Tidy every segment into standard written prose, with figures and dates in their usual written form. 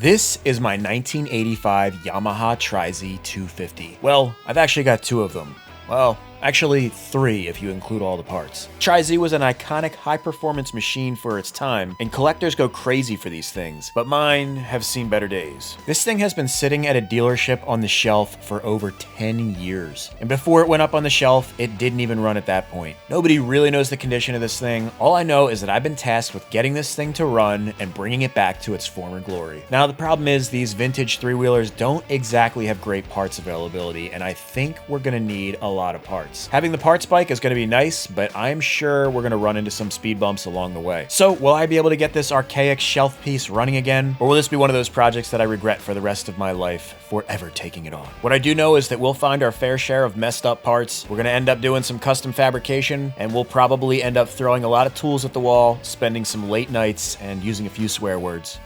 This is my 1985 Yamaha TRI-Z 250. Well, I've actually got two of them. Well, actually 3 if you include all the parts. TRI-Z was an iconic high-performance machine for its time, and collectors go crazy for these things, but mine have seen better days. This thing has been sitting at a dealership on the shelf for over 10 years, and before it went up on the shelf, it didn't even run at that point. Nobody really knows the condition of this thing. All I know is that I've been tasked with getting this thing to run and bringing it back to its former glory. Now, the problem is these vintage three-wheelers don't exactly have great parts availability, and I think we're gonna need a lot of parts. Having the parts bike is going to be nice, but I'm sure we're going to run into some speed bumps along the way. So will I be able to get this archaic shelf piece running again? Or will this be one of those projects that I regret for the rest of my life, forever taking it on? What I do know is that we'll find our fair share of messed up parts. We're going to end up doing some custom fabrication, and we'll probably end up throwing a lot of tools at the wall, spending some late nights, and using a few swear words.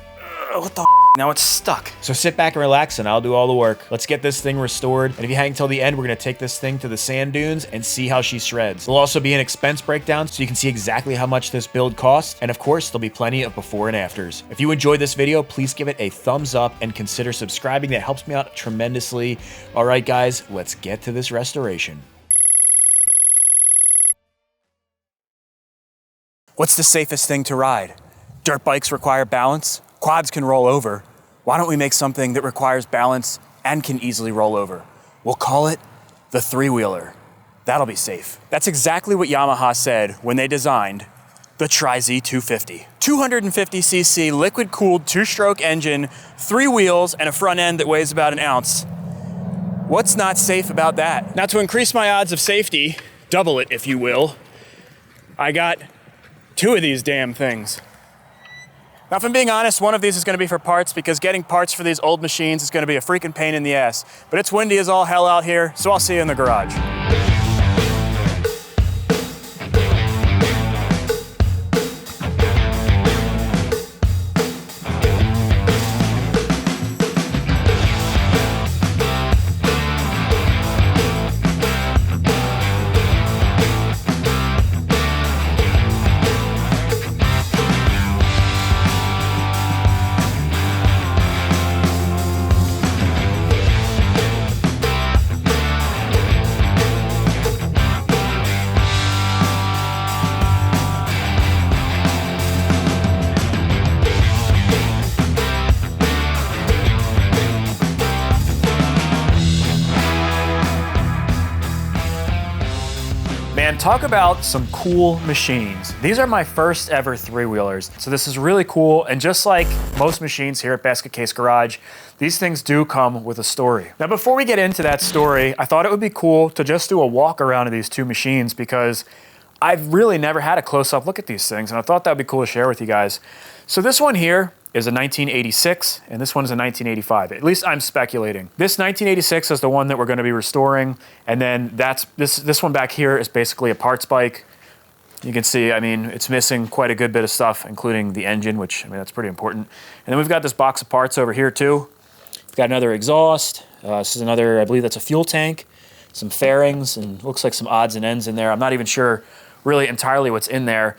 What the Now it's stuck. So sit back and relax and I'll do all the work. Let's get this thing restored. And if you hang till the end, we're gonna take this thing to the sand dunes and see how she shreds. There'll also be an expense breakdown so you can see exactly how much this build costs. And of course, there'll be plenty of before and afters. If you enjoyed this video, please give it a thumbs up and consider subscribing. That helps me out tremendously. All right, guys, let's get to this restoration. What's the safest thing to ride? Dirt bikes require balance. Quads can roll over. Why don't we make something that requires balance and can easily roll over? We'll call it the three-wheeler. That'll be safe. That's exactly what Yamaha said when they designed the TRI-Z 250. 250cc liquid-cooled 2-stroke engine, 3 wheels, and a front end that weighs about an ounce. What's not safe about that? Now, to increase my odds of safety, double it if you will, I got 2 of these damn things. Now, if I'm being honest, one of these is going to be for parts because getting parts for these old machines is going to be a freaking pain in the ass. But it's windy as all hell out here, so I'll see you in the garage. Man, talk about some cool machines. These are my first ever three-wheelers, so this is really cool, and just like most machines here at Basket Case Garage, these things do come with a story. Now, before we get into that story, I thought it would be cool to just do a walk around of these 2 machines because I've really never had a close-up look at these things, and I thought that would be cool to share with you guys. So this one here is a 1986, and this one is a 1985. At least I'm speculating. This 1986 is the one that we're going to be restoring, and then this one back here is basically a parts bike. You can see, I mean, it's missing quite a good bit of stuff, including the engine, which, I mean, that's pretty important. And then we've got this box of parts over here too. We've got another exhaust. This is another, I believe that's a fuel tank, some fairings, and looks like some odds and ends in there. I'm not even sure really entirely what's in there.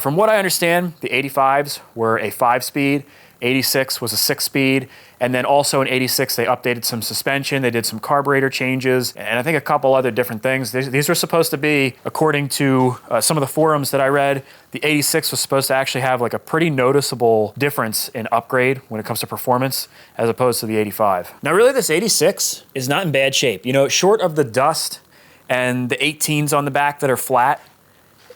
From what I understand, the 85s were a 5-speed, 86 was a 6-speed, and then also in 86 they updated some suspension, they did some carburetor changes, and I think a couple other different things. These were supposed to be, according to some of the forums that I read, the 86 was supposed to actually have like a pretty noticeable difference in upgrade when it comes to performance as opposed to the 85. Now really this 86 is not in bad shape. You know, short of the dust and the 18s on the back that are flat,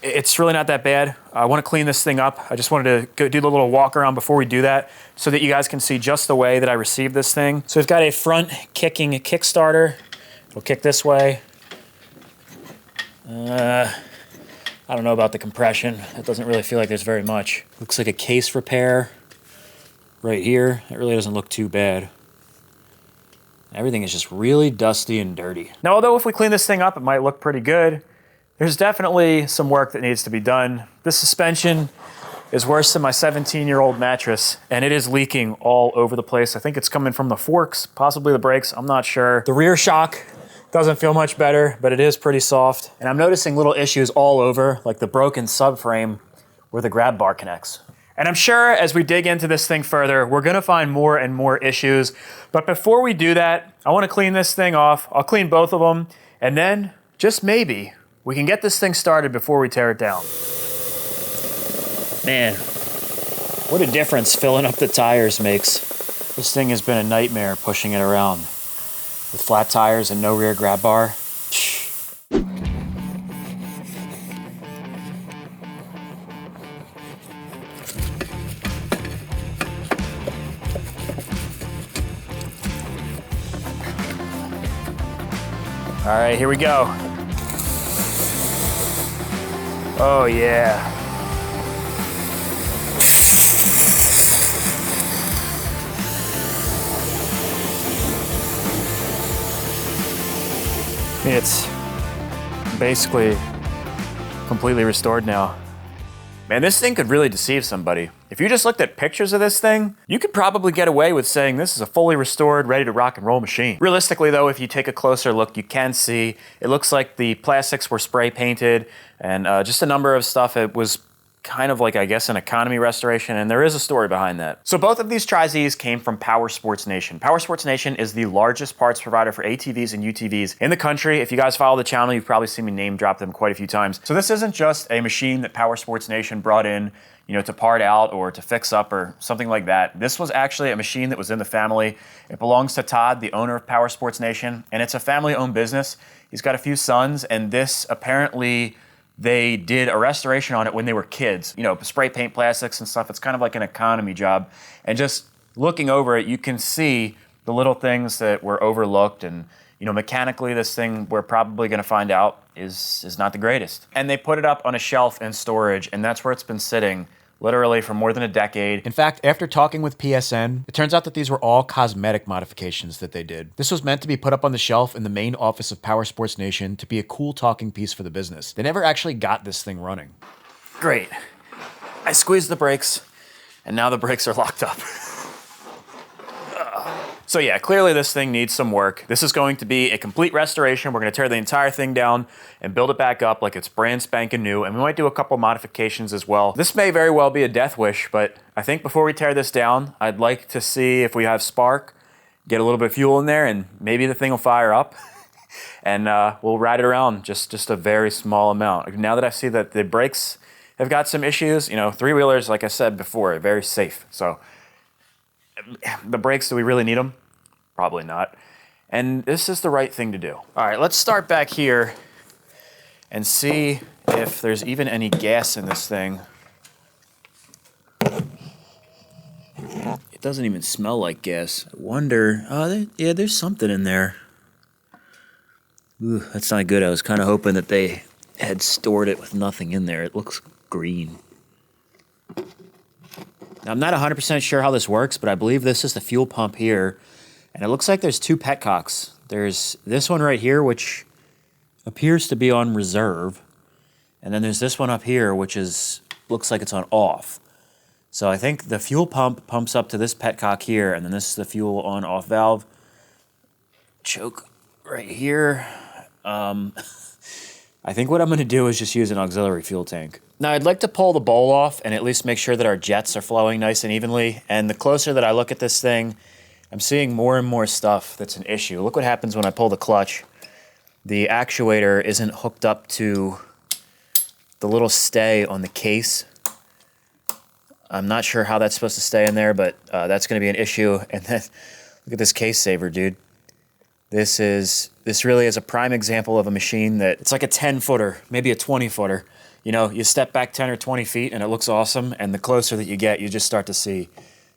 it's really not that bad. I want to clean this thing up. I just wanted to go do the little walk around before we do that so that you guys can see just the way that I received this thing. So we've got a front kicking Kickstarter. We'll kick this way. I don't know about the compression. It doesn't really feel like there's very much. Looks like a case repair right here. It really doesn't look too bad. Everything is just really dusty and dirty. Now, although if we clean this thing up, it might look pretty good, there's definitely some work that needs to be done. This suspension is worse than my 17-year-old mattress, and it is leaking all over the place. I think it's coming from the forks, possibly the brakes, I'm not sure. The rear shock doesn't feel much better, but it is pretty soft. And I'm noticing little issues all over, like the broken subframe where the grab bar connects. And I'm sure as we dig into this thing further, we're gonna find more and more issues. But before we do that, I wanna clean this thing off. I'll clean both of them, and then, just maybe, we can get this thing started before we tear it down. Man, what a difference filling up the tires makes. This thing has been a nightmare pushing it around. With flat tires and no rear grab bar. All right, here we go. Oh yeah. It's basically completely restored now. Man, this thing could really deceive somebody. If you just looked at pictures of this thing, you could probably get away with saying this is a fully restored, ready to rock and roll machine. Realistically though, if you take a closer look, you can see it looks like the plastics were spray painted and just a number of stuff. It was kind of like, I guess, an economy restoration, and there is a story behind that. So both of these TRI-Z's came from Power Sports Nation. Power Sports Nation is the largest parts provider for ATVs and UTVs in the country. If you guys follow the channel, you've probably seen me name drop them quite a few times. So this isn't just a machine that Power Sports Nation brought in, you know, to part out or to fix up or something like that. This was actually a machine that was in the family. It belongs to Todd, the owner of Power Sports Nation, and it's a family-owned business. He's got a few sons, and this apparently, they did a restoration on it when they were kids. You know, spray paint plastics and stuff. It's kind of like an economy job. And just looking over it, you can see the little things that were overlooked. And, you know, mechanically, this thing we're probably gonna find out is not the greatest. And they put it up on a shelf in storage, and that's where it's been sitting literally for more than a decade. In fact, after talking with PSN, it turns out that these were all cosmetic modifications that they did. This was meant to be put up on the shelf in the main office of Power Sports Nation to be a cool talking piece for the business. They never actually got this thing running. Great. I squeezed the brakes, and now the brakes are locked up. So yeah, clearly this thing needs some work. This is going to be a complete restoration. We're gonna tear the entire thing down and build it back up like it's brand spanking new, and we might do a couple modifications as well. This may very well be a death wish, but I think before we tear this down, I'd like to see if we have spark, get a little bit of fuel in there, and maybe the thing will fire up, and we'll ride it around just a very small amount. Now that I see that the brakes have got some issues, you know, three-wheelers, like I said before, are very safe. So the brakes, do we really need them? Probably not. And this is the right thing to do. All right, let's start back here and see if there's even any gas in this thing. It doesn't even smell like gas. I wonder, yeah, there's something in there. Ooh, that's not good. I was kind of hoping that they had stored it with nothing in there. It looks green. Now, I'm not 100% sure how this works, but I believe this is the fuel pump here. And it looks like there's two petcocks. There's this one right here, which appears to be on reserve. And then there's this one up here, which looks like it's on off. So I think the fuel pump pumps up to this petcock here, and then this is the fuel on-off valve. Choke right here. I think what I'm gonna do is just use an auxiliary fuel tank. Now I'd like to pull the bowl off and at least make sure that our jets are flowing nice and evenly. And the closer that I look at this thing, I'm seeing more and more stuff that's an issue. Look what happens when I pull the clutch. The actuator isn't hooked up to the little stay on the case. I'm not sure how that's supposed to stay in there, but that's gonna be an issue. And then look at this case saver, dude. This really is a prime example of a machine that it's like a 10-footer, maybe a 20-footer. You know, you step back 10 or 20 feet and it looks awesome, and the closer that you get, you just start to see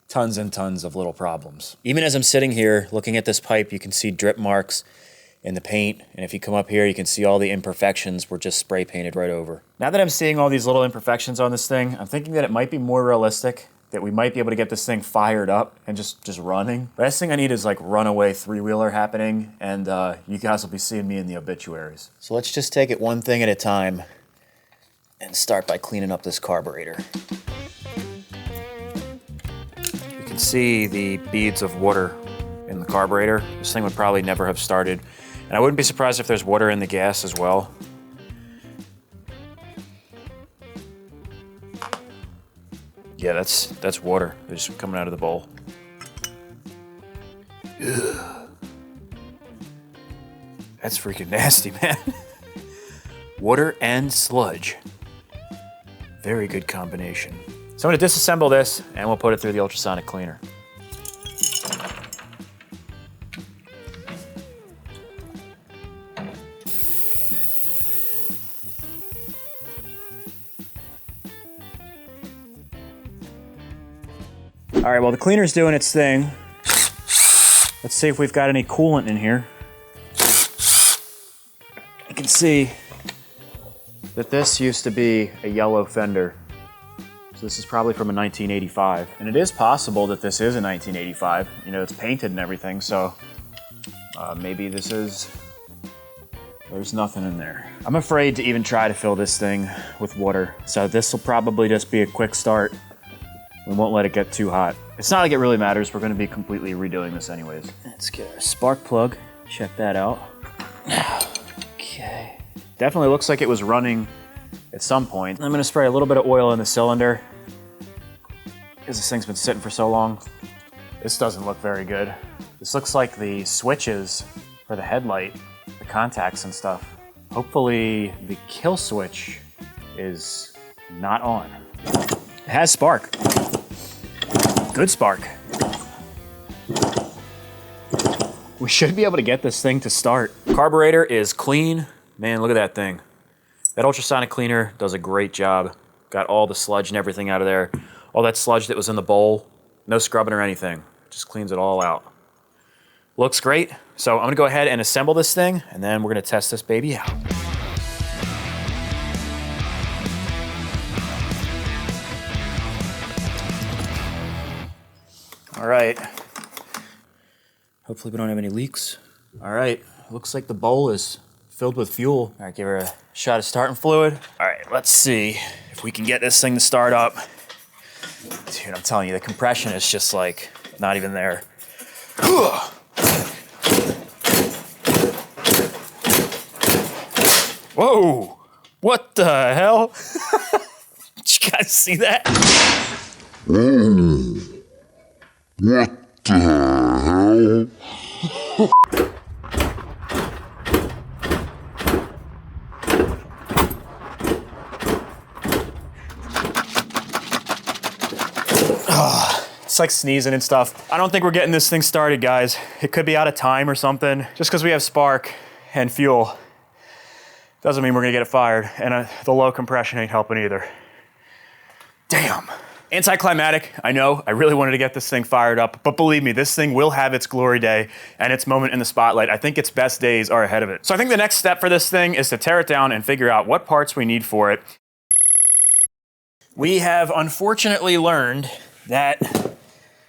tons and tons of little problems. Even as I'm sitting here looking at this pipe, you can see drip marks in the paint, and if you come up here, you can see all the imperfections were just spray painted right over. Now that I'm seeing all these little imperfections on this thing, I'm thinking that it might be more realistic, that we might be able to get this thing fired up and just running. The last thing I need is like runaway three-wheeler happening, and you guys will be seeing me in the obituaries. So let's just take it one thing at a time and start by cleaning up this carburetor. You can see the beads of water in the carburetor. This thing would probably never have started. And I wouldn't be surprised if there's water in the gas as well. Yeah, that's water. They're just coming out of the bowl. Ugh. That's freaking nasty, man. Water and sludge. Very good combination. So I'm gonna disassemble this and we'll put it through the ultrasonic cleaner. All right, well, the cleaner's doing its thing. Let's see if we've got any coolant in here. You can see that this used to be a yellow Fender. So this is probably from a 1985. And it is possible that this is a 1985. You know, it's painted and everything, so maybe this is, there's nothing in there. I'm afraid to even try to fill this thing with water. So this will probably just be a quick start. We won't let it get too hot. It's not like it really matters. We're gonna be completely redoing this anyways. Let's get our spark plug. Check that out. Okay. Definitely looks like it was running at some point. I'm gonna spray a little bit of oil in the cylinder because this thing's been sitting for so long. This doesn't look very good. This looks like the switches for the headlight, the contacts and stuff. Hopefully the kill switch is not on. It has spark. Good spark. We should be able to get this thing to start. Carburetor is clean. Man, look at that thing. That ultrasonic cleaner does a great job. Got all the sludge and everything out of there. All that sludge that was in the bowl. No scrubbing or anything. Just cleans it all out. Looks great. So I'm gonna go ahead and assemble this thing and then we're gonna test this baby out. All right. Hopefully we don't have any leaks. All right, looks like the bowl is filled with fuel. All right, give her a shot of starting fluid. All right, let's see if we can get this thing to start up. Dude, I'm telling you, the compression is just like not even there. Whoa, what the hell? Did you guys see that? What the hell? It's like sneezing and stuff. I don't think we're getting this thing started, guys. It could be out of time or something. Just because we have spark and fuel doesn't mean we're gonna get it fired. And the low compression ain't helping either. Damn. Anticlimactic, I know. I really wanted to get this thing fired up, but believe me, this thing will have its glory day and its moment in the spotlight. I think its best days are ahead of it. So I think the next step for this thing is to tear it down and figure out what parts we need for it. We have unfortunately learned that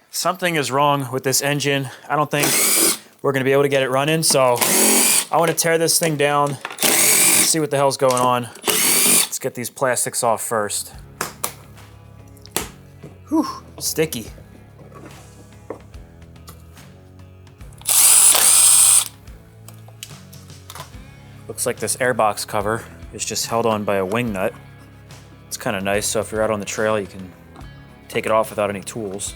something is wrong with this engine. I don't think we're gonna be able to get it running, so I wanna tear this thing down, see what the hell's going on. Let's get these plastics off first. Whew, sticky. Looks like this airbox cover is just held on by a wing nut. It's kind of nice, so if you're out on the trail, you can take it off without any tools.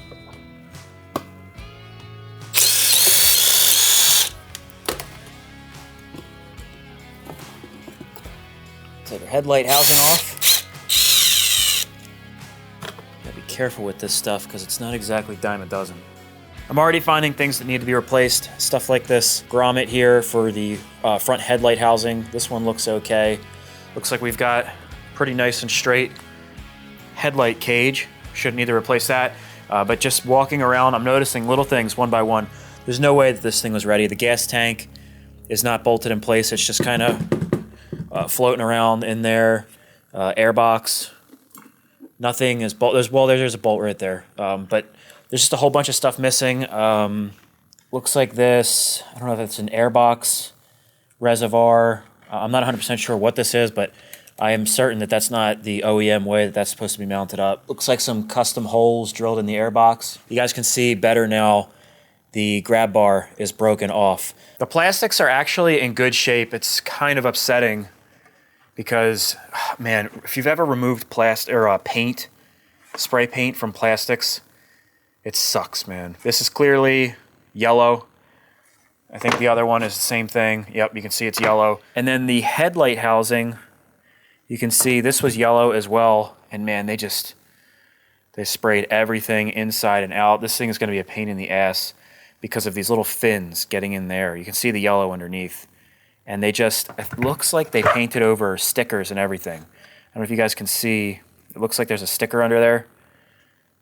Take our headlight housing off. Gotta be careful with this stuff because it's not exactly dime a dozen. I'm already finding things that need to be replaced. Stuff like this grommet here for the front headlight housing. This one looks okay. Looks like we've got pretty nice and straight headlight cage. Shouldn't need to replace that. But just walking around, I'm noticing little things one by one. There's no way that this thing was ready. The gas tank is not bolted in place. It's just kind of floating around in there. Airbox, nothing is bolted. There's a bolt right there. But there's just a whole bunch of stuff missing. Looks like this. I don't know if it's an airbox reservoir. I'm not 100% sure what this is, but I am certain that that's not the OEM way that that's supposed to be mounted up. Looks like some custom holes drilled in the airbox. You guys can see better now. The grab bar is broken off. The plastics are actually in good shape. It's kind of upsetting because, man, if you've ever removed plastic or paint spray paint from plastics. It sucks, man. This is clearly yellow. I think the other one is the same thing. Yep, you can see it's yellow. And then the headlight housing, you can see this was yellow as well. And man, they sprayed everything inside and out. This thing is going to be a pain in the ass because of these little fins getting in there. You can see the yellow underneath. And it looks like they painted over stickers and everything. I don't know if you guys can see, it looks like there's a sticker under there.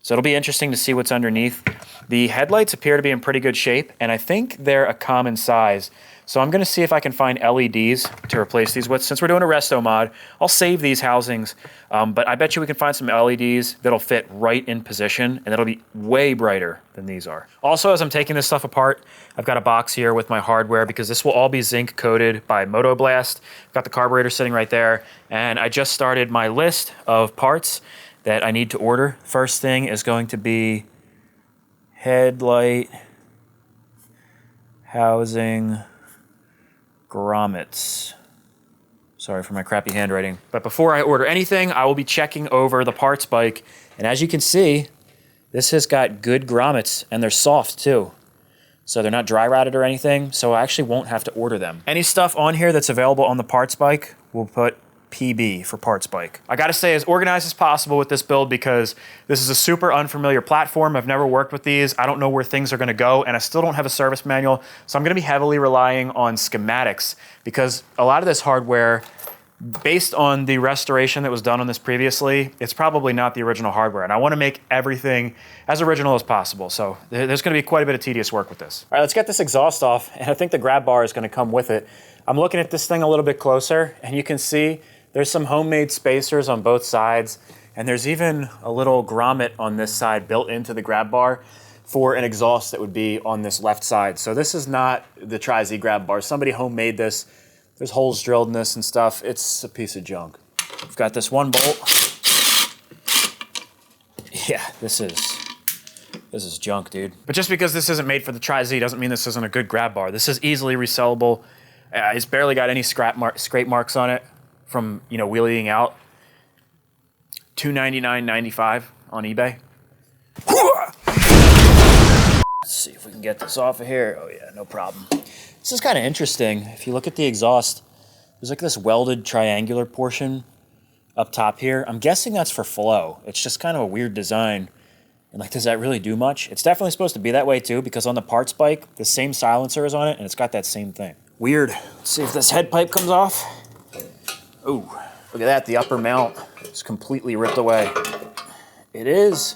So it'll be interesting to see what's underneath. The headlights appear to be in pretty good shape, and I think they're a common size. So I'm gonna see if I can find LEDs to replace these with. Since we're doing a resto mod, I'll save these housings, but I bet you we can find some LEDs that'll fit right in position, and that'll be way brighter than these are. Also, as I'm taking this stuff apart, I've got a box here with my hardware because this will all be zinc coated by Motoblast. I've got the carburetor sitting right there, and I just started my list of parts that I need to order. First thing is going to be headlight housing grommets. Sorry for my crappy handwriting. But before I order anything, I will be checking over the parts bike. And as you can see, this has got good grommets, and they're soft too. So they're not dry rotted or anything, so I actually won't have to order them. Any stuff on here that's available on the parts bike, we'll put PB for parts bike. I gotta stay as organized as possible with this build because this is a super unfamiliar platform. I've never worked with these. I don't know where things are gonna go, and I still don't have a service manual. So I'm gonna be heavily relying on schematics because a lot of this hardware, based on the restoration that was done on this previously, it's probably not the original hardware. And I wanna make everything as original as possible. So there's gonna be quite a bit of tedious work with this. All right, let's get this exhaust off. And I think the grab bar is gonna come with it. I'm looking at this thing a little bit closer, and you can see there's some homemade spacers on both sides, and there's even a little grommet on this side built into the grab bar for an exhaust that would be on this left side. So this is not the TRI-Z grab bar. Somebody homemade this. There's holes drilled in this and stuff. It's a piece of junk. We've got this one bolt. Yeah, this is junk, dude. But just because this isn't made for the TRI-Z doesn't mean this isn't a good grab bar. This is easily resellable. It's barely got any scrape marks on it from, you know, wheeling out. $299.95 on eBay. Let's see if we can get this off of here. Oh yeah, no problem. This is kind of interesting. If you look at the exhaust, there's like this welded triangular portion up top here. I'm guessing that's for flow. It's just kind of a weird design. And like, does that really do much? It's definitely supposed to be that way too, because on the parts bike, the same silencer is on it and it's got that same thing. Weird. Let's see if this head pipe comes off. Ooh, look at that, the upper mount is completely ripped away. It is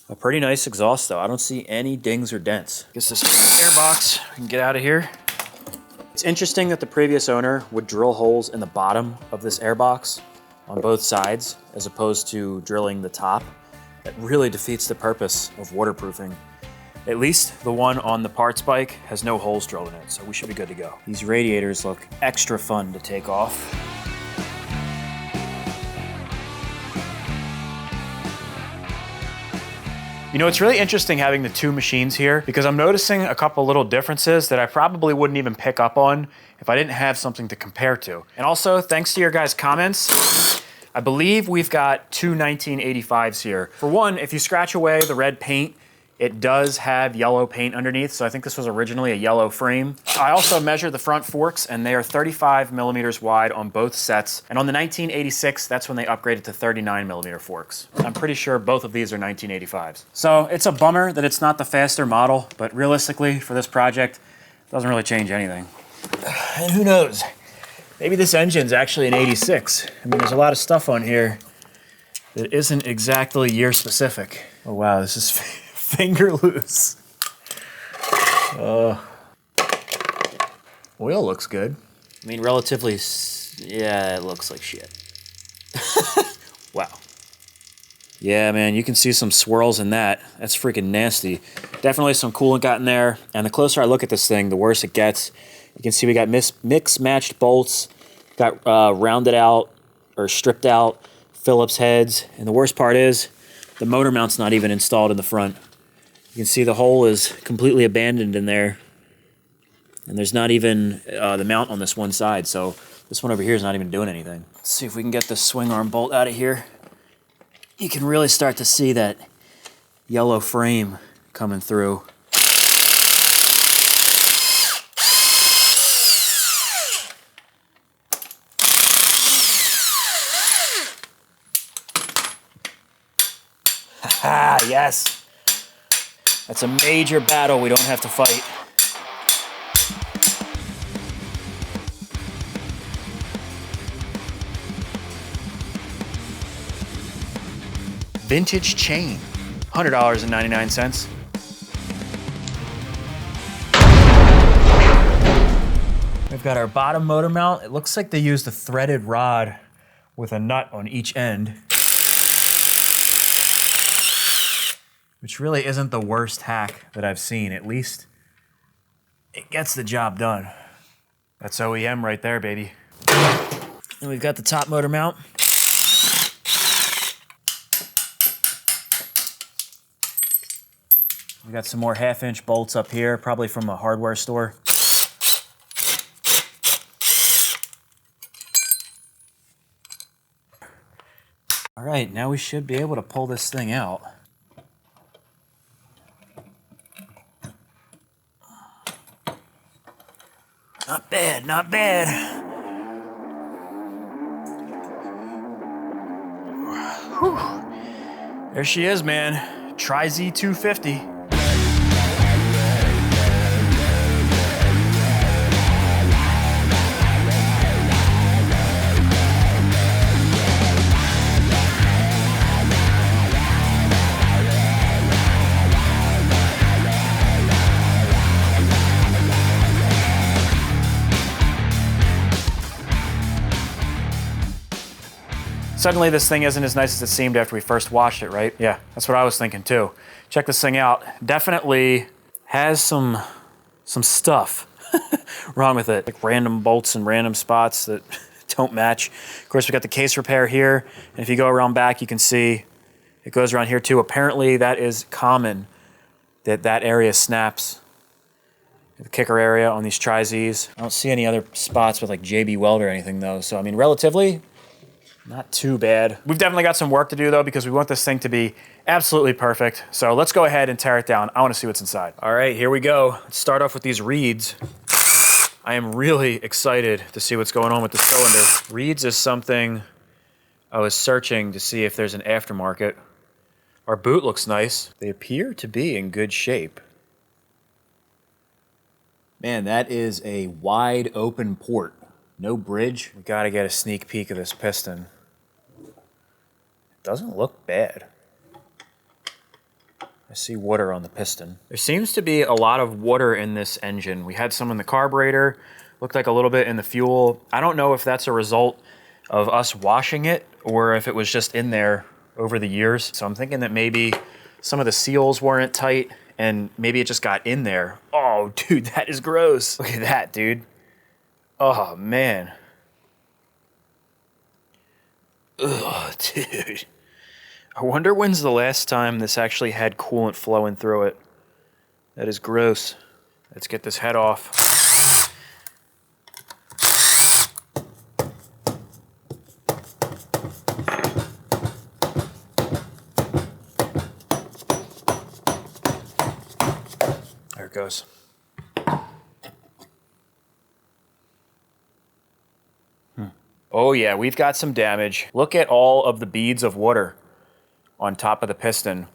a pretty nice exhaust though. I don't see any dings or dents. Guess this air box, we can get out of here. It's interesting that the previous owner would drill holes in the bottom of this air box on both sides, as opposed to drilling the top. That really defeats the purpose of waterproofing. At least the one on the parts bike has no holes drilled in it, so we should be good to go. These radiators look extra fun to take off. You know, it's really interesting having the two machines here because I'm noticing a couple little differences that I probably wouldn't even pick up on if I didn't have something to compare to. And also, thanks to your guys' comments, I believe we've got two 1985s here. For one, if you scratch away the red paint, it does have yellow paint underneath, so I think this was originally a yellow frame. I also measured the front forks, and they are 35 millimeters wide on both sets. And on the 1986, that's when they upgraded to 39 millimeter forks. I'm pretty sure both of these are 1985s. So it's a bummer that it's not the faster model, but realistically, for this project, it doesn't really change anything. And who knows? Maybe this engine's actually an 86. I mean, there's a lot of stuff on here that isn't exactly year specific. Oh wow, this is finger loose. Oil looks good. I mean, relatively, yeah, it looks like shit. Wow. Yeah, man, you can see some swirls in that. That's freaking nasty. Definitely some coolant got in there. And the closer I look at this thing, the worse it gets. You can see we got mix-matched bolts, got rounded out or stripped out Phillips heads. And the worst part is the motor mount's not even installed in the front. You can see the hole is completely abandoned in there. And there's not even the mount on this one side, so this one over here is not even doing anything. Let's see if we can get the swing arm bolt out of here. you can really start to see that yellow frame coming through. Ah, yes. That's a major battle we don't have to fight. Vintage chain, $100.99. We've got our bottom motor mount. It looks like they used a threaded rod with a nut on each end, which really isn't the worst hack that I've seen. At least it gets the job done. That's OEM right there, baby. And we've got the top motor mount. We got some more 1/2-inch bolts up here, probably from a hardware store. All right, now we should be able to pull this thing out. Not bad, not bad. Whew. There she is, man. TRI-Z 250. Suddenly this thing isn't as nice as it seemed after we first washed it, right? Yeah, that's what I was thinking too. Check this thing out. Definitely has some stuff wrong with it. Like random bolts and random spots that don't match. Of course, we got the case repair here. And if you go around back, you can see it goes around here too. Apparently that is common, that area snaps. The kicker area on these TRI-Z's. I don't see any other spots with like JB Weld or anything though. So I mean, relatively, not too bad. We've definitely got some work to do though, because we want this thing to be absolutely perfect. So let's go ahead and tear it down. I want to see what's inside. All right, here we go. Let's start off with these reeds. I am really excited to see what's going on with the cylinder. Reeds is something I was searching to see if there's an aftermarket. Our boot looks nice. They appear to be in good shape. Man, that is a wide open port. No bridge. We gotta get a sneak peek of this piston. Doesn't look bad. I see water on the piston. There seems to be a lot of water in this engine. We had some in the carburetor, looked like a little bit in the fuel. I don't know if that's a result of us washing it or if it was just in there over the years. So I'm thinking that maybe some of the seals weren't tight and maybe it just got in there. Oh, dude, that is gross. Look at that, dude. Oh, man. Ugh, dude. I wonder when's the last time this actually had coolant flowing through it. That is gross. Let's get this head off. There it goes. Oh yeah, we've got some damage. Look at all of the beads of water on top of the piston.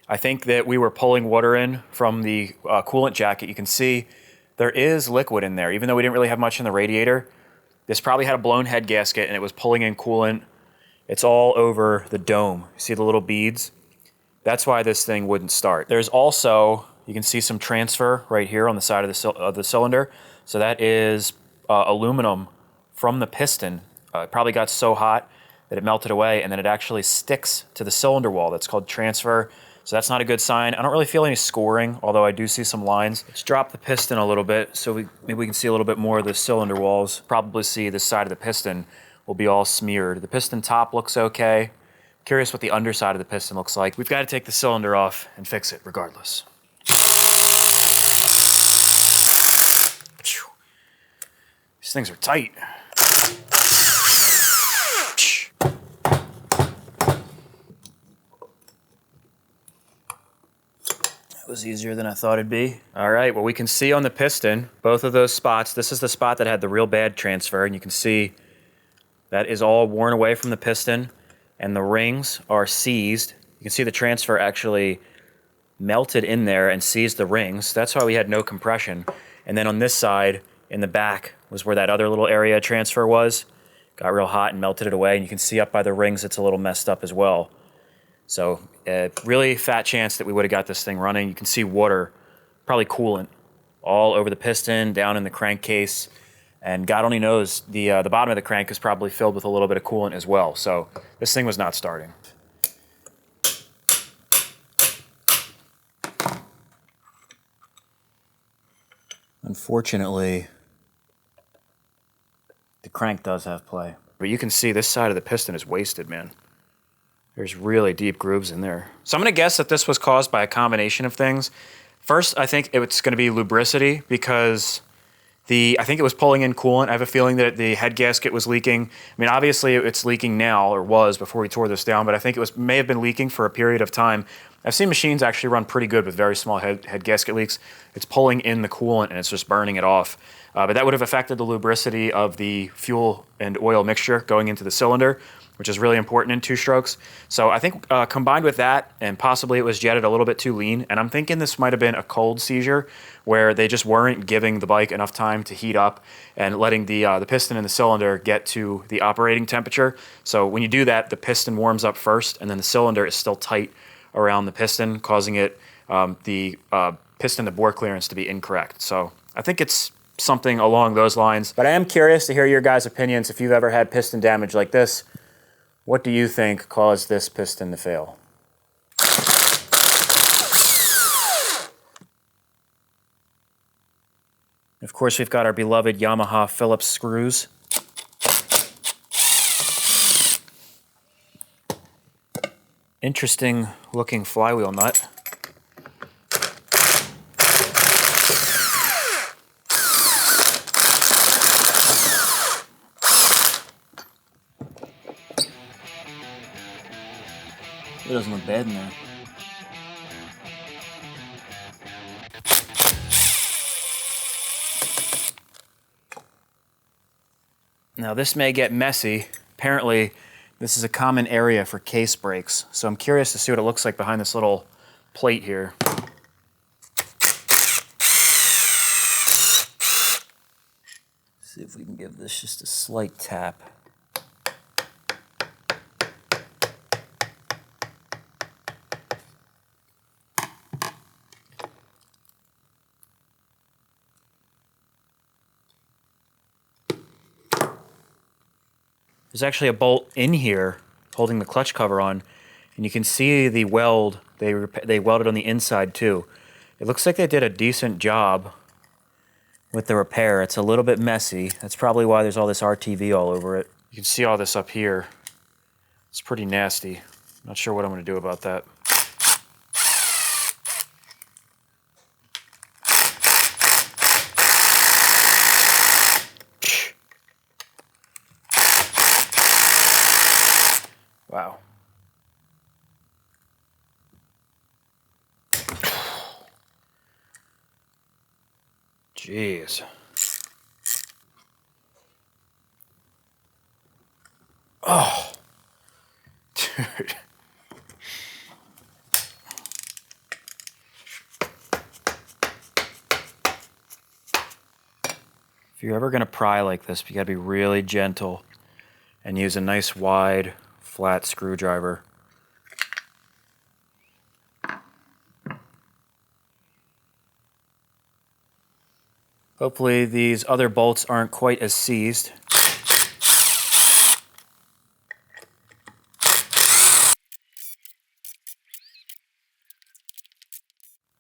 I think that we were pulling water in from the coolant jacket. You can see there is liquid in there, even though we didn't really have much in the radiator. This probably had a blown head gasket and it was pulling in coolant. It's all over the dome. See the little beads? That's why this thing wouldn't start. There's also, you can see some transfer right here on the side of the cylinder. So that is aluminum from the piston. It probably got so hot that it melted away and then it actually sticks to the cylinder wall. That's called transfer. So that's not a good sign. I don't really feel any scoring, although I do see some lines. Let's drop the piston a little bit so maybe we can see a little bit more of the cylinder walls. Probably see this side of the piston will be all smeared. The piston top looks okay. Curious what the underside of the piston looks like. We've got to take the cylinder off and fix it regardless. These things are tight. was easier than I thought it'd be. All right, well, we can see on the piston, both of those spots. This is the spot that had the real bad transfer, and you can see that is all worn away from the piston, and the rings are seized. You can see the transfer actually melted in there and seized the rings. That's why we had no compression. And then on this side, in the back, was where that other little area transfer was. Got real hot and melted it away, and you can see up by the rings it's a little messed up as well. So really fat chance that we would have got this thing running. You can see water, probably coolant, all over the piston, down in the crankcase, and God only knows the bottom of the crank is probably filled with a little bit of coolant as well. So this thing was not starting. Unfortunately, the crank does have play. But you can see this side of the piston is wasted, man. There's really deep grooves in there. So I'm gonna guess that this was caused by a combination of things. First, I think it's gonna be lubricity because I think it was pulling in coolant. I have a feeling that the head gasket was leaking. I mean, obviously it's leaking now, or was before we tore this down, but I think it may have been leaking for a period of time. I've seen machines actually run pretty good with very small head gasket leaks. It's pulling in the coolant and it's just burning it off. But that would have affected the lubricity of the fuel and oil mixture going into the cylinder, which is really important in two strokes. So I think combined with that, and possibly it was jetted a little bit too lean, and I'm thinking this might have been a cold seizure where they just weren't giving the bike enough time to heat up and letting the piston and the cylinder get to the operating temperature. So when you do that, the piston warms up first, and then the cylinder is still tight around the piston, causing it the piston to bore clearance to be incorrect. So I think it's something along those lines. But I am curious to hear your guys' opinions if you've ever had piston damage like this. What do you think caused this piston to fail? Of course, we've got our beloved Yamaha Phillips screws. Interesting looking flywheel nut. It doesn't look bad in there. Now this may get messy. Apparently this is a common area for case brakes. So I'm curious to see what it looks like behind this little plate here. See if we can give this just a slight tap. There's actually a bolt in here holding the clutch cover on, and you can see the weld. They welded on the inside too. It looks like they did a decent job with the repair. It's a little bit messy. That's probably why there's all this RTV all over it. You can see all this up here. It's pretty nasty. Not sure what I'm going to do about that. Wow. Jeez. Oh. Dude. If you're ever going to pry like this, you got to be really gentle and use a nice wide flat screwdriver. Hopefully these other bolts aren't quite as seized.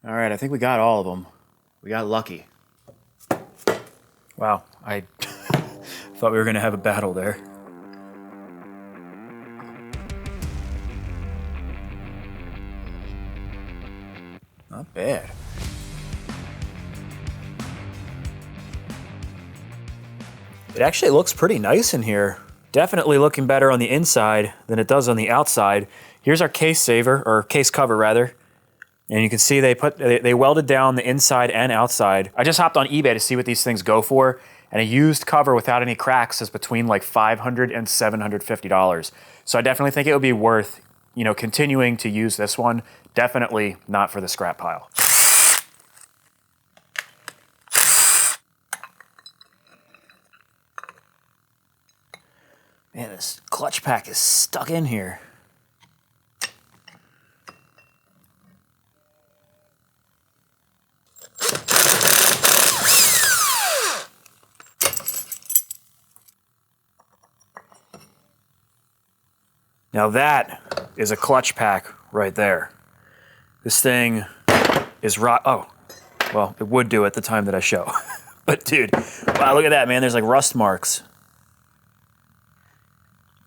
All right, I think we got all of them. We got lucky. Wow, I thought we were gonna have a battle there. Not bad. It actually looks pretty nice in here. Definitely looking better on the inside than it does on the outside. Here's our case saver, or case cover rather. And you can see they welded down the inside and outside. I just hopped on eBay to see what these things go for, and a used cover without any cracks is between like $500 and $750. So I definitely think it would be worth, you know, continuing to use this one. Definitely not for the scrap pile. Man, this clutch pack is stuck in here. Now that is a clutch pack right there. This thing is oh, well, it would do at the time that I show. But dude, wow, look at that, man. There's like rust marks.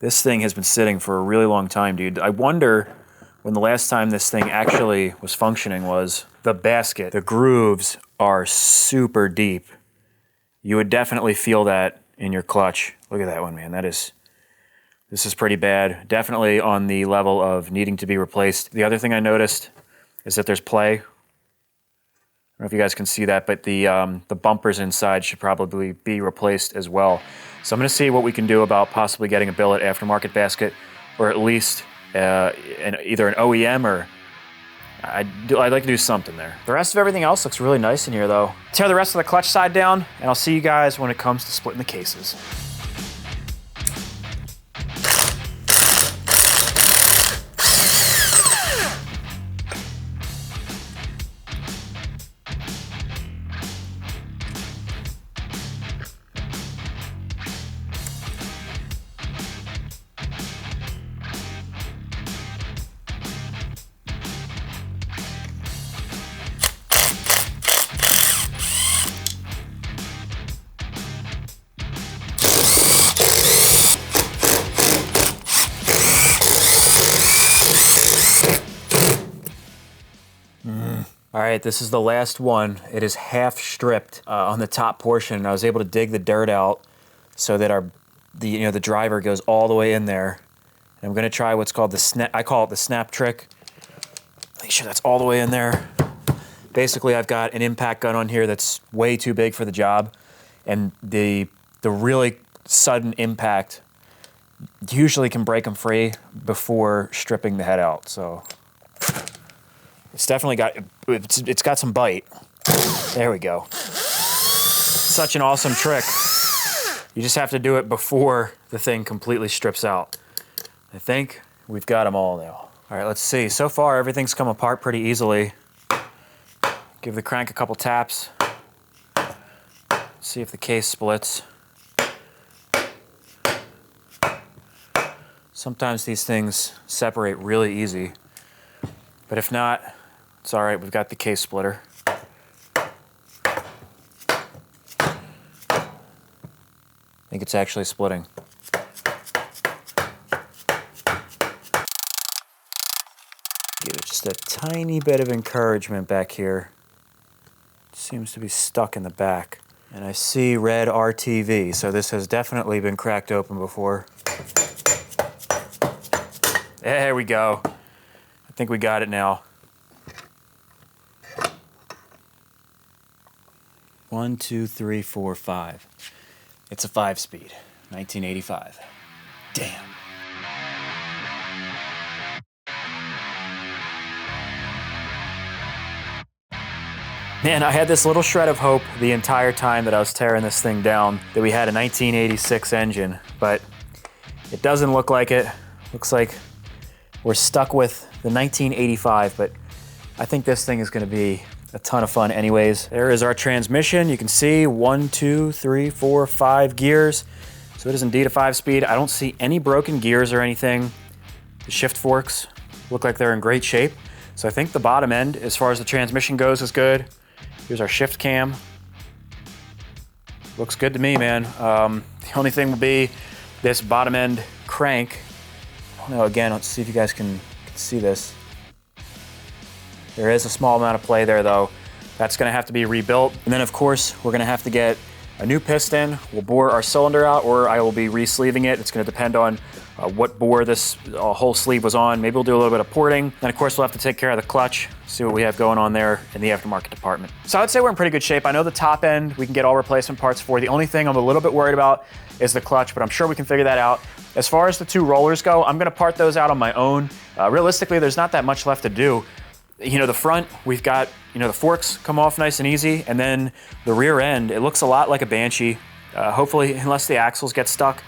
This thing has been sitting for a really long time, dude. I wonder when the last time this thing actually was functioning was. The basket, the grooves are super deep. You would definitely feel that in your clutch. Look at that one, man. This is pretty bad. Definitely on the level of needing to be replaced. The other thing I noticed is that there's play. I don't know if you guys can see that, but the bumpers inside should probably be replaced as well. So I'm gonna see what we can do about possibly getting a billet aftermarket basket, or at least either an OEM or I'd like to do something there. The rest of everything else looks really nice in here though. Tear the rest of the clutch side down, and I'll see you guys when it comes to splitting the cases. All right, this is the last one. It is half stripped on the top portion. I was able to dig the dirt out so that the driver goes all the way in there. And I'm gonna try what's called the snap. I call it the snap trick. Make sure that's all the way in there. Basically, I've got an impact gun on here that's way too big for the job, and the really sudden impact usually can break them free before stripping the head out. So. It's definitely it's got some bite. There we go. Such an awesome trick. You just have to do it before the thing completely strips out. I think we've got them all now. All right, let's see. So far, everything's come apart pretty easily. Give the crank a couple taps. See if the case splits. Sometimes these things separate really easy, but if not, it's all right, we've got the case splitter. I think it's actually splitting. Give it just a tiny bit of encouragement back here. It seems to be stuck in the back. And I see red RTV, so this has definitely been cracked open before. There we go. I think we got it now. 1, 2, 3, 4, 5. It's a 5-speed, 1985. Damn. Man, I had this little shred of hope the entire time that I was tearing this thing down that we had a 1986 engine, but it doesn't look like it. Looks like we're stuck with the 1985, but I think this thing is gonna be a ton of fun anyways. There is our transmission. You can see 1, 2, 3, 4, 5 gears. So it is indeed a 5-speed. I don't see any broken gears or anything. The shift forks look like they're in great shape. So I think the bottom end, as far as the transmission goes, is good. Here's our shift cam. Looks good to me, man. The only thing will be this bottom end crank. I don't know, again, let's see if you guys can see this. There is a small amount of play there though. That's gonna have to be rebuilt. And then of course, we're gonna have to get a new piston. We'll bore our cylinder out, or I will be re-sleeving it. It's gonna depend on what bore this whole sleeve was on. Maybe we'll do a little bit of porting. And of course, we'll have to take care of the clutch, see what we have going on there in the aftermarket department. So I'd say we're in pretty good shape. I know the top end we can get all replacement parts for. The only thing I'm a little bit worried about is the clutch, but I'm sure we can figure that out. As far as the two rollers go, I'm gonna part those out on my own. Realistically, there's not that much left to do. You know, the front, we've got, you know, the forks come off nice and easy, and then the rear end, it looks a lot like a Banshee. Hopefully, unless the axles get stuck,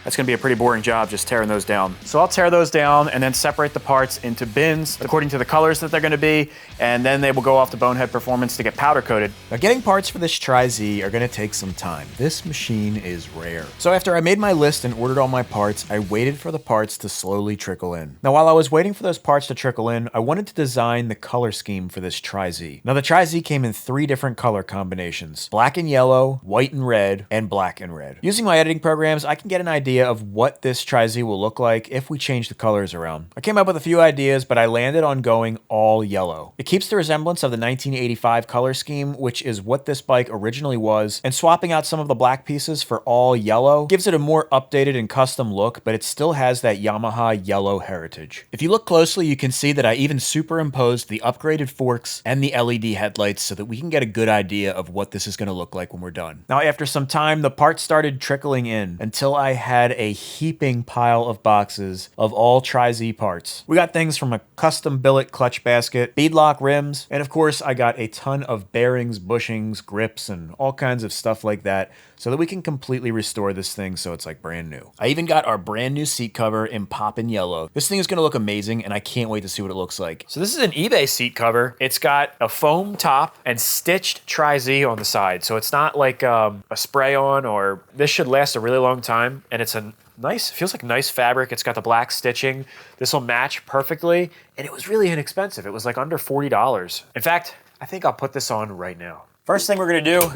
that's gonna be a pretty boring job just tearing those down. So I'll tear those down and then separate the parts into bins according to the colors that they're gonna be, and then they will go off to Bonehead Performance to get powder coated. Now, getting parts for this TRI-Z are gonna take some time. This machine is rare. So after I made my list and ordered all my parts, I waited for the parts to slowly trickle in. Now, while I was waiting for those parts to trickle in, I wanted to design the color scheme for this TRI-Z. Now, the TRI-Z came in 3 different color combinations: black and yellow, white and red, and black and red. Using my editing programs, I can get an idea of what this TRI-Z will look like if we change the colors around. I came up with a few ideas, but I landed on going all yellow. It keeps the resemblance of the 1985 color scheme, which is what this bike originally was, and swapping out some of the black pieces for all yellow gives it a more updated and custom look, but it still has that Yamaha yellow heritage. If you look closely, you can see that I even superimposed the upgraded forks and the LED headlights so that we can get a good idea of what this is going to look like when we're done. Now, after some time, the parts started trickling in until I had a heaping pile of boxes of all TRI-Z parts. We got things from a custom billet clutch basket, beadlock rims, and of course I got a ton of bearings, bushings, grips, and all kinds of stuff like that so that we can completely restore this thing so it's like brand new. I even got our brand new seat cover in poppin' yellow. This thing is gonna look amazing, and I can't wait to see what it looks like. So this is an eBay seat cover. It's got a foam top and stitched TRI-Z on the side. So it's not like a spray on, or this should last a really long time, and it's a nice, feels like nice fabric. It's got the black stitching. This will match perfectly, and it was really inexpensive. It was like under $40. In fact, I think I'll put this on right now. First thing we're gonna do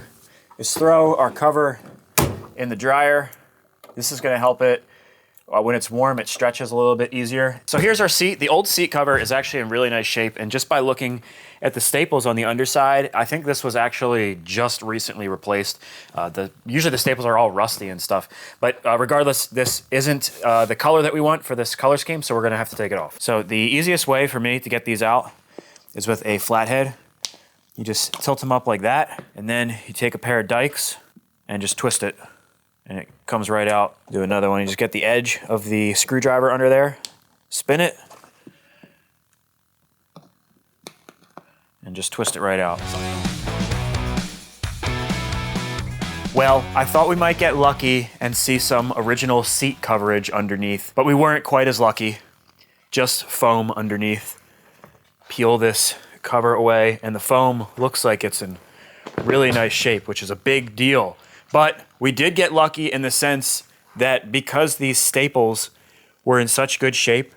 is throw our cover in the dryer. This is gonna help it. When it's warm, it stretches a little bit easier. So here's our seat. The old seat cover is actually in really nice shape, and just by looking at the staples on the underside, I think this was actually just recently replaced. Usually the staples are all rusty and stuff, but regardless, this isn't the color that we want for this color scheme, so we're gonna have to take it off. So the easiest way for me to get these out is with a flathead. You just tilt them up like that, and then you take a pair of dikes and just twist it, and it comes right out. Do another one. You just get the edge of the screwdriver under there, spin it, and just twist it right out. Well, I thought we might get lucky and see some original seat coverage underneath, but we weren't quite as lucky. Just foam underneath. Peel this cover away, and the foam looks like it's in really nice shape, which is a big deal. But we did get lucky in the sense that because these staples were in such good shape,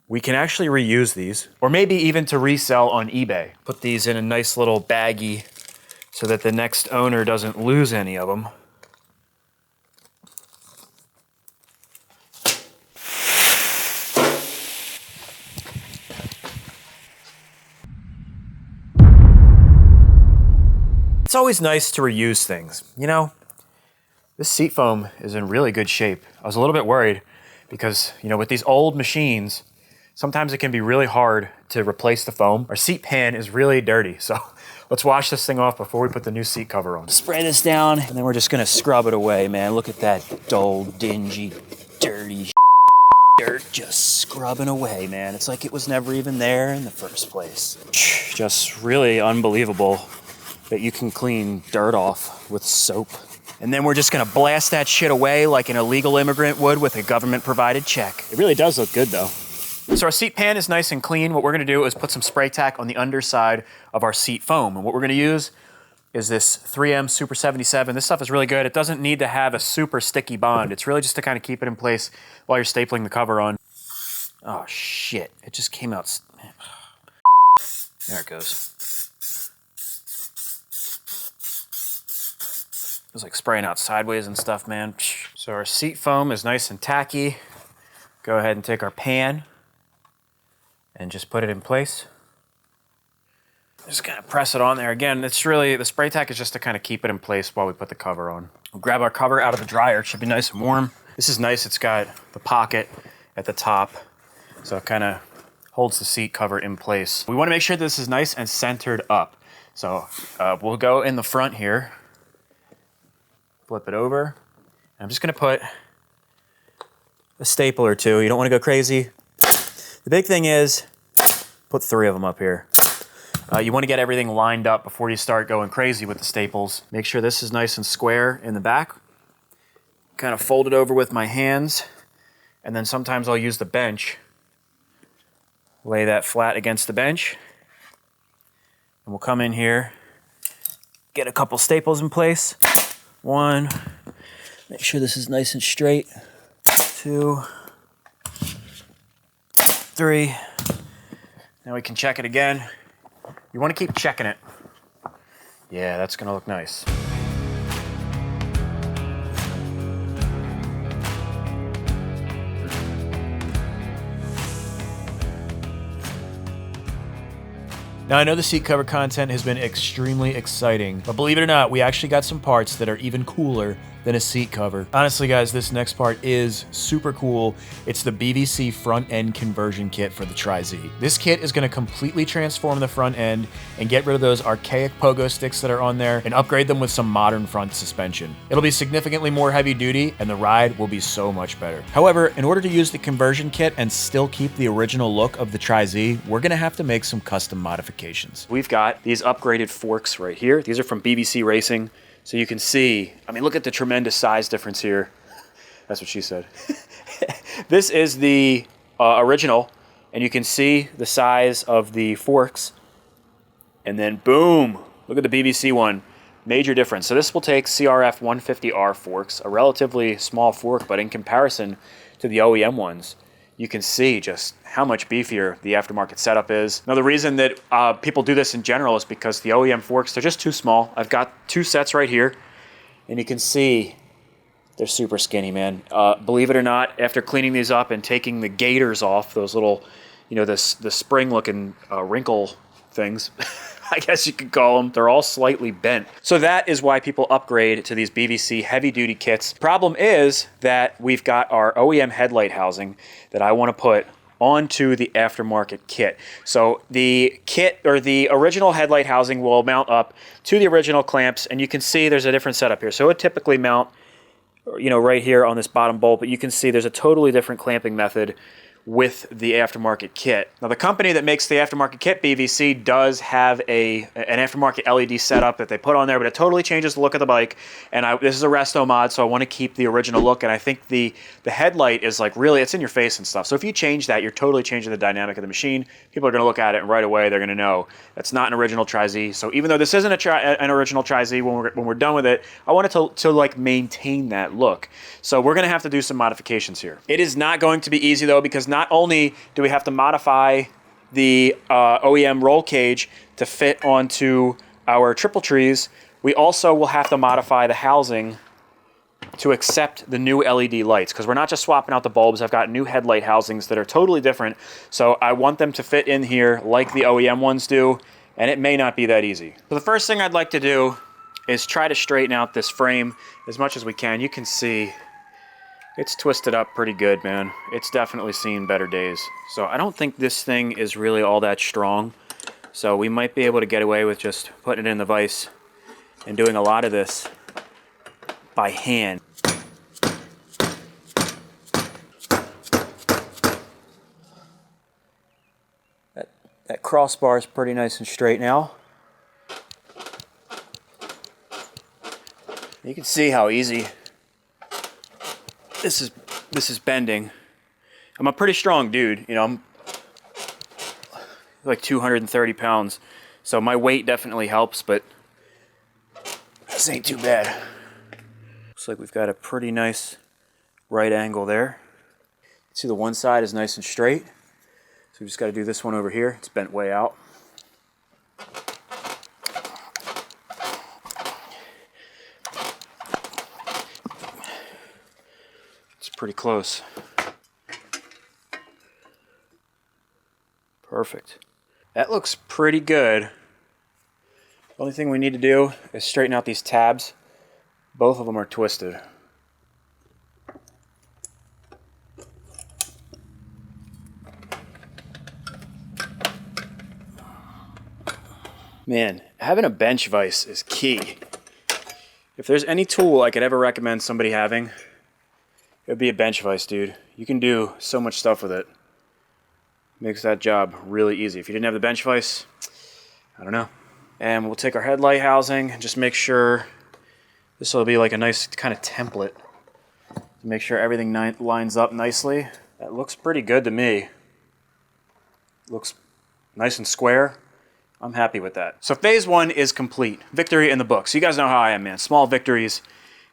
we can actually reuse these, or maybe even to resell on eBay. Put these in a nice little baggie so that the next owner doesn't lose any of them. It's always nice to reuse things. You know, this seat foam is in really good shape. I was a little bit worried because, you know, with these old machines, sometimes it can be really hard to replace the foam. Our seat pan is really dirty, so let's wash this thing off before we put the new seat cover on. Spray this down, and then we're just gonna scrub it away, man. Look at that dull, dingy, dirty dirt just scrubbing away, man. It's like it was never even there in the first place. Just really unbelievable that you can clean dirt off with soap. And then we're just gonna blast that shit away like an illegal immigrant would with a government-provided check. It really does look good, though. So our seat pan is nice and clean. What we're gonna do is put some spray tack on the underside of our seat foam. And what we're gonna use is this 3M Super 77. This stuff is really good. It doesn't need to have a super sticky bond. It's really just to kind of keep it in place while you're stapling the cover on. Oh, shit. It just came out. There it goes. It was like spraying out sideways and stuff, man. So our seat foam is nice and tacky. Go ahead and take our pan and just put it in place. Just kind of press it on there. Again, it's really, the spray tack is just to kind of keep it in place while we put the cover on. We'll grab our cover out of the dryer. It should be nice and warm. This is nice. It's got the pocket at the top, so it kind of holds the seat cover in place. We want to make sure this is nice and centered up. So we'll go in the front here, flip it over. I'm just going to put a staple or two. You don't want to go crazy. The big thing is, put 3 of them up here. You want to get everything lined up before you start going crazy with the staples. Make sure this is nice and square in the back. Kind of fold it over with my hands, and then sometimes I'll use the bench. Lay that flat against the bench, and we'll come in here, get a couple staples in place. 1, make sure this is nice and straight. 2, 3. Now we can check it again. You want to keep checking it. Yeah, that's going to look nice. Now, I know the seat cover content has been extremely exciting, but believe it or not, we actually got some parts that are even cooler than a seat cover. Honestly, guys, this next part is super cool. It's the BVC front end conversion kit for the TRI-Z. This kit is gonna completely transform the front end and get rid of those archaic pogo sticks that are on there and upgrade them with some modern front suspension. It'll be significantly more heavy duty and the ride will be so much better. However, in order to use the conversion kit and still keep the original look of the TRI-Z, we're gonna have to make some custom modifications. We've got these upgraded forks right here. These are from BBC Racing. So you can see, I mean, look at the tremendous size difference here. That's what she said. This is the original, and you can see the size of the forks. And then boom, look at the BBC one. Major difference. So this will take CRF 150R forks, a relatively small fork, but in comparison to the OEM ones, you can see just how much beefier the aftermarket setup is. Now, the reason that people do this in general is because the OEM forks, they're just too small. I've got 2 sets right here, and you can see they're super skinny, man. Believe it or not, after cleaning these up and taking the gaiters off, those little, you know, the spring-looking wrinkle things, I guess you could call them, they're all slightly bent. So that is why people upgrade to these BVC heavy-duty kits. Problem is that we've got our OEM headlight housing that I want to put onto the aftermarket kit. So the kit, or the original headlight housing, will mount up to the original clamps, and you can see there's a different setup here. So it would typically mount, you know, right here on this bottom bolt, but you can see there's a totally different clamping method with the aftermarket kit. Now, the company that makes the aftermarket kit, BVC, does have an aftermarket LED setup that they put on there, but it totally changes the look of the bike. And this is a resto mod, so I want to keep the original look. And I think the headlight is like really, it's in your face and stuff. So if you change that, you're totally changing the dynamic of the machine. People are going to look at it, and right away they're going to know that's not an original TRI-Z. So even though this isn't an original TRI-Z, when we're done with it, I want it to like maintain that look. So we're going to have to do some modifications here. It is not going to be easy though, because not only do we have to modify the OEM roll cage to fit onto our triple trees, we also will have to modify the housing to accept the new LED lights, because we're not just swapping out the bulbs. I've got new headlight housings that are totally different, so I want them to fit in here like the OEM ones do, and it may not be that easy. So the first thing I'd like to do is try to straighten out this frame as much as we can. You can see it's twisted up pretty good, man. It's definitely seen better days. So I don't think this thing is really all that strong. So we might be able to get away with just putting it in the vise and doing a lot of this by hand. That crossbar is pretty nice and straight now. You can see how easy this is bending. I'm a pretty strong dude, you know, I'm like 230 pounds, so my weight definitely helps, but this ain't too bad. Looks like we've got a pretty nice right angle there. See, the one side is nice and straight, so we just got to do this one over here. It's bent way out. Pretty close. Perfect. That looks pretty good. The only thing we need to do is straighten out these tabs. Both of them are twisted. Man, having a bench vise is key. If there's any tool I could ever recommend somebody having, it would be a bench vise, dude. You can do so much stuff with it. Makes that job really easy. If you didn't have the bench vise, I don't know. And we'll take our headlight housing and just make sure this will be like a nice kind of template to make sure everything lines up nicely. That looks pretty good to me. Looks nice and square. I'm happy with that. So phase 1 is complete. Victory in the books. You guys know how I am, man. Small victories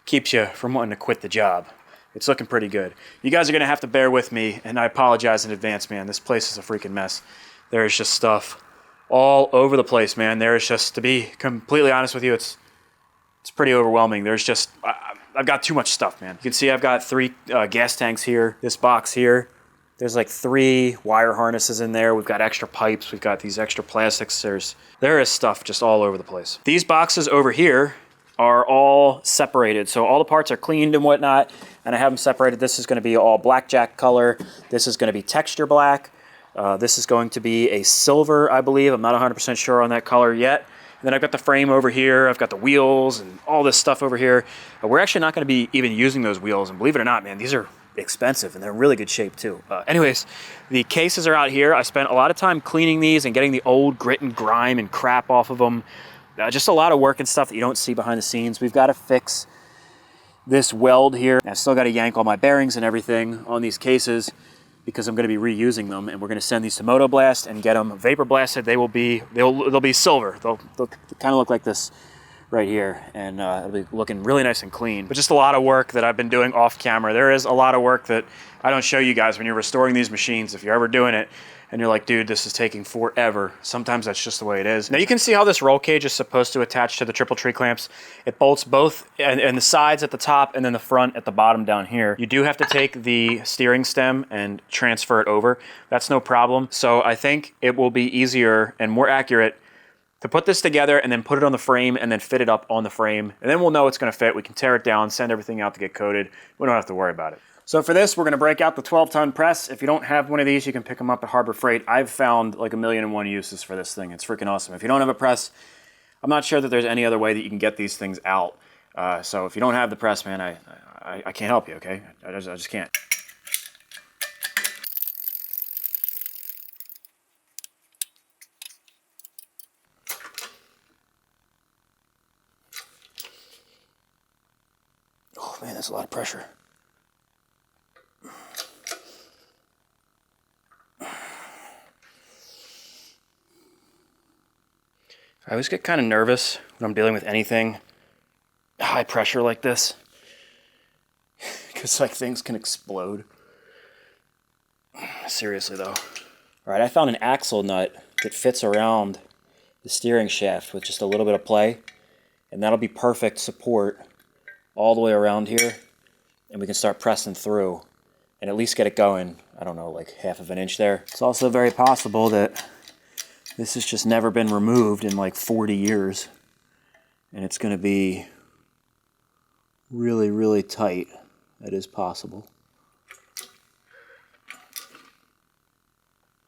keeps you from wanting to quit the job. It's looking pretty good. You guys are gonna have to bear with me, and I apologize in advance, man. This place is a freaking mess. There is just stuff all over the place, man. There is just, to be completely honest with you, it's pretty overwhelming. There's just, I've got too much stuff, man. You can see I've got 3 gas tanks here, this box here. There's like 3 wire harnesses in there. We've got extra pipes. We've got these extra plastics. There is stuff just all over the place. These boxes over here are all separated. So all the parts are cleaned and whatnot, and I have them separated. This is gonna be all blackjack color. This is gonna be texture black. This is going to be a silver, I believe. I'm not 100% sure on that color yet. And then I've got the frame over here. I've got the wheels and all this stuff over here. We're actually not gonna be even using those wheels. And believe it or not, man, these are expensive and they're in really good shape too. Anyways, the cases are out here. I spent a lot of time cleaning these and getting the old grit and grime and crap off of them. Just a lot of work and stuff that you don't see behind the scenes. We've got to fix this weld here. I've still got to yank all my bearings and everything on these cases because I'm going to be reusing them, and we're going to send these to Moto Blast and get them vapor blasted. They'll be silver. They'll kind of look like this right here, and it'll be looking really nice and clean. But just a lot of work that I've been doing off camera. There is a lot of work that I don't show you guys when you're restoring these machines. If you're ever doing it and you're like, dude, this is taking forever, sometimes that's just the way it is. Now you can see how this roll cage is supposed to attach to the triple tree clamps. It bolts both and the sides at the top and then the front at the bottom down here. You do have to take the steering stem and transfer it over. That's no problem. So I think it will be easier and more accurate to put this together and then put it on the frame and then fit it up on the frame. And then we'll know it's gonna fit. We can tear it down, send everything out to get coated. We don't have to worry about it. So for this, we're gonna break out the 12-ton press. If you don't have one of these, you can pick them up at Harbor Freight. I've found like 1,000,001 uses for this thing. It's freaking awesome. If you don't have a press, I'm not sure that there's any other way that you can get these things out. So if you don't have the press, man, I can't help you, okay? I just can't. Oh man, that's a lot of pressure. I always get kind of nervous when I'm dealing with anything high pressure like this, because like things can explode. Seriously though. All right, I found an axle nut that fits around the steering shaft with just a little bit of play, and that'll be perfect support all the way around here, and we can start pressing through and at least get it going, I don't know, like 1/2 inch there. It's also very possible that this has just never been removed in like 40 years, and it's going to be really, really tight. That is possible.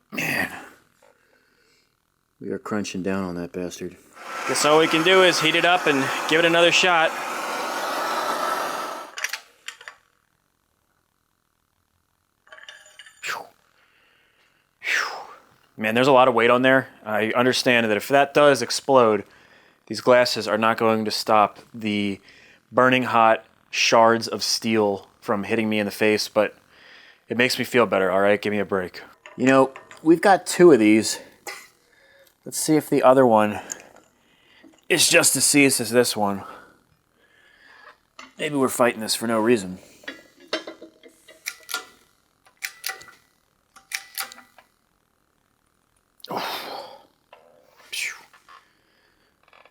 Man, we are crunching down on that bastard. Guess all we can do is heat it up and give it another shot. Man, there's a lot of weight on there. I understand that if that does explode, these glasses are not going to stop the burning hot shards of steel from hitting me in the face, but it makes me feel better, all right? Give me a break. You know, we've got 2 of these. Let's see if the other one is just as serious as this one. Maybe we're fighting this for no reason.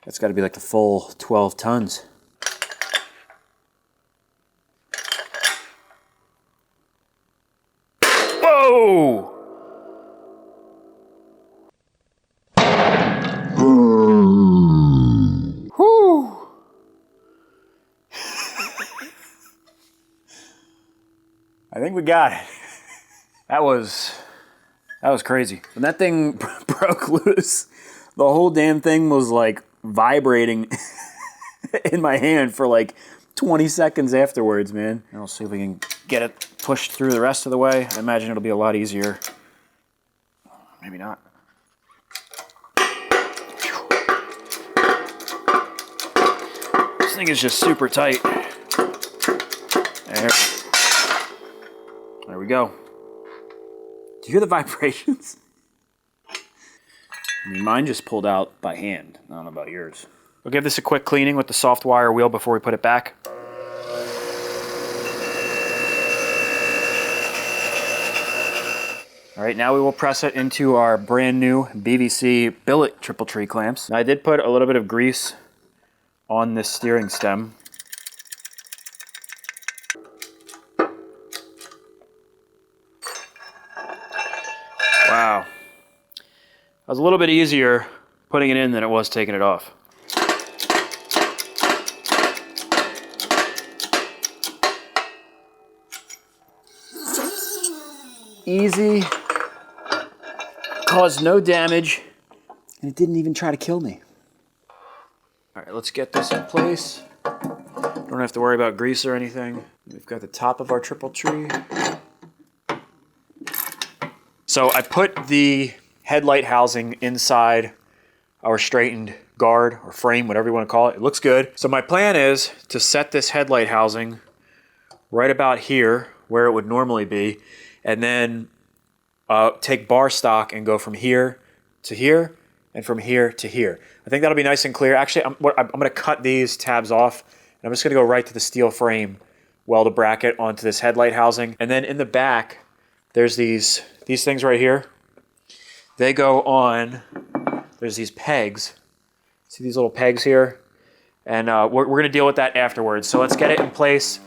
That's got to be like the full 12 tons. Whoa! think we got it. That was crazy. When that thing broke loose, the whole damn thing was like vibrating in my hand for like 20 seconds afterwards, man. And I'll see if we can get it pushed through the rest of the way. I imagine it'll be a lot easier. Maybe not. This thing is just super tight. There we go. Do you hear the vibrations? I mean, mine just pulled out by hand. I don't know about yours. We'll give this a quick cleaning with the soft wire wheel before we put it back. All right, now we will press it into our brand new BVC billet triple tree clamps. Now, I did put a little bit of grease on this steering stem. Wow. That was a little bit easier putting it in than it was taking it off. Easy, caused no damage, and it didn't even try to kill me. All right, let's get this in place. Don't have to worry about grease or anything. We've got the top of our triple tree. So I put the headlight housing inside our straightened guard or frame, whatever you want to call it. It looks good. So my plan is to set this headlight housing right about here where it would normally be, and then take bar stock and go from here to here and from here to here. I think that'll be nice and clear. Actually, I'm going to cut these tabs off, and I'm just going to go right to the steel frame, weld a bracket onto this headlight housing. And then in the back, there's these things right here. They go on, there's these pegs. See these little pegs here? And we're going to deal with that afterwards. So let's get it in place,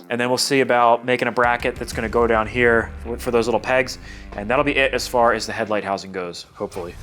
and then we'll see about making a bracket that's going to go down here for those little pegs. And that'll be it as far as the headlight housing goes, hopefully.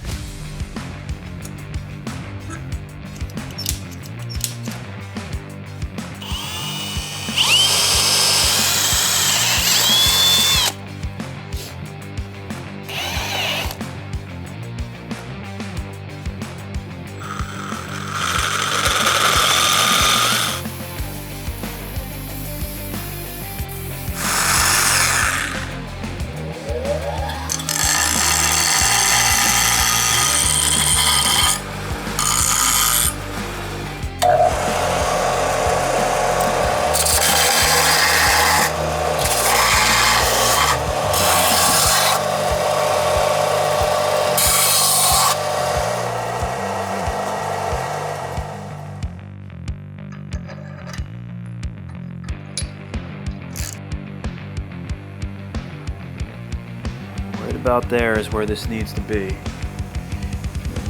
About there is where this needs to be.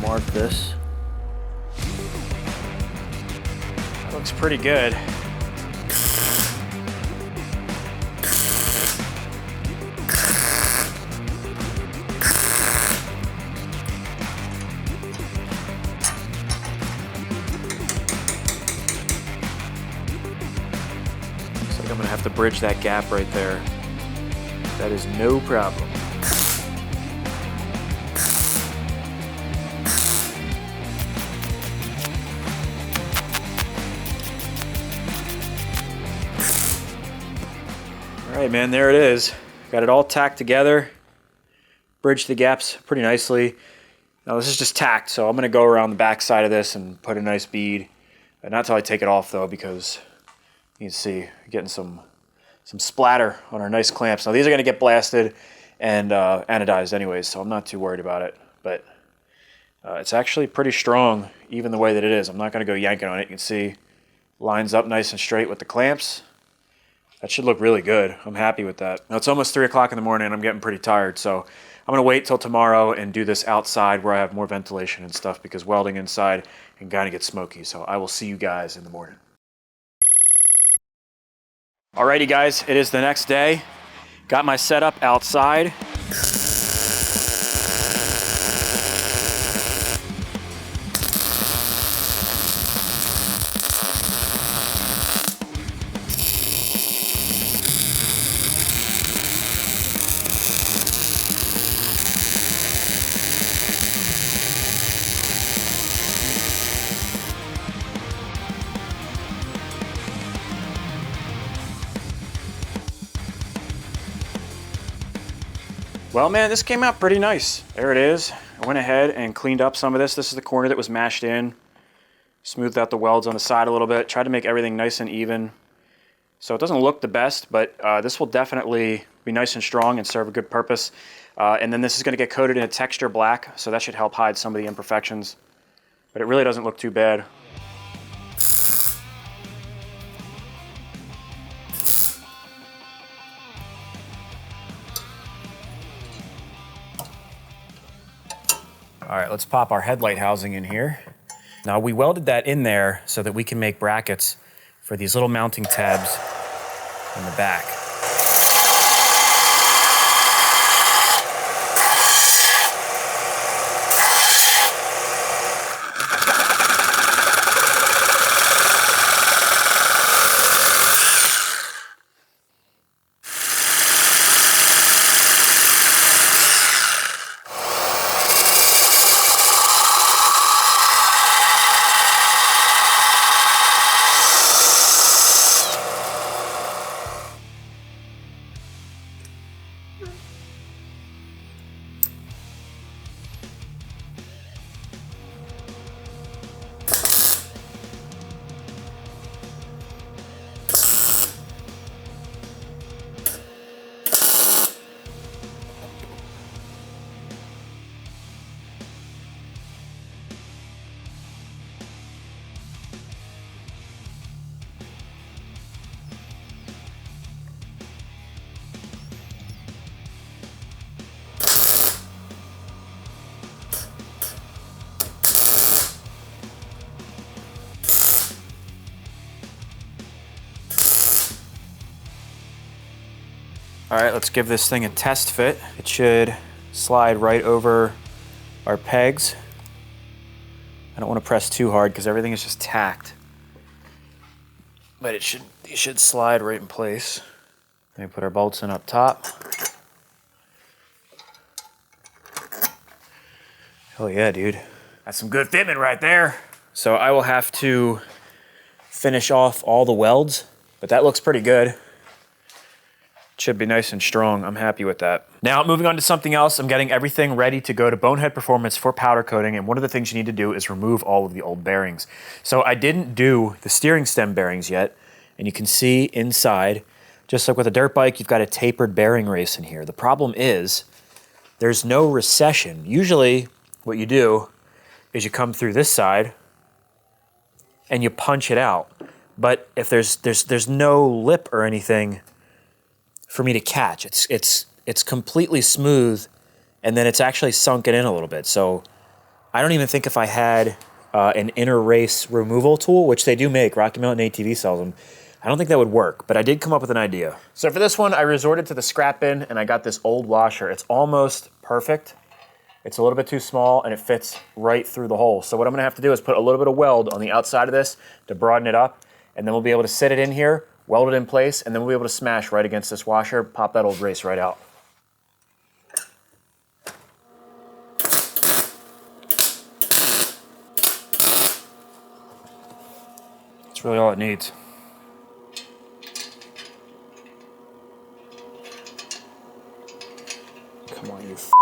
Mark this. That looks pretty good. Looks like I'm gonna have to bridge that gap right there. That is no problem. All right, man, there it is. Got it all tacked together. Bridged the gaps pretty nicely. Now this is just tacked, so I'm gonna go around the back side of this and put a nice bead. Not until I take it off though, because you can see getting some splatter on our nice clamps. Now these are gonna get blasted and anodized anyways, so I'm not too worried about it. But it's actually pretty strong, even the way that it is. I'm not gonna go yanking on it. You can see lines up nice and straight with the clamps. That should look really good. I'm happy with that. Now it's almost 3 o'clock in the morning and I'm getting pretty tired, so I'm gonna wait till tomorrow and do this outside where I have more ventilation and stuff, because welding inside can kind of get smoky. So I will see you guys in the morning. Alrighty guys, it is the next day. Got my setup outside. Well, man, this came out pretty nice. There it is. I went ahead and cleaned up some of this. This is the corner that was mashed in. Smoothed out the welds on the side a little bit. Tried to make everything nice and even. So it doesn't look the best, but this will definitely be nice and strong and serve a good purpose. And then this is going to get coated in a texture black, so that should help hide some of the imperfections. But it really doesn't look too bad. All right, let's pop our headlight housing in here. Now we welded that in there so that we can make brackets for these little mounting tabs in the back. All right, let's give this thing a test fit. It should slide right over our pegs. I don't want to press too hard because everything is just tacked. But it should slide right in place. Then we put our bolts in up top. Hell yeah, dude. That's some good fitment right there. So I will have to finish off all the welds, but that looks pretty good. Should be nice and strong. I'm happy with that. Now, moving on to something else, I'm getting everything ready to go to Bonehead Performance for powder coating, and one of the things you need to do is remove all of the old bearings. So I didn't do the steering stem bearings yet, and you can see inside, just like with a dirt bike, you've got a tapered bearing race in here. The problem is there's no recession. Usually what you do is you come through this side and you punch it out. But if there's no lip or anything for me to catch. It's completely smooth, and then it's actually sunken in a little bit. So I don't even think if I had an inner race removal tool, which they do make, Rocky Mountain ATV sells them, I don't think that would work, but I did come up with an idea. So for this one, I resorted to the scrap bin, and I got this old washer. It's almost perfect. It's a little bit too small, and it fits right through the hole. So what I'm gonna have to do is put a little bit of weld on the outside of this to broaden it up, and then we'll be able to sit it in here, weld it in place, and then we'll be able to smash right against this washer, pop that old race right out. That's really all it needs. Come on, you f***.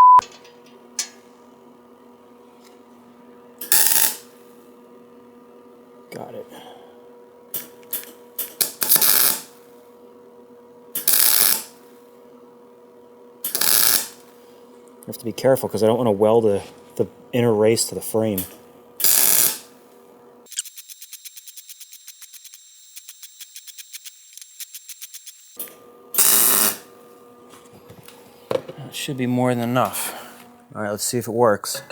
Got it. I have to be careful because I don't want to weld the inner race to the frame. That should be more than enough. All right, let's see if it works.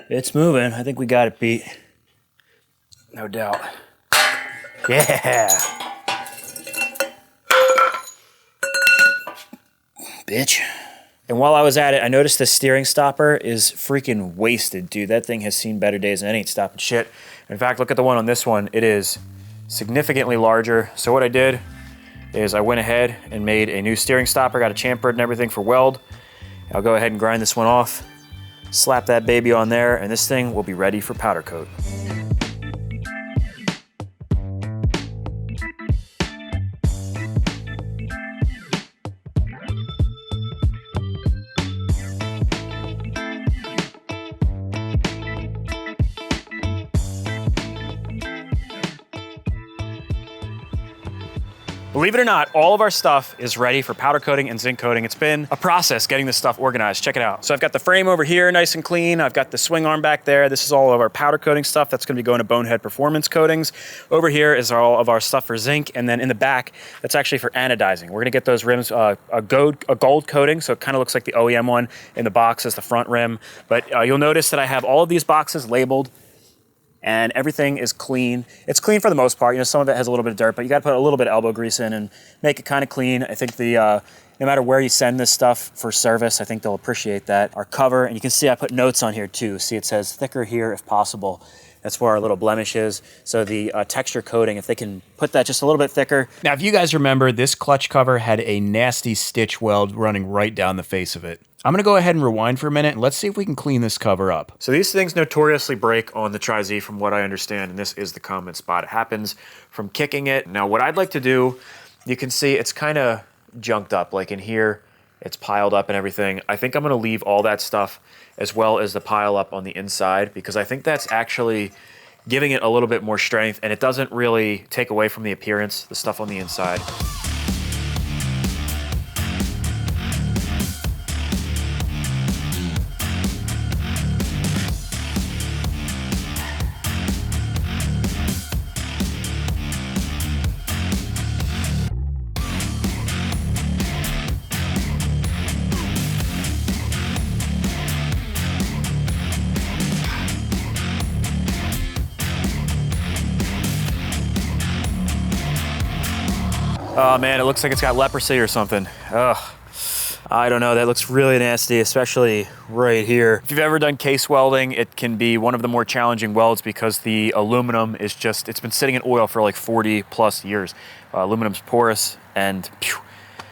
It's moving. I think we got it beat. No doubt. Yeah. Bitch. And while I was at it, I noticed the steering stopper is freaking wasted, dude. That thing has seen better days and it ain't stopping shit. In fact, look at the one on this one. It is significantly larger. So what I did is I went ahead and made a new steering stopper, got a chamfered and everything for weld. I'll go ahead and grind this one off, slap that baby on there, and this thing will be ready for powder coat. Believe it or not, all of our stuff is ready for powder coating and zinc coating. It's been a process getting this stuff organized. Check it out. So I've got the frame over here, nice and clean. I've got the swing arm back there. This is all of our powder coating stuff. That's gonna be going to Bonehead Performance Coatings. Over here is all of our stuff for zinc. And then in the back, that's actually for anodizing. We're gonna get those rims a gold coating, so it kind of looks like the OEM one in the box as the front rim. But you'll notice that I have all of these boxes labeled, and everything is clean. It's clean for the most part. You know, some of it has a little bit of dirt, but you gotta put a little bit of elbow grease in and make it kind of clean. I think no matter where you send this stuff for service, I think they'll appreciate that. Our cover, and you can see I put notes on here too. See, it says thicker here if possible. That's where our little blemish is. So the texture coating, if they can put that just a little bit thicker. Now, if you guys remember, this clutch cover had a nasty stitch weld running right down the face of it. I'm gonna go ahead and rewind for a minute and let's see if we can clean this cover up. So these things notoriously break on the TRI-Z from what I understand, and this is the common spot. It happens from kicking it. Now what I'd like to do, you can see it's kind of junked up, like in here, it's piled up and everything. I think I'm gonna leave all that stuff as well as the pile up on the inside, because I think that's actually giving it a little bit more strength, and it doesn't really take away from the appearance, the stuff on the inside. Oh man, it looks like it's got leprosy or something. Ugh. I don't know, that looks really nasty, especially right here. If you've ever done case welding, it can be one of the more challenging welds because the aluminum is just, it's been sitting in oil for like 40 plus years. Aluminum's porous and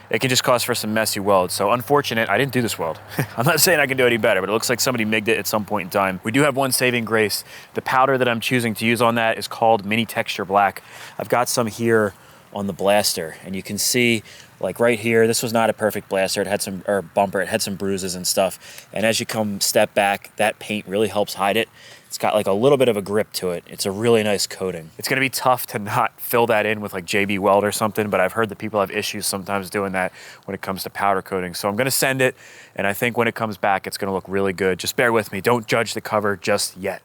it can just cause for some messy welds. So unfortunate, I didn't do this weld. I'm not saying I can do any better, but it looks like somebody MIG'd it at some point in time. We do have one saving grace. The powder that I'm choosing to use on that is called Mini Texture Black. I've got some here on the blaster, and you can see like right here, this was not a perfect blaster. It had some, or bumper, it had some bruises and stuff. And as you come step back, that paint really helps hide it. It's got like a little bit of a grip to it. It's a really nice coating. It's gonna be tough to not fill that in with like JB Weld or something, but I've heard that people have issues sometimes doing that when it comes to powder coating. So I'm gonna send it, and I think when it comes back, it's gonna look really good. Just bear with me, don't judge the cover just yet.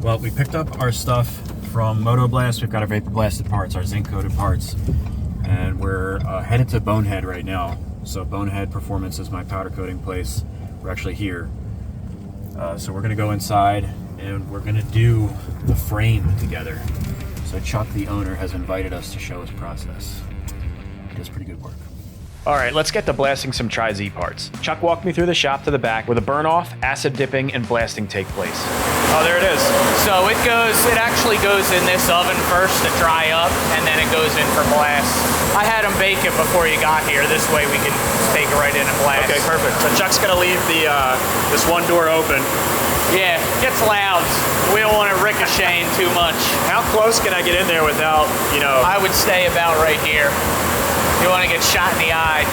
Well, we picked up our stuff from Moto Blast. We've got our vapor blasted parts, our zinc coated parts, and we're headed to Bonehead right now. So Bonehead Performance is my powder coating place. We're actually here. So we're gonna go inside and we're gonna do the frame together. So Chuck, the owner, has invited us to show his process. He does pretty good work. All right, let's get to blasting some TRI-Z parts. Chuck walked me through the shop to the back where the burn off, acid dipping, and blasting take place. Oh, there it is. So it actually goes in this oven first to dry up, and then it goes in for blast. I had them bake it before you got here. This way we can take it right in and blast. Okay, perfect. So Chuck's gonna leave the this one door open. Yeah, it gets loud. We don't want it ricocheting too much. How close can I get in there without, you know? I would stay about right here. You want to get shot in the eye.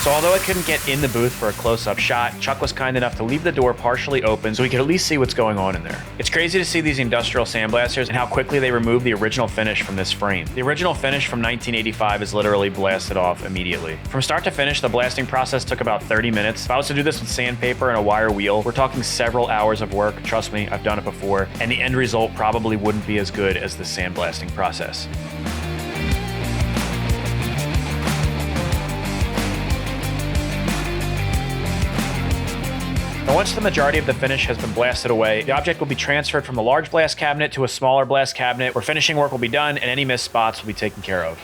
So although I couldn't get in the booth for a close-up shot, Chuck was kind enough to leave the door partially open so we could at least see what's going on in there. It's crazy to see these industrial sandblasters and how quickly they remove the original finish from this frame. The original finish from 1985 is literally blasted off immediately. From start to finish, the blasting process took about 30 minutes. If I was to do this with sandpaper and a wire wheel, we're talking several hours of work. Trust me, I've done it before, and the end result probably wouldn't be as good as the sandblasting process. Now, once the majority of the finish has been blasted away, the object will be transferred from the large blast cabinet to a smaller blast cabinet where finishing work will be done and any missed spots will be taken care of.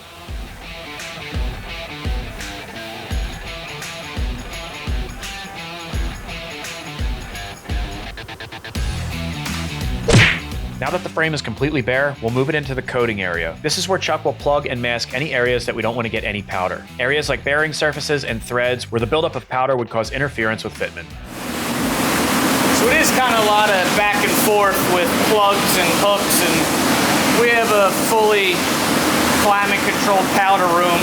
Now that the frame is completely bare, we'll move it into the coating area. This is where Chuck will plug and mask any areas that we don't want to get any powder. Areas like bearing surfaces and threads where the buildup of powder would cause interference with fitment. So it is kind of a lot of back and forth with plugs and hooks, and we have a fully climate controlled powder room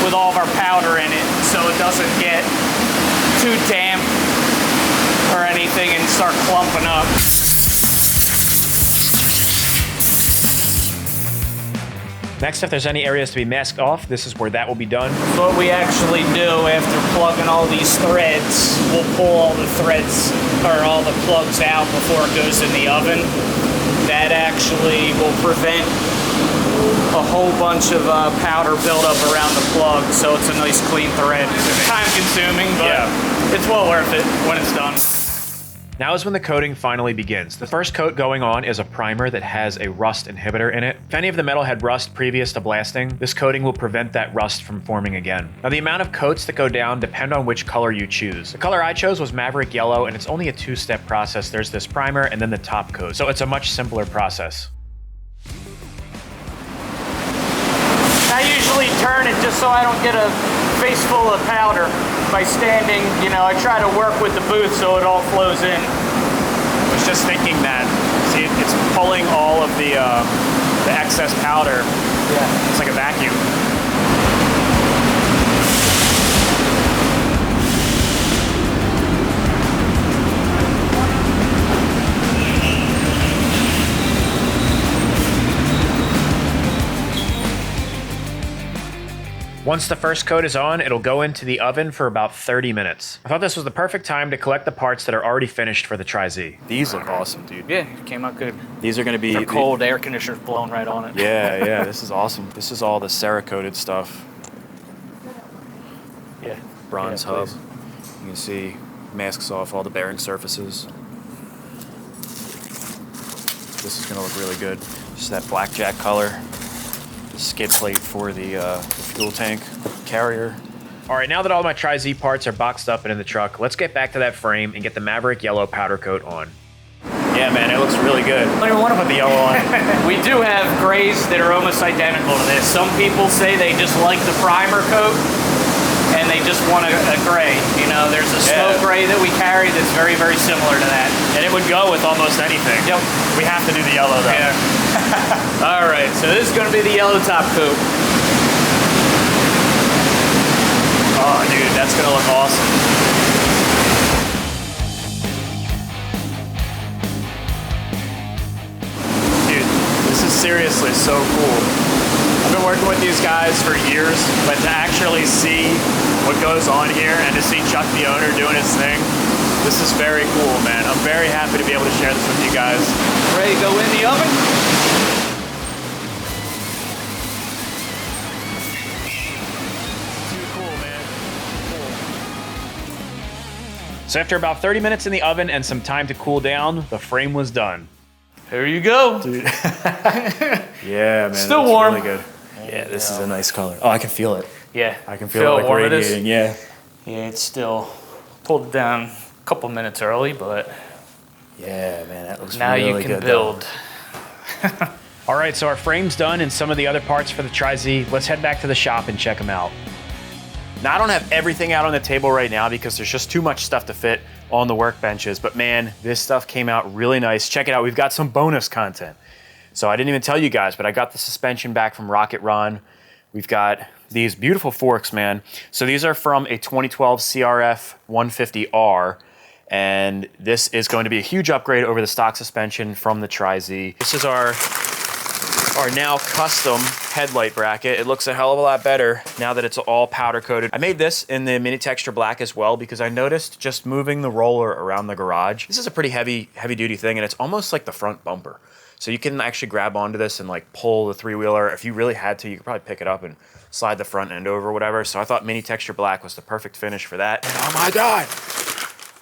with all of our powder in it, so it doesn't get too damp or anything and start clumping up. Next, if there's any areas to be masked off, this is where that will be done. So what we actually do after plugging all these threads, we'll pull all the threads or all the plugs out before it goes in the oven. That actually will prevent a whole bunch of powder buildup around the plug, so it's a nice clean thread. Time consuming, but it's well worth it when it's done. Now is when the coating finally begins. The first coat going on is a primer that has a rust inhibitor in it. If any of the metal had rust previous to blasting, this coating will prevent that rust from forming again. Now the amount of coats that go down depend on which color you choose. The color I chose was Maverick Yellow, and it's only a two-step process. There's this primer and then the top coat. So it's a much simpler process. I usually turn it just so I don't get a face full of powder by standing. You know, I try to work with the booth so it all flows in. I was just thinking that. See, it's pulling all of the excess powder. Yeah. It's like a vacuum. Once the first coat is on, it'll go into the oven for about 30 minutes. I thought this was the perfect time to collect the parts that are already finished for the TRI-Z. These look awesome, dude. Yeah, it came out good. These are going to be... They're cold, air conditioners blowing right on it. Yeah, this is awesome. This is all the Cerakoted stuff. Yeah. Bronze hub. You can see masks off all the bearing surfaces. This is going to look really good. Just that blackjack color. The skid plate for the fuel tank carrier. All right, now that all my TRI-Z parts are boxed up and in the truck, let's get back to that frame and get the Maverick Yellow powder coat on. Yeah, man, it looks really good. I don't even want to put the yellow on. We do have grays that are almost identical to this. Some people say they just like the primer coat and they just want a gray. You know, there's a smoke gray that we carry that's very, very similar to that. And it would go with almost anything. Yep. We have to do the yellow, though. Yeah. All right, so this is going to be the yellow top coat. Oh, dude, that's going to look awesome. Dude, this is seriously so cool. I've been working with these guys for years, but to actually see what goes on here and to see Chuck, the owner, doing his thing, this is very cool, man. I'm very happy to be able to share this with you guys. Ready to go in the oven? Too cool, man. Cool. So after about 30 minutes in the oven and some time to cool down, the frame was done. Here you go. Dude. Yeah, man. Still warm. Really good. Yeah, this is a nice color. Oh, I can feel it. Yeah. I can feel it like warm it is? radiating. Yeah. Yeah, it's still pulled it down a couple minutes early, but Yeah, man, that looks now really you good. can build. All right, so our frame's done and some of the other parts for the TRI-Z. Let's head back to the shop and check them out. Now, I don't have everything out on the table right now because there's just too much stuff to fit on the workbenches, but man, this stuff came out really nice. Check it out, we've got some bonus content. So I didn't even tell you guys, but I got the suspension back from Rocket Ron. We've got these beautiful forks, man. So these are from a 2012 CRF 150R, and this is going to be a huge upgrade over the stock suspension from the TRI-Z. This is our now custom headlight bracket. It looks a hell of a lot better now that it's all powder coated. I made this in the mini texture black as well because I noticed just moving the roller around the garage. This is a pretty heavy duty thing, and it's almost like the front bumper. So you can actually grab onto this and like pull the three-wheeler. If you really had to, you could probably pick it up and slide the front end over or whatever. So I thought mini texture black was the perfect finish for that. And oh my God.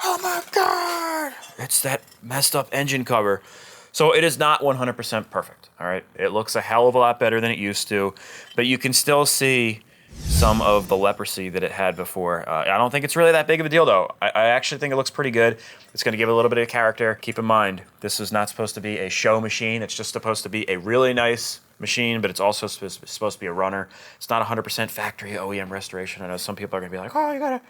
Oh my God. It's that messed up engine cover. So it is not 100% perfect, all right? It looks a hell of a lot better than it used to, but you can still see some of the leprosy that it had before. I don't think it's really that big of a deal, though. I actually think it looks pretty good. It's going to give it a little bit of character. Keep in mind, this is not supposed to be a show machine. It's just supposed to be a really nice machine, but it's also supposed to be a runner. It's not 100% factory OEM restoration. I know some people are going to be like, oh, you got to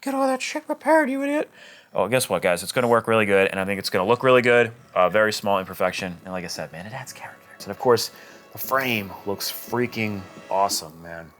get all that shit repaired, you idiot. Oh, guess what, guys? It's going to work really good, and I think it's going to look really good. Very small imperfection, and like I said, man, it adds character. And of course, the frame looks freaking awesome, man.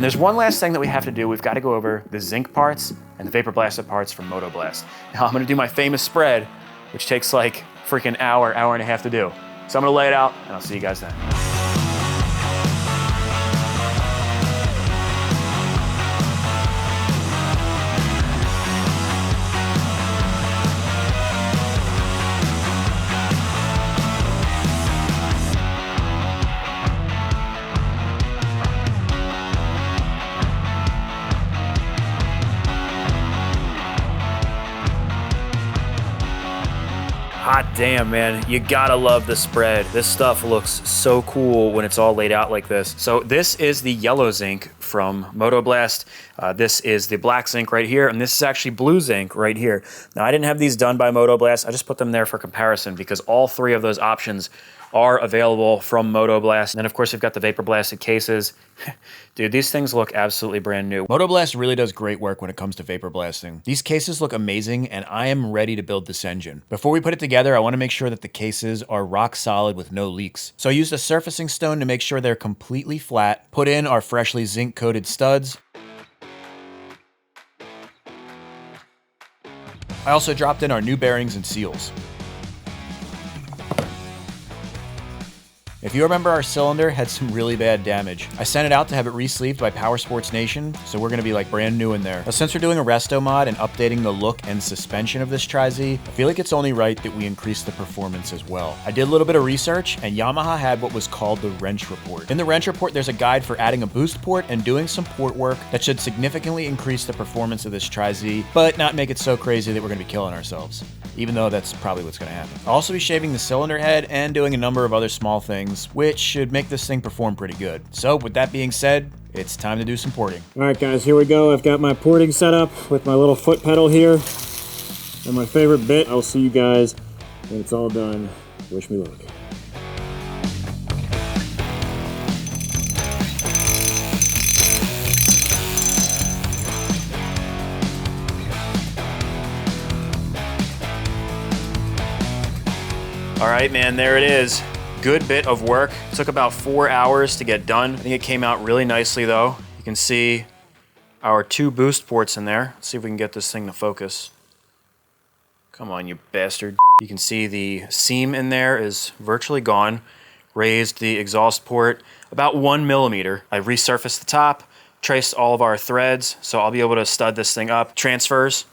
there's one last thing that we have to do. We've got to go over the ZINC parts and the vapor blasted parts from Motoblast. Now I'm gonna do my famous spread, which takes like freaking hour and a half to do. So I'm gonna lay it out and I'll see you guys then. Hot damn, man. You gotta love the spread. This stuff looks so cool when it's all laid out like this. So this is the yellow zinc from Motoblast. This is the black zinc right here, and this is actually blue zinc right here. Now, I didn't have these done by Motoblast. I just put them there for comparison because all three of those options are available from Motoblast. And then, of course, we've got the vapor blasted cases. Dude, these things look absolutely brand new. Motoblast really does great work when it comes to vapor blasting. These cases look amazing, and I am ready to build this engine. Before we put it together, I want to make sure that the cases are rock solid with no leaks. So I used a surfacing stone to make sure they're completely flat, put in our freshly zinc coated studs. I also dropped in our new bearings and seals. If you remember, our cylinder had some really bad damage. I sent it out to have it re-sleeved by Power Sports Nation, so we're gonna be like brand new in there. Now, since we're doing a resto mod and updating the look and suspension of this TRI-Z, I feel like it's only right that we increase the performance as well. I did a little bit of research, and Yamaha had what was called the wrench report. In the wrench report, there's a guide for adding a boost port and doing some port work that should significantly increase the performance of this TRI-Z, but not make it so crazy that we're gonna be killing ourselves, even though that's probably what's gonna happen. I'll also be shaving the cylinder head and doing a number of other small things, which should make this thing perform pretty good. So with that being said, it's time to do some porting. All right, guys, here we go. I've got my porting set up with my little foot pedal here and my favorite bit. I'll see you guys when it's all done. Wish me luck. All right, man, there it is. Good bit of work. It took about 4 hours to get done. I think it came out really nicely though. You can see our two boost ports in there. Let's see if we can get this thing to focus. Come on, you bastard. You can see the seam in there is virtually gone. Raised the exhaust port about 1 millimeter. I resurfaced the top, traced all of our threads, so I'll be able to stud this thing up. Transfers.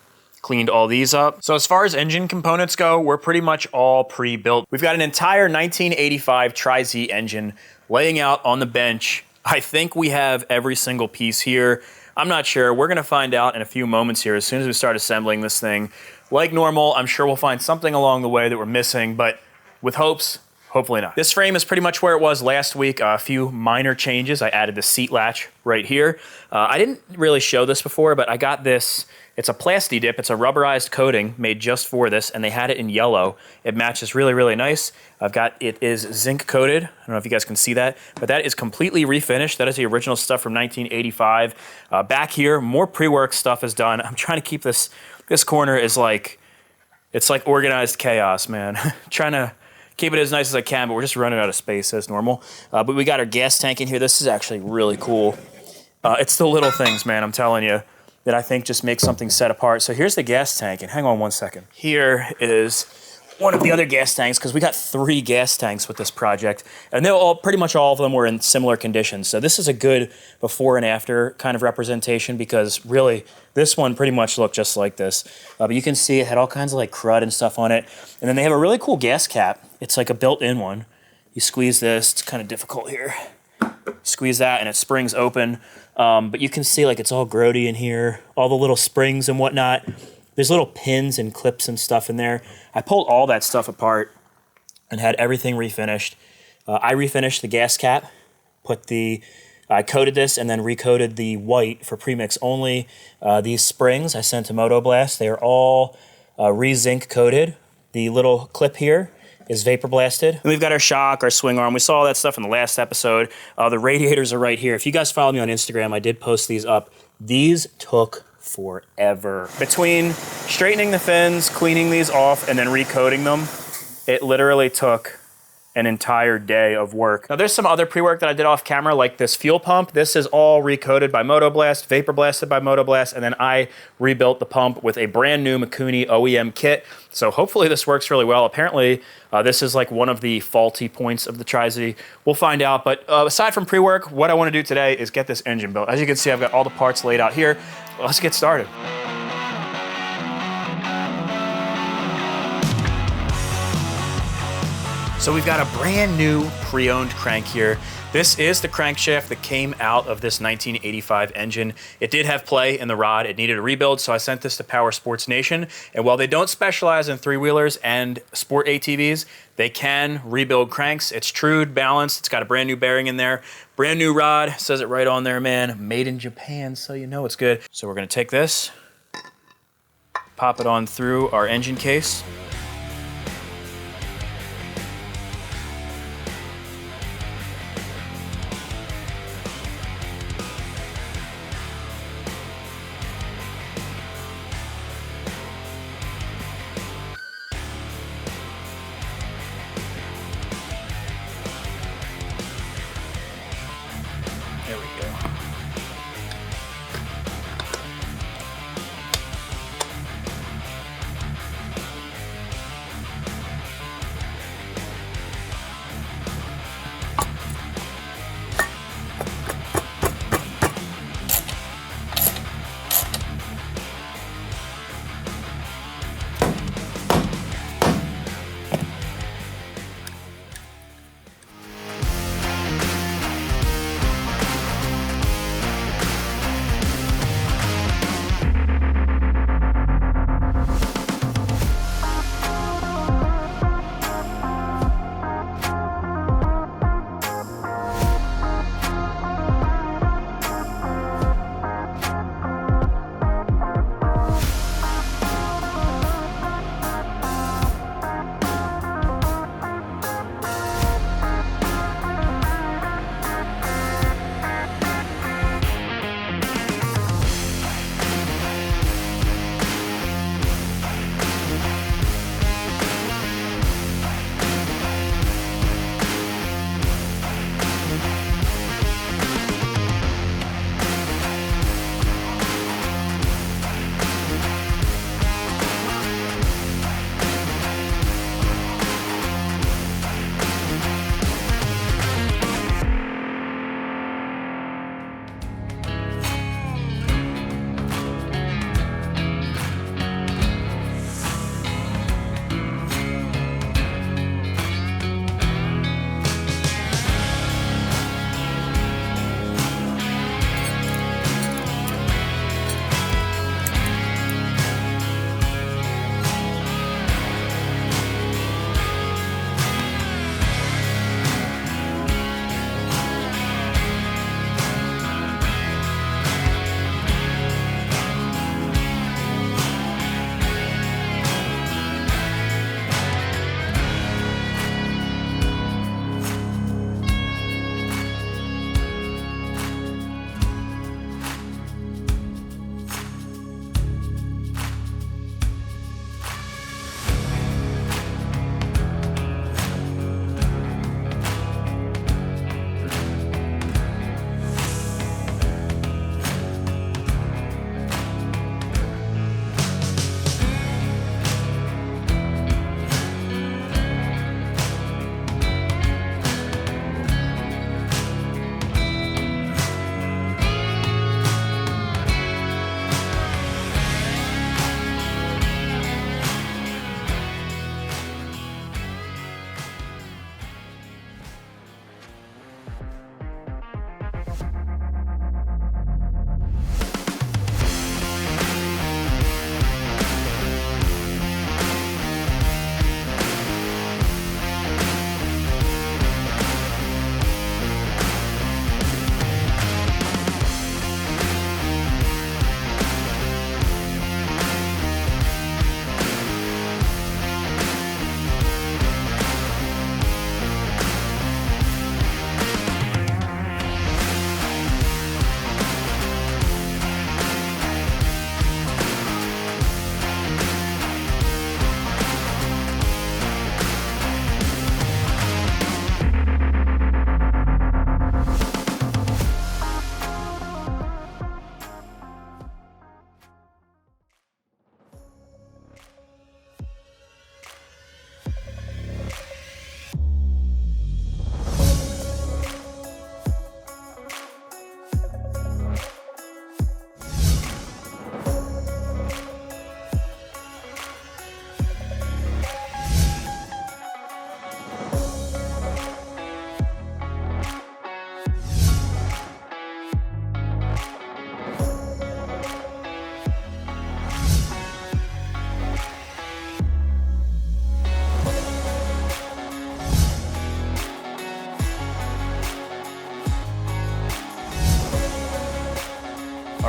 Cleaned all these up. So as far as engine components go, we're pretty much all pre-built. We've got an entire 1985 TRI-Z engine laying out on the bench. I think we have every single piece here. I'm not sure. We're gonna find out in a few moments here as soon as we start assembling this thing. Like normal, I'm sure we'll find something along the way that we're missing, but with hopes, hopefully not. This frame is pretty much where it was last week. A few minor changes. I added the seat latch right here. I didn't really show this before, but I got this. It's a plasti dip. It's a rubberized coating made just for this, and they had it in yellow. It matches really, really nice. It is zinc coated. I don't know if you guys can see that, but that is completely refinished. That is the original stuff from 1985. Back here, more pre-work stuff is done. I'm trying to keep this corner is like, it's like organized chaos, man. Trying to keep it as nice as I can, but we're just running out of space as normal. But we got our gas tank in here. This is actually really cool. It's the little things, man, I'm telling you, that I think just make something set apart. So here's the gas tank, and hang on one second. Here is one of the other gas tanks, because we got 3 gas tanks with this project, and they're all, pretty much all of them were in similar conditions. So this is a good before and after kind of representation, because really, this one pretty much looked just like this. But you can see it had all kinds of like crud and stuff on it. And then they have a really cool gas cap. It's like a built-in one. You squeeze this, it's kind of difficult here. Squeeze that and it springs open. But you can see like it's all grody in here, all the little springs and whatnot. There's little pins and clips and stuff in there. I pulled all that stuff apart and had everything refinished. I refinished the gas cap, I coated this and then recoated the white for premix only. These springs I sent to Motoblast. They are all re-zinc coated. The little clip here is vapor blasted. And we've got our shock, our swing arm. We saw all that stuff in the last episode. The radiators are right here. If you guys follow me on Instagram, I did post these up. These took forever. Between straightening the fins, cleaning these off, and then recoating them, it literally took an entire day of work. Now there's some other pre-work that I did off camera, like this fuel pump. This is all recoated by Motoblast, vapor blasted by Motoblast, and then I rebuilt the pump with a brand new Mikuni OEM kit. So hopefully this works really well. Apparently this is like one of the faulty points of the TRI-Z. We'll find out, but aside from pre-work, what I wanna do today is get this engine built. As you can see, I've got all the parts laid out here. Let's get started. So we've got a brand new pre-owned crank here. This is the crankshaft that came out of this 1985 engine. It did have play in the rod. It needed a rebuild, so I sent this to Power Sports Nation. And while they don't specialize in three-wheelers and sport ATVs, they can rebuild cranks. It's trued, balanced. It's got a brand new bearing in there. Brand new rod. Says it right on there, man. Made in Japan, so you know it's good. So we're gonna take this, pop it on through our engine case. There we go.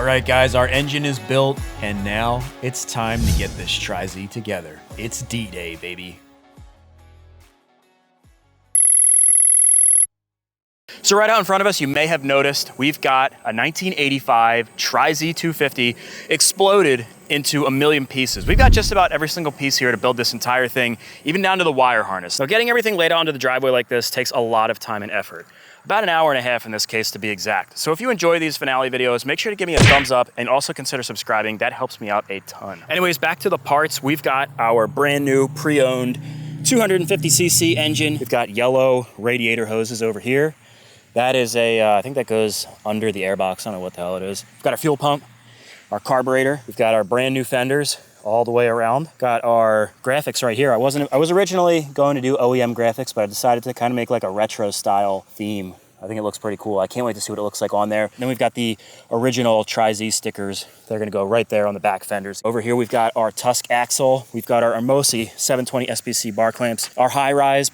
All right, guys, our engine is built, and now it's time to get this TRI-Z together. It's D-Day, baby. So right out in front of us, you may have noticed, we've got a 1985 TRI-Z 250 exploded into a million pieces. We've got just about every single piece here to build this entire thing, even down to the wire harness. Now, getting everything laid out onto the driveway like this takes a lot of time and effort. About an hour and a half in this case, to be exact. So if you enjoy these finale videos, make sure to give me a thumbs up and also consider subscribing. That helps me out a ton. Anyways, back to the parts. We've got our brand new pre-owned 250cc engine. We've got yellow radiator hoses over here. That is I think that goes under the airbox. I don't know what the hell it is. We've got our fuel pump, our carburetor. We've got our brand new fenders all the way around. Got our graphics right here. I was originally going to do OEM graphics, but I decided to kind of make like a retro style theme. I think it looks pretty cool. I can't wait to see what it looks like on there. Then we've got the original TRI-Z stickers. They're gonna go right there on the back fenders. Over here, we've got our Tusk axle. We've got our Hermosi 720 SBC bar clamps. Our high-rise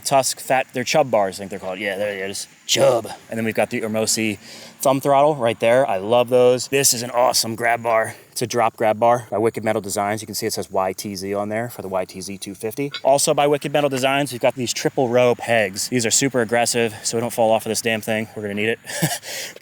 Tusk they're chub bars, I think they're called. Yeah, there it is, chub. And then we've got the Hermosi thumb throttle right there. I love those. This is an awesome grab bar. It's a drop grab bar by Wicked Metal Designs. You can see it says YTZ on there for the YTZ 250. Also by Wicked Metal Designs, we've got these triple row pegs. These are super aggressive, so we don't fall off of this damn thing. We're gonna need it.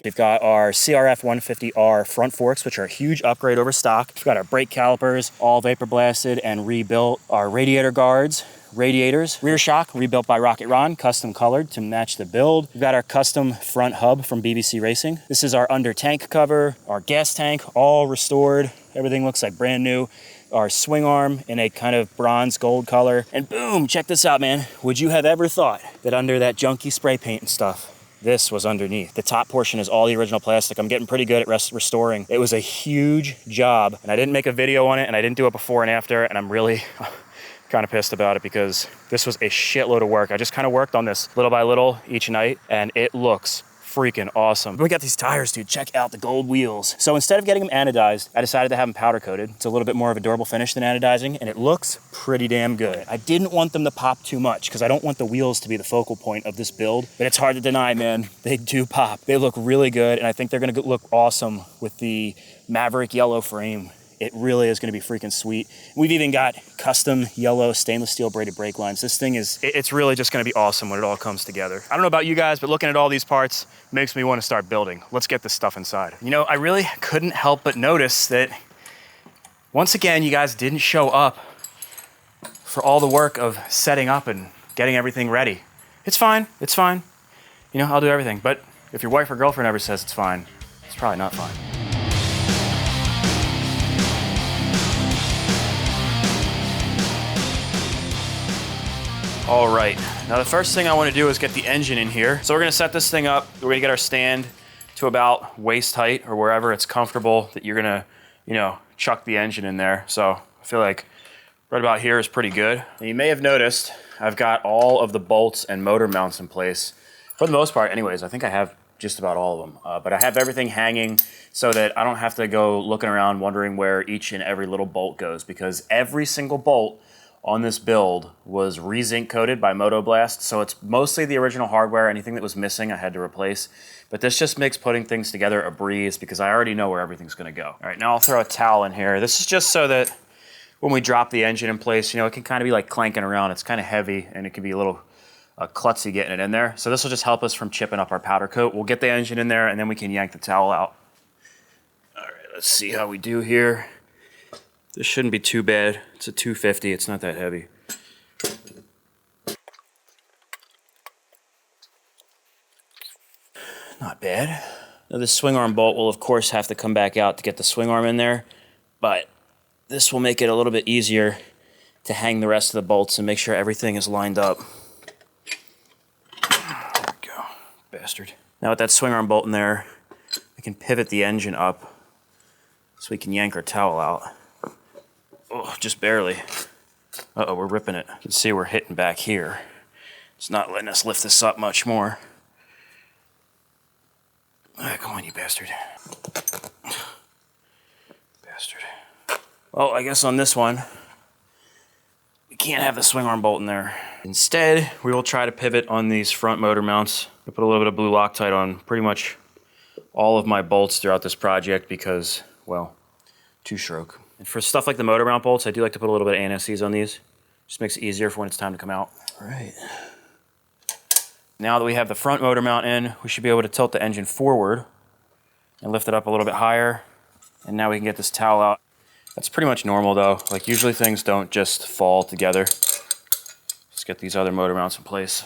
We've got our CRF 150R front forks, which are a huge upgrade over stock. We've got our brake calipers, all vapor blasted and rebuilt. Our radiator guards, radiators, rear shock rebuilt by Rocket Ron, custom colored to match the build. We've got our custom front hub from BBC Racing. This is our under tank cover, our gas tank, all restored. Everything looks like brand new. Our swing arm in a kind of bronze gold color. And boom, check this out, man. Would you have ever thought that under that junky spray paint and stuff, this was underneath? The top portion is all the original plastic. I'm getting pretty good at restoring. It was a huge job, and I didn't make a video on it, and I didn't do it before and after, and I'm really kind of pissed about it because this was a shitload of work. I just kind of worked on this little by little each night, and it looks freaking awesome. We got these tires, dude. Check out the gold wheels. So instead of getting them anodized, I decided to have them powder coated. It's a little bit more of a durable finish than anodizing, and it looks pretty damn good. I didn't want them to pop too much because I don't want the wheels to be the focal point of this build, but it's hard to deny, man. They do pop. They look really good, and I think they're gonna look awesome with the Maverick yellow frame. It really is gonna be freaking sweet. We've even got custom yellow stainless steel braided brake lines. This thing it's really just gonna be awesome when it all comes together. I don't know about you guys, but looking at all these parts makes me wanna start building. Let's get this stuff inside. You know, I really couldn't help but notice that once again, you guys didn't show up for all the work of setting up and getting everything ready. It's fine, it's fine. You know, I'll do everything. But if your wife or girlfriend ever says it's fine, it's probably not fine. All right, now the first thing I want to do is get the engine in here. So we're gonna set this thing up. We're gonna get our stand to about waist height or wherever it's comfortable that you're gonna, you know, chuck the engine in there. So I feel like right about here is pretty good. And you may have noticed I've got all of the bolts and motor mounts in place. For the most part, anyways, I think I have just about all of them. But I have everything hanging so that I don't have to go looking around wondering where each and every little bolt goes, because every single bolt on this build was re-zinc coated by Motoblast, so it's mostly the original hardware. Anything that was missing I had to replace, but this just makes putting things together a breeze because I already know where everything's gonna go. All right, now I'll throw a towel in here. This is just so that when we drop the engine in place, you know, it can kind of be like clanking around. It's kind of heavy and it can be a little klutzy getting it in there. So this will just help us from chipping up our powder coat. We'll get the engine in there and then we can yank the towel out. All right, let's see how we do here. This shouldn't be too bad. It's a 250, it's not that heavy. Not bad. Now this swing arm bolt will of course have to come back out to get the swing arm in there, but this will make it a little bit easier to hang the rest of the bolts and make sure everything is lined up. There we go, bastard. Now with that swing arm bolt in there, we can pivot the engine up so we can yank our towel out. Oh, just barely. Uh-oh, we're ripping it. You can see we're hitting back here. It's not letting us lift this up much more. Ah, come on, you bastard. Bastard. Well, I guess on this one, we can't have the swing arm bolt in there. Instead, we will try to pivot on these front motor mounts. I put a little bit of blue Loctite on pretty much all of my bolts throughout this project because, well, two-stroke. And for stuff like the motor mount bolts, I do like to put a little bit of anti-seize on these. Just makes it easier for when it's time to come out. All right. Now that we have the front motor mount in, we should be able to tilt the engine forward and lift it up a little bit higher. And now we can get this towel out. That's pretty much normal though. Like usually things don't just fall together. Let's get these other motor mounts in place.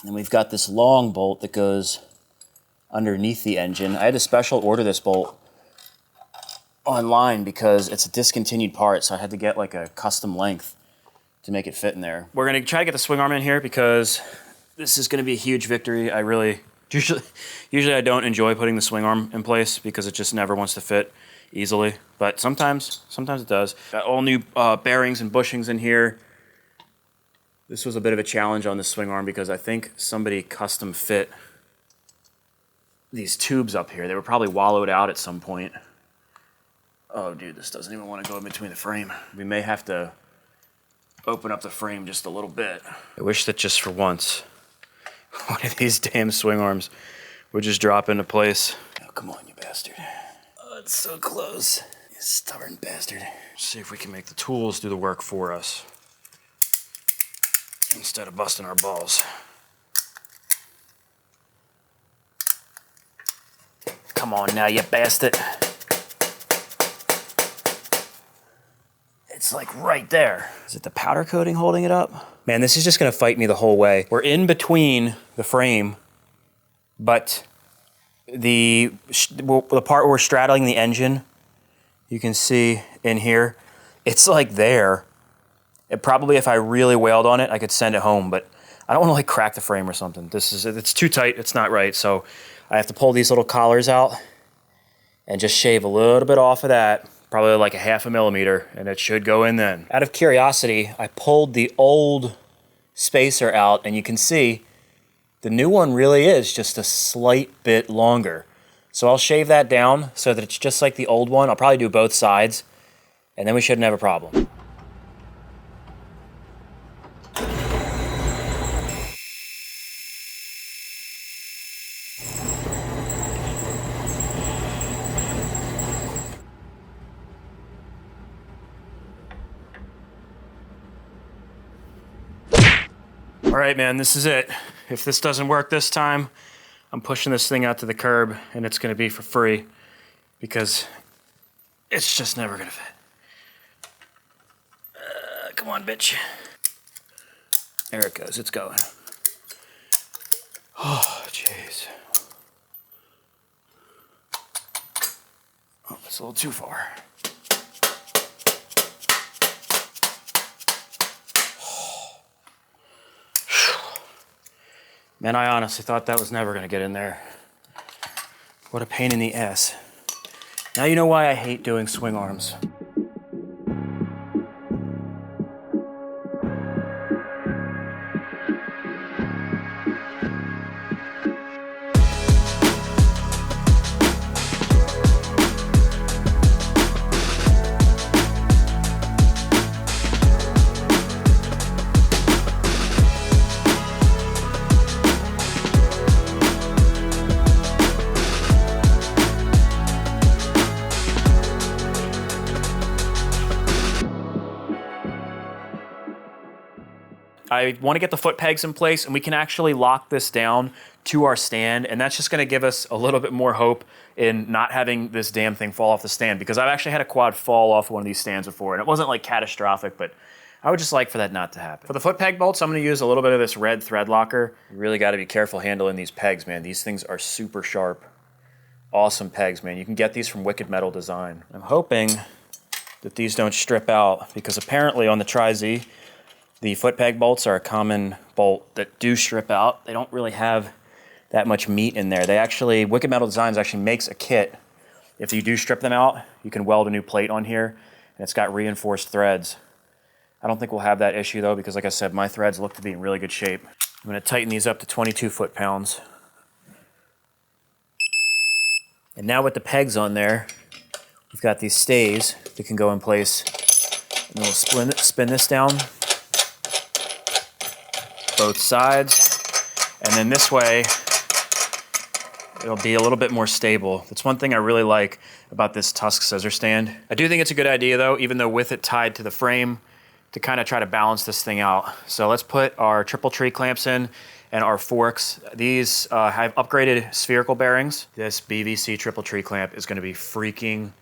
And we've got this long bolt that goes underneath the engine. I had to special order this bolt online because it's a discontinued part, so I had to get like a custom length to make it fit in there. We're gonna try to get the swing arm in here because this is gonna be a huge victory. Usually I don't enjoy putting the swing arm in place because it just never wants to fit easily, but sometimes it does. Got all new bearings and bushings in here. This was a bit of a challenge on the swing arm because I think somebody custom fit these tubes up here. They were probably wallowed out at some point. Oh dude, this doesn't even want to go in between the frame. We may have to open up the frame just a little bit. I wish that just for once, one of these damn swing arms would just drop into place. Oh, come on, you bastard. Oh, it's so close. You stubborn bastard. Let's see if we can make the tools do the work for us instead of busting our balls. Come on now, you bastard. It's like right there. Is it the powder coating holding it up? Man, this is just gonna fight me the whole way. We're in between the frame, but the part where we're straddling the engine, you can see in here, it's like there. It probably, if I really wailed on it, I could send it home, but I don't wanna like crack the frame or something. It's too tight, it's not right. So I have to pull these little collars out and just shave a little bit off of that. Probably like a 1/2 millimeter, and it should go in then. Out of curiosity, I pulled the old spacer out, and you can see the new one really is just a slight bit longer. So I'll shave that down so that it's just like the old one. I'll probably do both sides, and then we shouldn't have a problem. All right, man, this is it. If this doesn't work this time, I'm pushing this thing out to the curb and it's gonna be for free because it's just never gonna fit. Come on, bitch. There it goes, it's going. Oh, jeez. Oh, that's a little too far. Man, I honestly thought that was never gonna get in there. What a pain in the ass. Now you know why I hate doing swing arms. I want to get the foot pegs in place and we can actually lock this down to our stand, and that's just going to give us a little bit more hope in not having this damn thing fall off the stand, because I've actually had a quad fall off one of these stands before and it wasn't like catastrophic, but I would just like for that not to happen. For the foot peg bolts, I'm going to use a little bit of this red thread locker. You really got to be careful handling these pegs, man. These things are super sharp. Awesome pegs, man. You can get these from Wicked Metal Design. I'm hoping that these don't strip out, because apparently on the TRI-Z, the foot peg bolts are a common bolt that do strip out. They don't really have that much meat in there. They actually, Wicked Metal Designs actually makes a kit. If you do strip them out, you can weld a new plate on here, and it's got reinforced threads. I don't think we'll have that issue though, because like I said, my threads look to be in really good shape. I'm gonna tighten these up to 22 foot-pounds. And now with the pegs on there, we've got these stays that can go in place. And we'll spin this down both sides. And then this way, it'll be a little bit more stable. That's one thing I really like about this Tusk scissor stand. I do think it's a good idea though, even though with it tied to the frame, to kind of try to balance this thing out. So let's put our triple tree clamps in and our forks. These have upgraded spherical bearings. This BVC triple tree clamp is gonna be freaking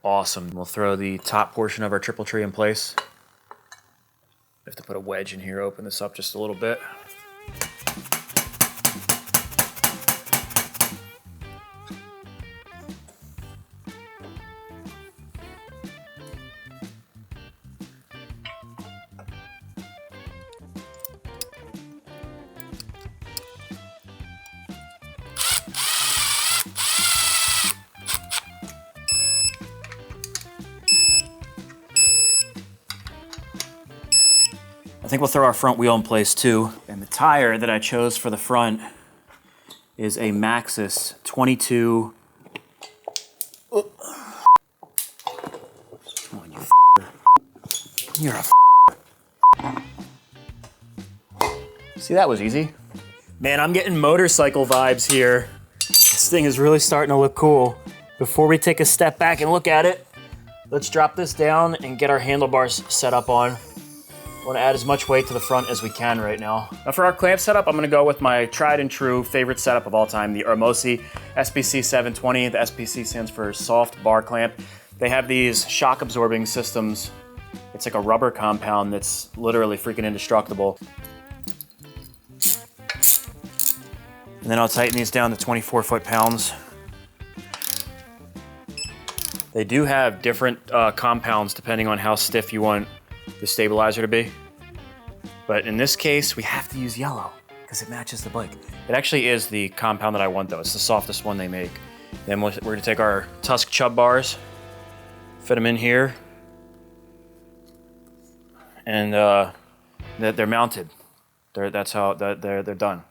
awesome. We'll throw the top portion of our triple tree in place. I have to put a wedge in here, open this up just a little bit. I think we'll throw our front wheel in place too. And the tire that I chose for the front is a Maxxis 22. Oh. Come on, you f***er. You're a f***er. See, that was easy. Man, I'm getting motorcycle vibes here. This thing is really starting to look cool. Before we take a step back and look at it, let's drop this down and get our handlebars set up on. I want to add as much weight to the front as we can right now. Now for our clamp setup, I'm going to go with my tried and true favorite setup of all time, the Hermosi SPC 720. The SPC stands for soft bar clamp. They have these shock absorbing systems. It's like a rubber compound that's literally freaking indestructible. And then I'll tighten these down to 24 foot-pounds. They do have different compounds depending on how stiff you want the stabilizer to be. But in this case, we have to use yellow because it matches the bike. It actually is the compound that I want though. It's the softest one they make. Then we're gonna take our Tusk Chub bars, fit them in here, and they're mounted. They're done.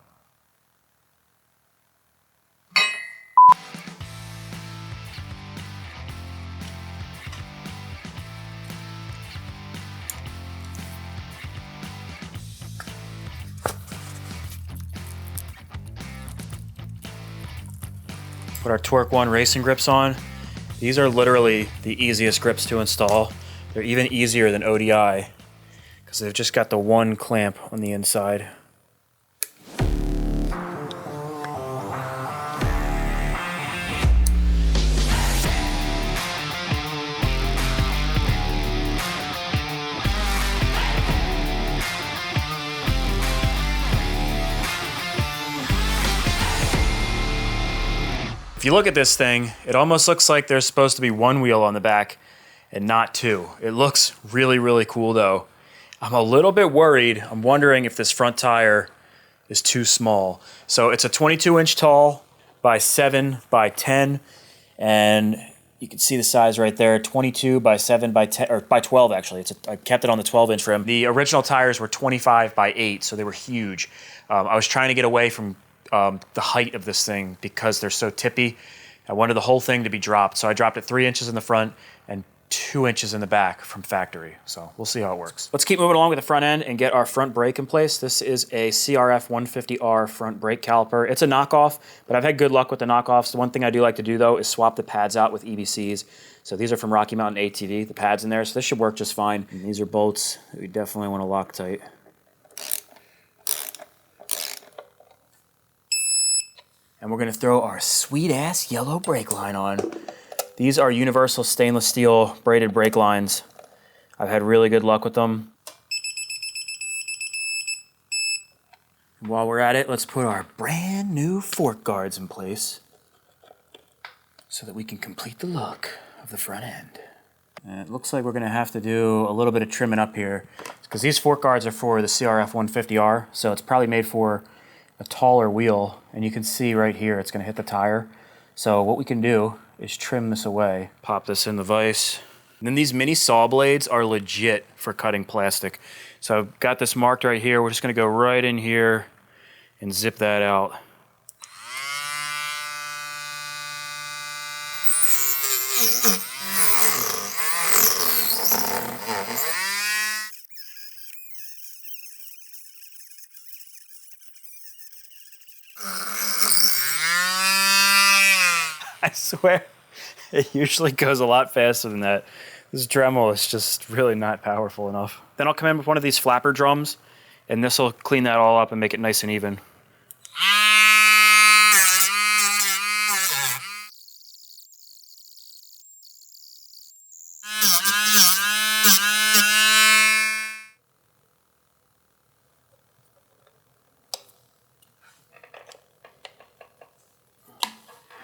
Put our Torque One racing grips on. These are literally the easiest grips to install. They're even easier than ODI because they've just got the one clamp on the inside. If you look at this thing, it almost looks like there's supposed to be one wheel on the back and not two. It looks really, really cool though. I'm a little bit worried. I'm wondering if this front tire is too small. So it's a 22-inch tall by 7 by 10, and you can see the size right there, 22 by 7 by 10, or by 12 actually. I kept it on the 12-inch rim. The original tires were 25 by 8, so they were huge. I was trying to get away from the height of this thing because they're so tippy. I wanted the whole thing to be dropped, so I dropped it 3 inches in the front and 2 inches in the back from factory. So we'll see how it works. Let's keep moving along with the front end and get our front brake in place. This is a CRF 150R front brake caliper. It's a knockoff, but I've had good luck with the knockoffs. The one thing I do like to do though is swap the pads out with EBCs. So these are from Rocky Mountain ATV, the pads in there, so this should work just fine. And these are bolts that we definitely want to lock tight. And we're gonna throw our sweet ass yellow brake line on. These are universal stainless steel braided brake lines. I've had really good luck with them. And while we're at it, let's put our brand new fork guards in place so that we can complete the look of the front end. And it looks like we're gonna have to do a little bit of trimming up here because these fork guards are for the CRF 150R, so it's probably made for a taller wheel, and you can see right here it's going to hit the tire. So what we can do is trim this away. Pop this in the vise. And then these mini saw blades are legit for cutting plastic. So I've got this marked right here. We're just going to go right in here and zip that out. swear it usually goes a lot faster than that. This Dremel is just really not powerful enough. Then I'll come in with one of these flapper drums, and this will clean that all up and make it nice and even.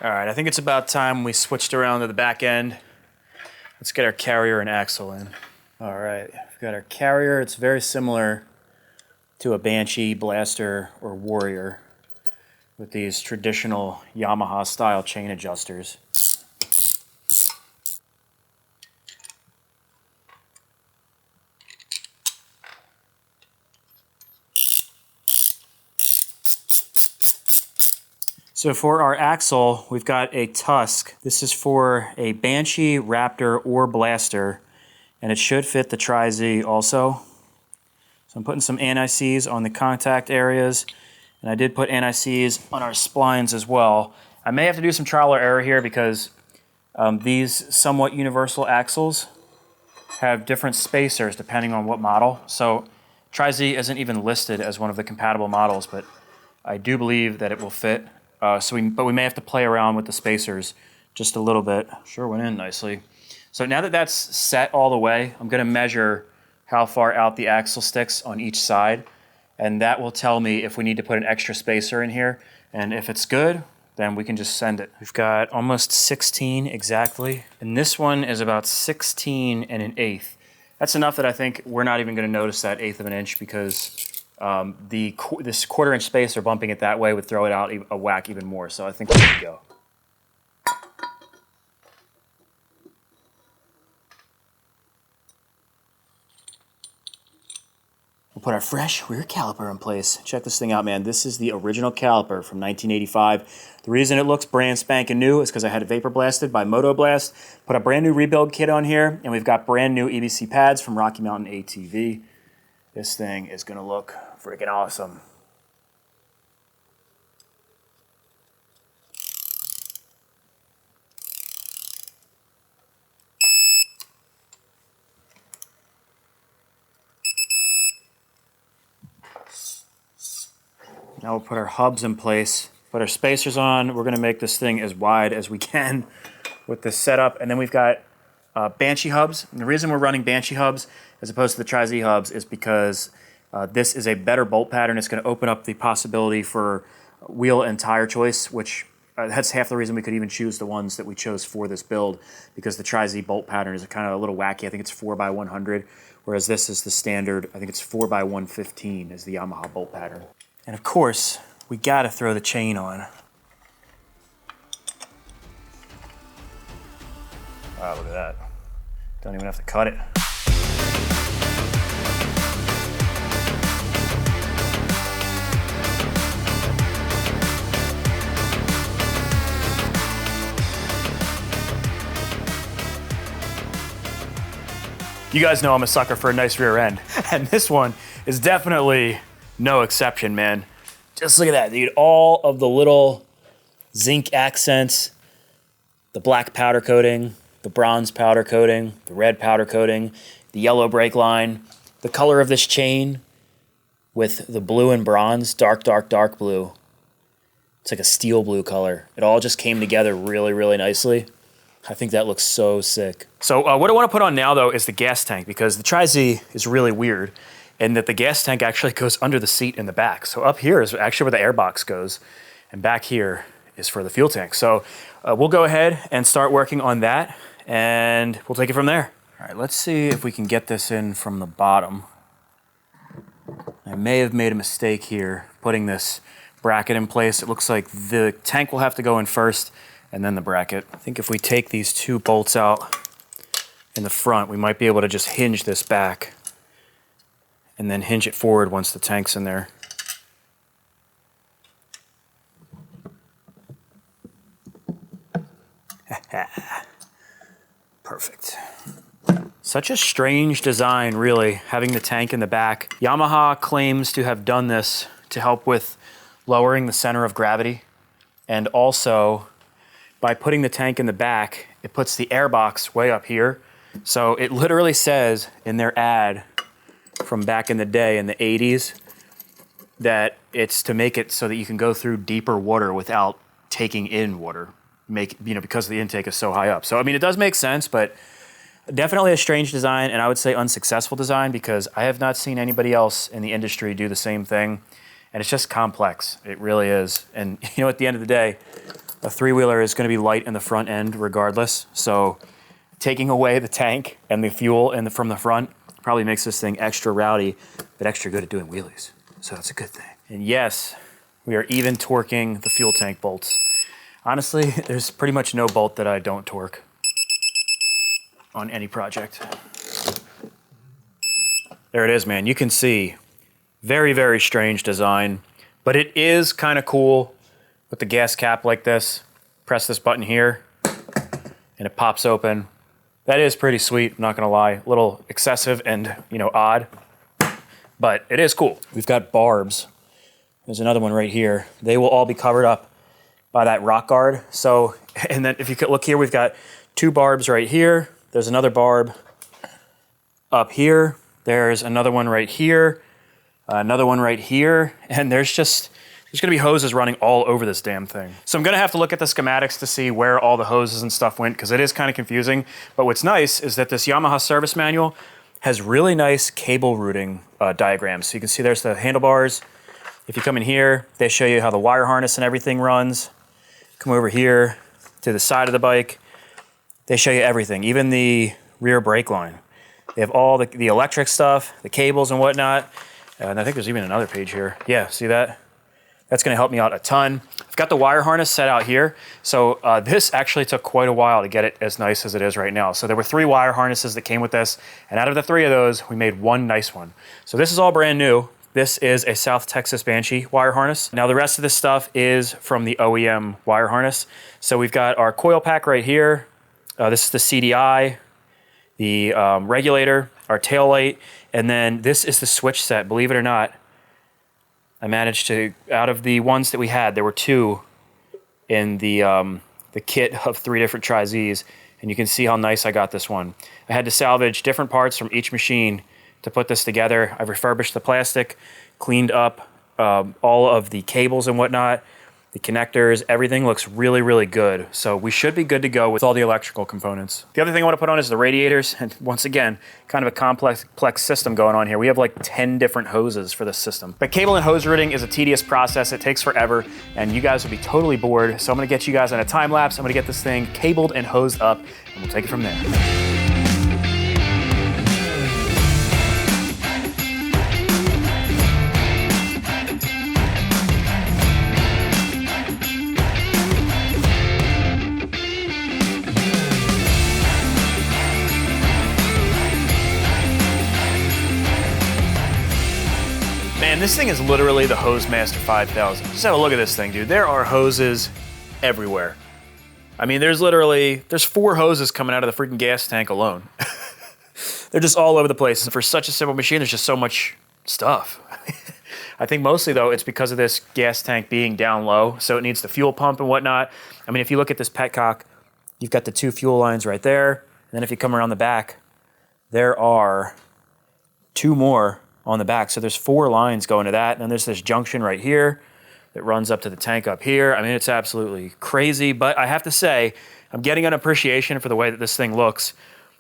All right, I think it's about time we switched around to the back end. Let's get our carrier and axle in. All right, we've got our carrier. It's very similar to a Banshee, Blaster, or Warrior with these traditional Yamaha style chain adjusters. So for our axle, we've got a Tusk. This is for a Banshee, Raptor, or Blaster, and it should fit the TRI-Z also. So I'm putting some anti-seize on the contact areas, and I did put anti-seize on our splines as well. I may have to do some trial or error here because these somewhat universal axles have different spacers depending on what model. So TRI-Z isn't even listed as one of the compatible models, but I do believe that it will fit. But we may have to play around with the spacers just a little bit. Sure went in nicely. So now that that's set all the way, I'm gonna measure how far out the axle sticks on each side, and that will tell me if we need to put an extra spacer in here, and if it's good, then we can just send it. We've got almost 16 exactly, and this one is about 16 and an eighth. That's enough that I think we're not even gonna notice that eighth of an inch because this quarter-inch spacer, bumping it that way would throw it out a whack even more, so I think we're good to go. We'll put our fresh rear caliper in place. Check this thing out, man. This is the original caliper from 1985. The reason it looks brand spanking new is because I had it vapor blasted by Moto Blast. Put a brand new rebuild kit on here, and we've got brand new EBC pads from Rocky Mountain ATV. This thing is gonna look freaking awesome. Now we'll put our hubs in place, put our spacers on. We're gonna make this thing as wide as we can with this setup. And then we've got Banshee hubs. And the reason we're running Banshee hubs as opposed to the TRI-Z hubs is because this is a better bolt pattern. It's gonna open up the possibility for wheel and tire choice, which that's half the reason we could even choose the ones that we chose for this build, because the TRI-Z bolt pattern is kind of a little wacky. I think it's 4x100, whereas this is the standard, I think it's 4x115 is the Yamaha bolt pattern. And of course, we gotta throw the chain on. Wow, look at that. Don't even have to cut it. You guys know I'm a sucker for a nice rear end, and this one is definitely no exception, man. Just look at that, dude. All of the little zinc accents, the black powder coating, the bronze powder coating, the red powder coating, the yellow brake line, the color of this chain with the blue and bronze, dark, dark, dark blue. It's like a steel blue color. It all just came together really, really nicely. I think that looks so sick. So what I want to put on now, though, is the gas tank, because the TRI-Z is really weird in that the gas tank actually goes under the seat in the back. So up here is actually where the air box goes, and back here is for the fuel tank. So we'll go ahead and start working on that, and we'll take it from there. All right, let's see if we can get this in from the bottom. I may have made a mistake here putting this bracket in place. It looks like the tank will have to go in first, and then the bracket. I think if we take these two bolts out in the front, we might be able to just hinge this back and then hinge it forward once the tank's in there. Perfect. Such a strange design, really, having the tank in the back. Yamaha claims to have done this to help with lowering the center of gravity and also by putting the tank in the back, it puts the air box way up here. So it literally says in their ad from back in the day in the 80s that it's to make it so that you can go through deeper water without taking in water, because the intake is so high up. So, I mean, it does make sense, but definitely a strange design, and I would say unsuccessful design, because I have not seen anybody else in the industry do the same thing, and it's just complex. It really is. And, at the end of the day, a three-wheeler is going to be light in the front end regardless, so taking away the tank and the fuel from the front probably makes this thing extra rowdy, but extra good at doing wheelies. So that's a good thing. And yes, we are even torquing the fuel tank bolts. Honestly, there's pretty much no bolt that I don't torque on any project. There it is, man. You can see very, very strange design, but it is kind of cool with the gas cap like this. Press this button here and it pops open. That is pretty sweet, I'm not gonna lie. A little excessive and, odd, but it is cool. We've got barbs. There's another one right here. They will all be covered up by that rock guard. So, and then if you could look here, we've got 2 barbs right here. There's another barb up here. There's another one right here. Another one right here. And there's gonna be hoses running all over this damn thing. So I'm gonna have to look at the schematics to see where all the hoses and stuff went, because it is kind of confusing. But what's nice is that this Yamaha service manual has really nice cable routing diagrams. So you can see there's the handlebars. If you come in here, they show you how the wire harness and everything runs. Come over here to the side of the bike. They show you everything, even the rear brake line. They have all the electric stuff, the cables and whatnot. And I think there's even another page here. Yeah, see that? That's gonna help me out a ton. I've got the wire harness set out here. So this actually took quite a while to get it as nice as it is right now. So there were 3 wire harnesses that came with this, and out of the 3 of those, we made 1 nice one. So this is all brand new. This is a South Texas Banshee wire harness. Now the rest of this stuff is from the OEM wire harness. So we've got our coil pack right here. This is the CDI, the regulator, our tail light, and then this is the switch set. Believe it or not, I managed to, out of the ones that we had, there were 2 in the kit of 3 different TRI-Z's, and you can see how nice I got this one. I had to salvage different parts from each machine to put this together. I've refurbished the plastic, cleaned up all of the cables and whatnot, the connectors, everything looks really, really good. So we should be good to go with all the electrical components. The other thing I want to put on is the radiators. And once again, kind of a complex system going on here. We have like 10 different hoses for this system. But cable and hose routing is a tedious process. It takes forever and you guys will be totally bored. So I'm gonna get you guys on a time lapse. I'm gonna get this thing cabled and hosed up and we'll take it from there. Man, this thing is literally the Hose Master 5000. Just have a look at this thing, dude. There are hoses everywhere. I mean, there's 4 hoses coming out of the freaking gas tank alone. They're just all over the place. And for such a simple machine, there's just so much stuff. I think mostly, though, it's because of this gas tank being down low, so it needs the fuel pump and whatnot. I mean, if you look at this petcock, you've got the 2 fuel lines right there. And then if you come around the back, there are 2 more on the back. So there's 4 lines going to that. And then there's this junction right here that runs up to the tank up here. I mean, it's absolutely crazy, but I have to say, I'm getting an appreciation for the way that this thing looks.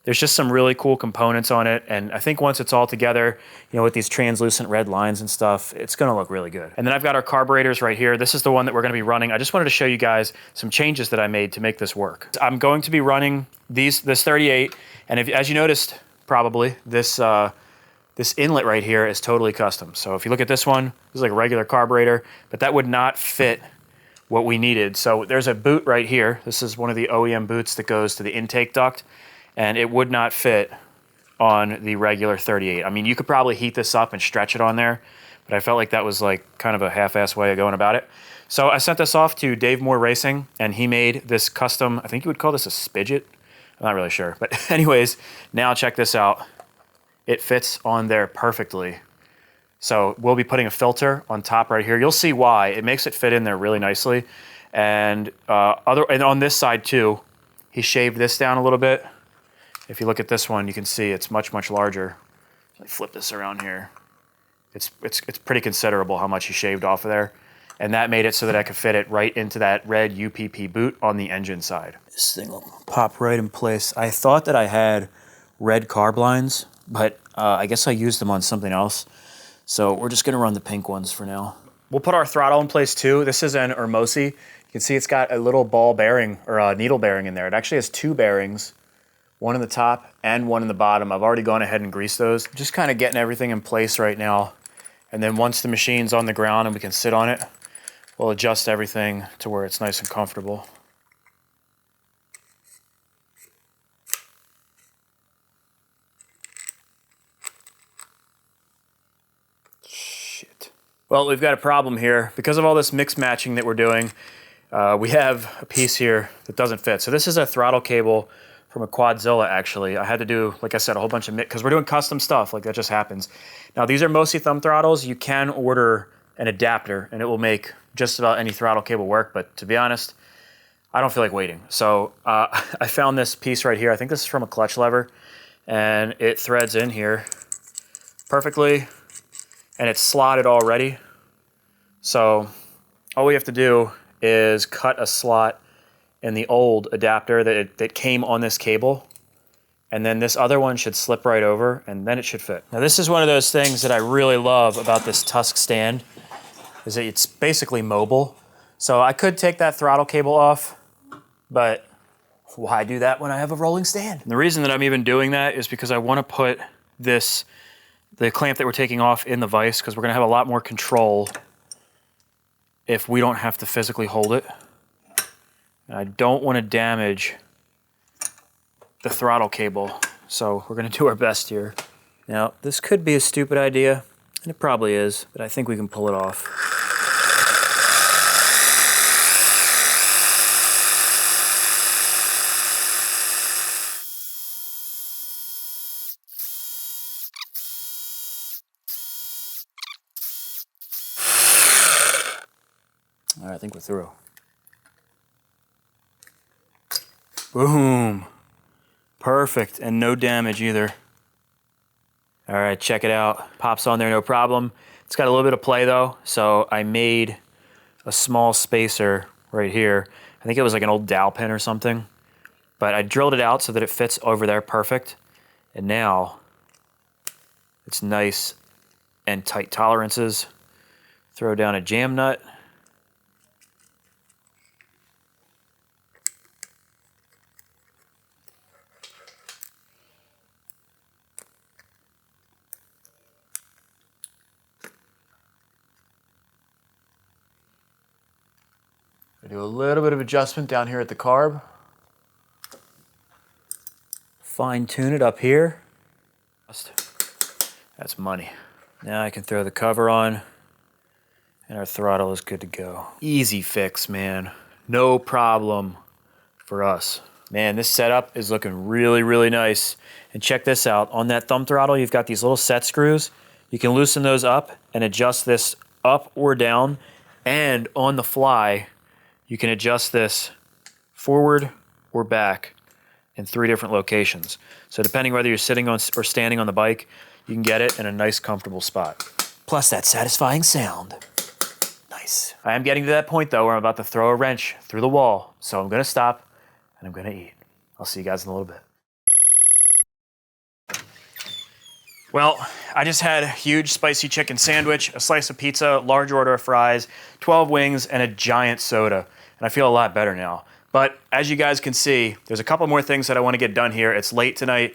There's just some really cool components on it. And I think once it's all together, with these translucent red lines and stuff, it's gonna look really good. And then I've got our carburetors right here. This is the one that we're gonna be running. I just wanted to show you guys some changes that I made to make this work. I'm going to be running this 38. And as you noticed, probably, this inlet right here is totally custom. So if you look at this one, this is like a regular carburetor, but that would not fit what we needed. So there's a boot right here. This is one of the OEM boots that goes to the intake duct, and it would not fit on the regular 38. I mean, you could probably heat this up and stretch it on there, but I felt like that was like kind of a half-ass way of going about it. So I sent this off to Dave Moore Racing, and he made this custom, I think you would call this a Spidget. I'm not really sure, but anyways, now check this out. It fits on there perfectly. So we'll be putting a filter on top right here. You'll see why. It makes it fit in there really nicely. And and on this side too, he shaved this down a little bit. If you look at this one, you can see it's much, much larger. Let me flip this around here. It's pretty considerable how much he shaved off of there. And that made it so that I could fit it right into that red UPP boot on the engine side. This thing will pop right in place. I thought that I had red carb lines, but I guess I used them on something else. So we're just gonna run the pink ones for now. We'll put our throttle in place too. This is an Hermosi. You can see it's got a little ball bearing or a needle bearing in there. It actually has 2 bearings, one in the top and one in the bottom. I've already gone ahead and greased those. Just kind of getting everything in place right now. And then once the machine's on the ground and we can sit on it, we'll adjust everything to where it's nice and comfortable. Shit. Well, we've got a problem here. Because of all this mix matching that we're doing, we have a piece here that doesn't fit. So this is a throttle cable from a Quadzilla, actually. I had to do, like I said, a whole bunch of because we're doing custom stuff, like that just happens. Now, these are mostly thumb throttles. You can order an adapter, and it will make just about any throttle cable work, but to be honest, I don't feel like waiting. So I found this piece right here. I think this is from a clutch lever, and it threads in here perfectly, and it's slotted already. So all we have to do is cut a slot in the old adapter that came on this cable, and then this other one should slip right over, and then it should fit. Now this is one of those things that I really love about this Tusk stand, is that it's basically mobile. So I could take that throttle cable off, but why do that when I have a rolling stand? And the reason that I'm even doing that is because I want to put the clamp that we're taking off in the vise, because we're gonna have a lot more control if we don't have to physically hold it. And I don't want to damage the throttle cable, so we're gonna do our best here. Now, this could be a stupid idea, and it probably is, but I think we can pull it off. All right, I think we're through. Boom. Perfect, and no damage either. All right, check it out. Pops on there, no problem. It's got a little bit of play though, so I made a small spacer right here. I think it was like an old dowel pin or something, but I drilled it out so that it fits over there perfect. And now it's nice and tight tolerances. Throw down a jam nut. I do a little bit of adjustment down here at the carb. Fine tune it up here. That's money. Now I can throw the cover on and our throttle is good to go. Easy fix, man. No problem for us. Man, this setup is looking really, really nice. And check this out. On that thumb throttle, you've got these little set screws. You can loosen those up and adjust this up or down. And on the fly, you can adjust this forward or back in 3 different locations. So depending whether you're sitting on or standing on the bike, you can get it in a nice, comfortable spot. Plus that satisfying sound. Nice. I am getting to that point though where I'm about to throw a wrench through the wall. So I'm gonna stop and I'm gonna eat. I'll see you guys in a little bit. Well, I just had a huge spicy chicken sandwich, a slice of pizza, large order of fries, 12 wings, and a giant soda. And I feel a lot better now. But as you guys can see, there's a couple more things that I want to get done here. It's late tonight,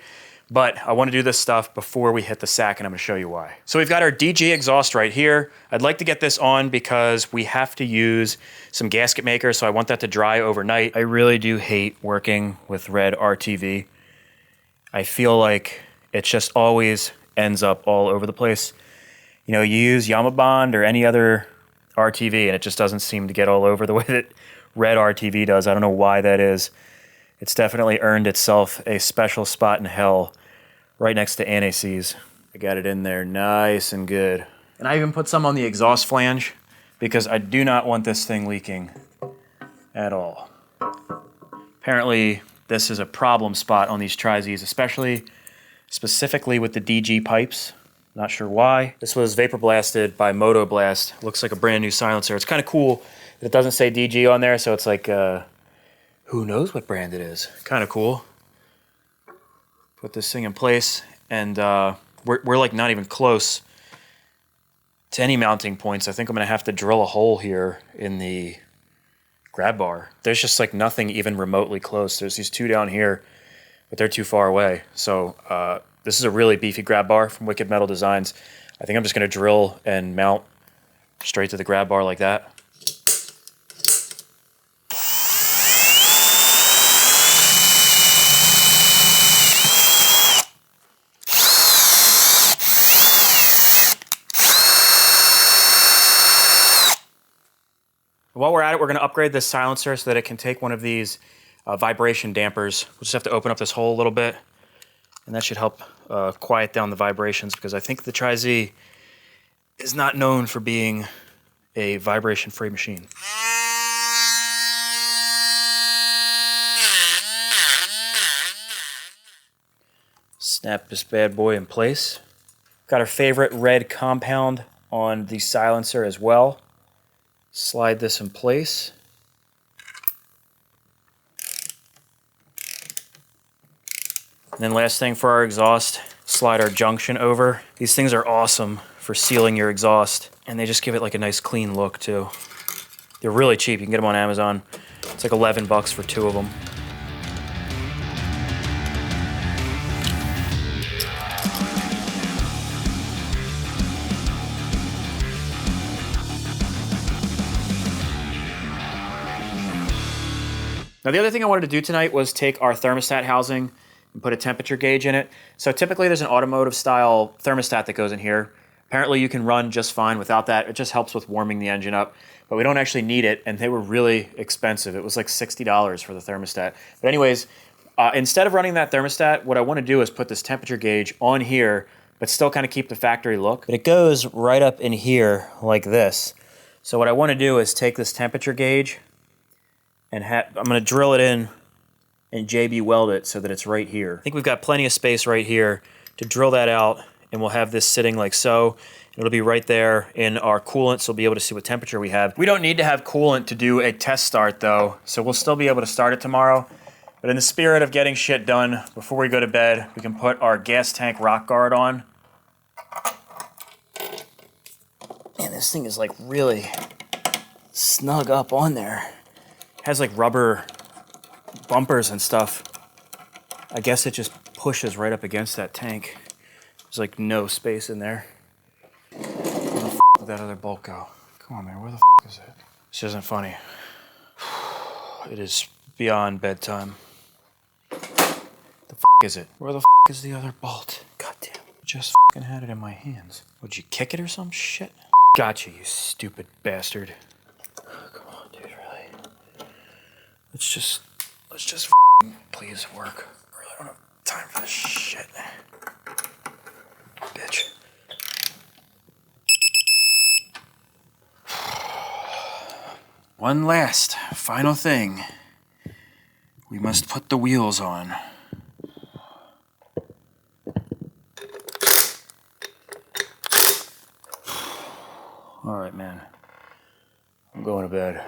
but I want to do this stuff before we hit the sack, and I'm going to show you why. So we've got our DG exhaust right here. I'd like to get this on because we have to use some gasket maker, so I want that to dry overnight. I really do hate working with red RTV. I feel like it's just always ends up all over the place. You know, you use Yamaha or any other RTV and it just doesn't seem to get all over the way that red RTV does. I don't know why that is. It's definitely earned itself a special spot in hell right next to anti-seize. I got it in there nice and good. And I even put some on the exhaust flange because I do not want this thing leaking at all. Apparently, this is a problem spot on these TRI-Zs, specifically with the DG pipes. Not sure why. This was vapor blasted by Moto Blast. Looks like a brand new silencer. It's kind of cool that it doesn't say DG on there, so it's like, who knows what brand it is. Kind of cool. Put this thing in place, and we're like not even close to any mounting points. I think I'm gonna have to drill a hole here in the grab bar. There's just like nothing even remotely close. There's these two down here, but they're too far away. So this is a really beefy grab bar from Wicked Metal Designs. I think I'm just gonna drill and mount straight to the grab bar like that. While we're at it, we're going to upgrade this silencer so that it can take one of these vibration dampers. We'll just have to open up this hole a little bit, and that should help quiet down the vibrations, because I think the TRI-Z is not known for being a vibration-free machine. Snap this bad boy in place. Got our favorite red compound on the silencer as well. Slide this in place. And then last thing for our exhaust, slide our junction over. These things are awesome for sealing your exhaust, and they just give it like a nice clean look too. They're really cheap. You can get them on Amazon. It's like 11 bucks for 2 of them. Now the other thing I wanted to do tonight was take our thermostat housing and put a temperature gauge in it. So typically there's an automotive style thermostat that goes in here. Apparently you can run just fine without that. It just helps with warming the engine up, but we don't actually need it, and they were really expensive. It was like $60 for the thermostat. But anyways, instead of running that thermostat, what I want to do is put this temperature gauge on here, but still kind of keep the factory look. But it goes right up in here like this. So what I want to do is take this temperature gauge, and I'm going to drill it in and JB weld it so that it's right here. I think we've got plenty of space right here to drill that out, and we'll have this sitting like so. It'll be right there in our coolant, so we'll be able to see what temperature we have. We don't need to have coolant to do a test start though, so we'll still be able to start it tomorrow. But in the spirit of getting shit done before we go to bed, we can put our gas tank rock guard on. Man, this thing is like really snug up on there. Has like rubber bumpers and stuff. I guess it just pushes right up against that tank. There's like no space in there. Where the f did that other bolt go? Come on, man, where the f is it? This isn't funny. It is beyond bedtime. The f is it? Where the f is the other bolt? God damn, I just f had it in my hands. Would you kick it or some shit? Gotcha, you stupid bastard. Come on, dude, really? Let's just please work. I really don't have time for this shit. Bitch. One last, final thing. We must put the wheels on. All right, man. I'm going to bed.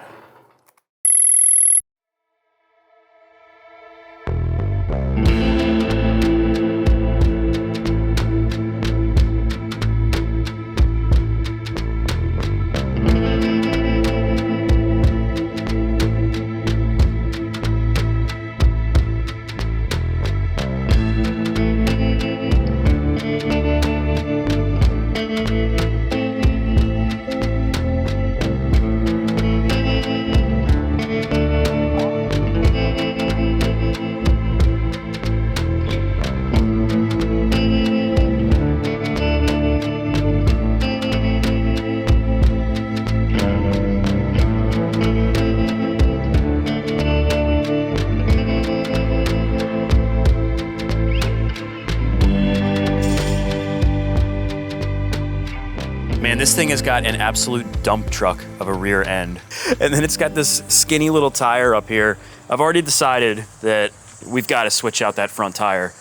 Man, this thing has got an absolute dump truck of a rear end. And then it's got this skinny little tire up here. I've already decided that we've got to switch out that front tire.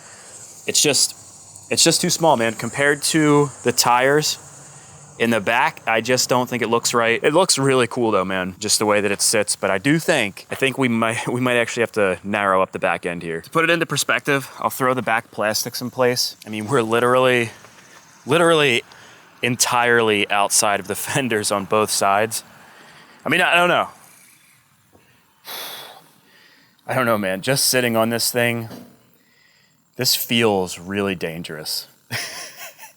It's just too small, man. Compared to the tires in the back, I just don't think it looks right. It looks really cool though, man, just the way that it sits. But I think we might actually have to narrow up the back end here. To put it into perspective, I'll throw the back plastics in place. I mean, we're literally entirely outside of the fenders on both sides. I mean, I don't know. I don't know, man. Just sitting on this thing, this feels really dangerous.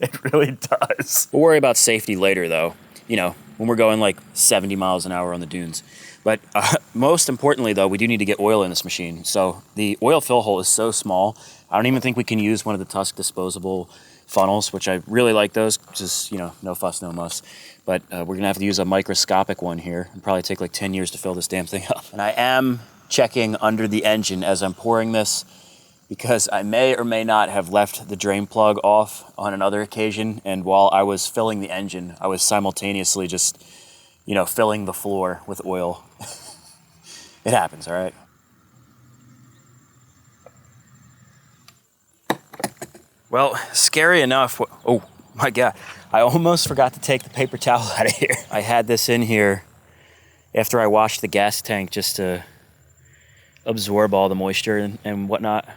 It really does. We'll worry about safety later, though, you know, when we're going like 70 miles an hour on the dunes. But most importantly, though, we do need to get oil in this machine. So the oil fill hole is so small, I don't even think we can use one of the Tusk disposable funnels, which I really like those. Just, you know, no fuss, no muss. But we're going to have to use a microscopic one here. It'll probably take like 10 years to fill this damn thing up. And I am checking under the engine as I'm pouring this, because I may or may not have left the drain plug off on another occasion. And while I was filling the engine, I was simultaneously just, you know, filling the floor with oil. It happens, all right? Well, scary enough. Oh my God. I almost forgot to take the paper towel out of here. I had this in here after I washed the gas tank just to absorb all the moisture and whatnot.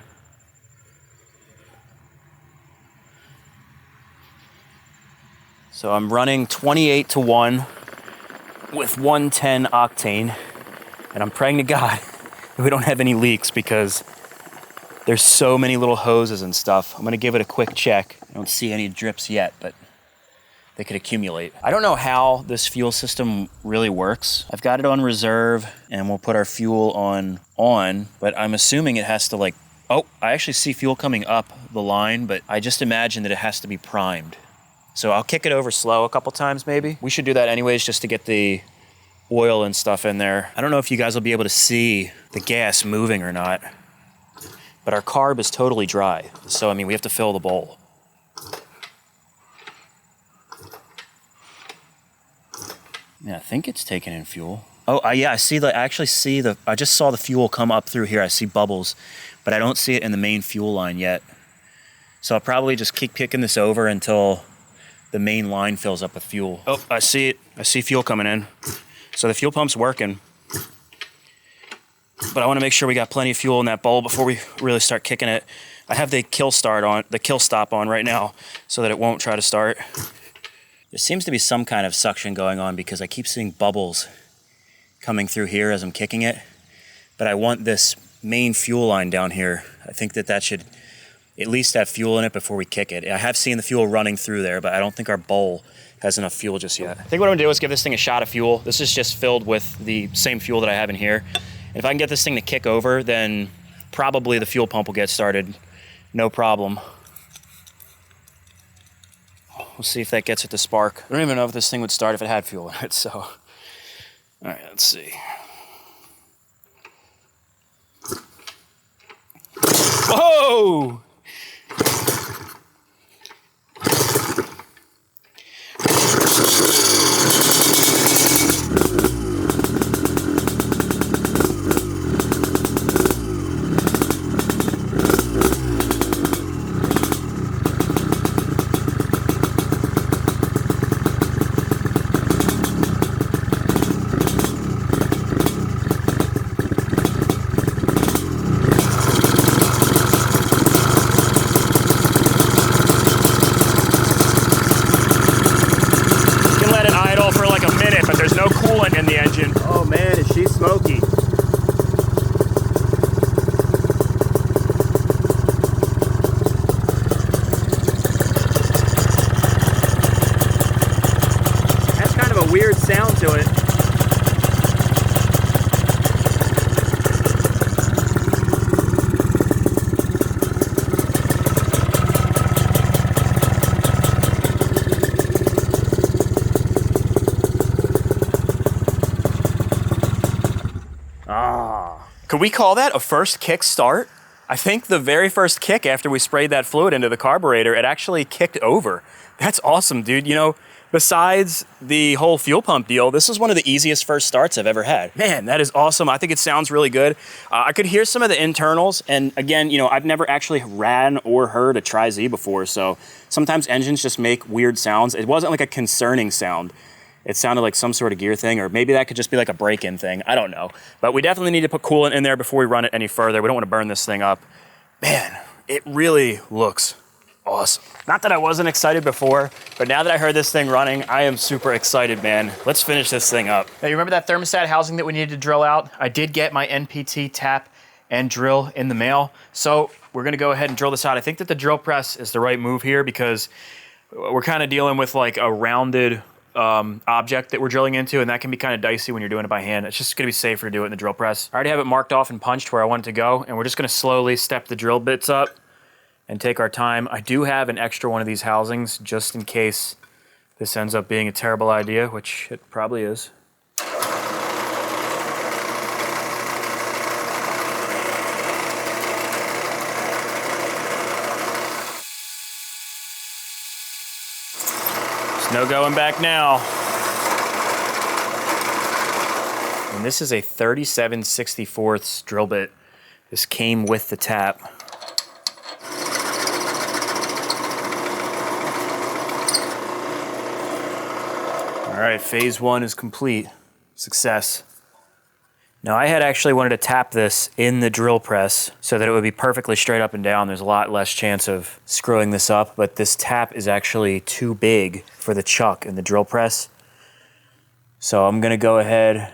So I'm running 28 to 1 with 110 octane, and I'm praying to God that we don't have any leaks because there's so many little hoses and stuff. I'm gonna give it a quick check. I don't see any drips yet, but they could accumulate. I don't know how this fuel system really works. I've got it on reserve and we'll put our fuel on, but I'm assuming it has to like, oh, I actually see fuel coming up the line, but I just imagine that it has to be primed. So I'll kick it over slow a couple times maybe. We should do that anyways just to get the oil and stuff in there. I don't know if you guys will be able to see the gas moving or not, but our carb is totally dry. So, I mean, we have to fill the bowl. Yeah, I think it's taking in fuel. Oh, yeah, I just saw the fuel come up through here. I see bubbles, but I don't see it in the main fuel line yet. So I'll probably just keep kicking this over until the main line fills up with fuel. Oh, I see it. I see fuel coming in. So the fuel pump's working. But I want to make sure we got plenty of fuel in that bowl before we really start kicking it. I have the kill stop on right now so that it won't try to start. There seems to be some kind of suction going on because I keep seeing bubbles coming through here as I'm kicking it. But I want this main fuel line down here. I think that should at least have fuel in it before we kick it. I have seen the fuel running through there, but I don't think our bowl has enough fuel just yet. I think what I'm gonna do is give this thing a shot of fuel. This is just filled with the same fuel that I have in here. And if I can get this thing to kick over, then probably the fuel pump will get started. No problem. We'll see if that gets it to spark. I don't even know if this thing would start if it had fuel in it, so. All right, let's see. Whoa! In the engine. Oh man, is she smoky. Has kind of a weird sound to it. Could we call that a first kick start? I think the very first kick after we sprayed that fluid into the carburetor, it actually kicked over. That's awesome, dude. You know, Besides the whole fuel pump deal, this is one of the easiest first starts I've ever had. Man, that is awesome. I think it sounds really good. I could hear some of the internals, and again, you know, I've never actually ran or heard a TRI-Z before, so sometimes engines just make weird sounds. It wasn't like a concerning sound. It sounded like some sort of gear thing, or maybe that could just be like a break-in thing. I don't know. But we definitely need to put coolant in there before we run it any further. We don't want to burn this thing up. Man, it really looks awesome. Not that I wasn't excited before, but now that I heard this thing running, I am super excited, man. Let's finish this thing up. Now, you remember that thermostat housing that we needed to drill out? I did get my NPT tap and drill in the mail. So we're gonna go ahead and drill this out. I think that the drill press is the right move here because we're kind of dealing with like a rounded object that we're drilling into, and that can be kind of dicey when you're doing it by hand. It's just gonna be safer to do it in the drill press. I already have it marked off and punched where I want it to go, and we're just gonna slowly step the drill bits up and take our time. I do have an extra one of these housings just in case this ends up being a terrible idea, which it probably is. There's no going back now. And this is a 37/64 drill bit. This came with the tap. All right, phase one is complete. Success. Now, I had actually wanted to tap this in the drill press so that it would be perfectly straight up and down. There's a lot less chance of screwing this up, but this tap is actually too big for the chuck in the drill press. So I'm gonna go ahead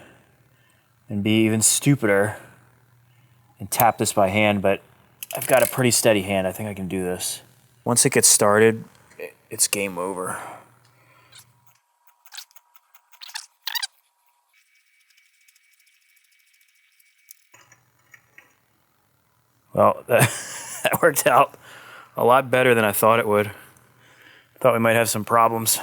and be even stupider and tap this by hand, but I've got a pretty steady hand. I think I can do this. Once it gets started, it's game over. Well, that worked out a lot better than I thought it would. Thought we might have some problems.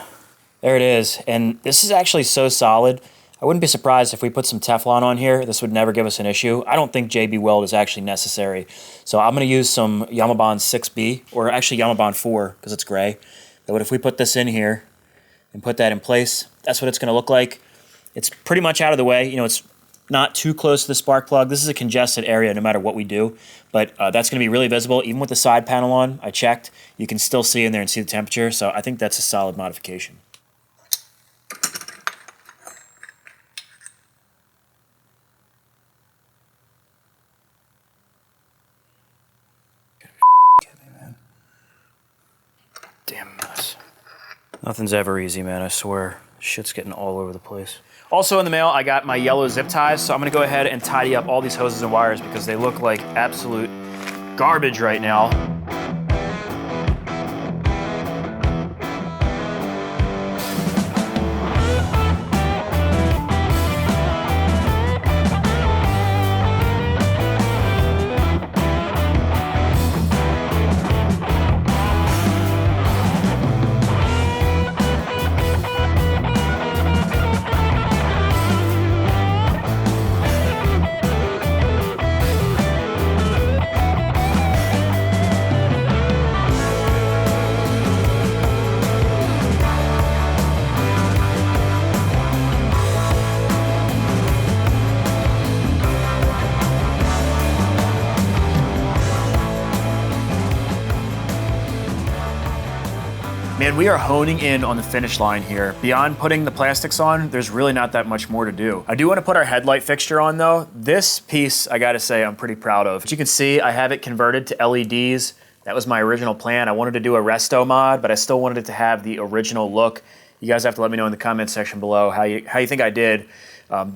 There it is, and this is actually so solid. I wouldn't be surprised if we put some Teflon on here. This would never give us an issue. I don't think JB Weld is actually necessary. So I'm gonna use some Yamaha 6B, or actually Yamaha 4, because it's gray. But if we put this in here and put that in place, that's what it's gonna look like. It's pretty much out of the way. You know, it's not too close to the spark plug. This is a congested area no matter what we do, but that's gonna be really visible. Even with the side panel on, I checked, you can still see in there and see the temperature, so I think that's a solid modification. Damn mess. Nothing's ever easy, man, I swear. Shit's getting all over the place. Also in the mail, I got my yellow zip ties, so I'm gonna go ahead and tidy up all these hoses and wires because they look like absolute garbage right now. Man, we are honing in on the finish line here. Beyond putting the plastics on, there's really not that much more to do. I do want to put our headlight fixture on though. This piece, I gotta say, I'm pretty proud of. As you can see, I have it converted to LEDs. That was my original plan. I wanted to do a resto mod, but I still wanted it to have the original look. You guys have to let me know in the comment section below how you think I did.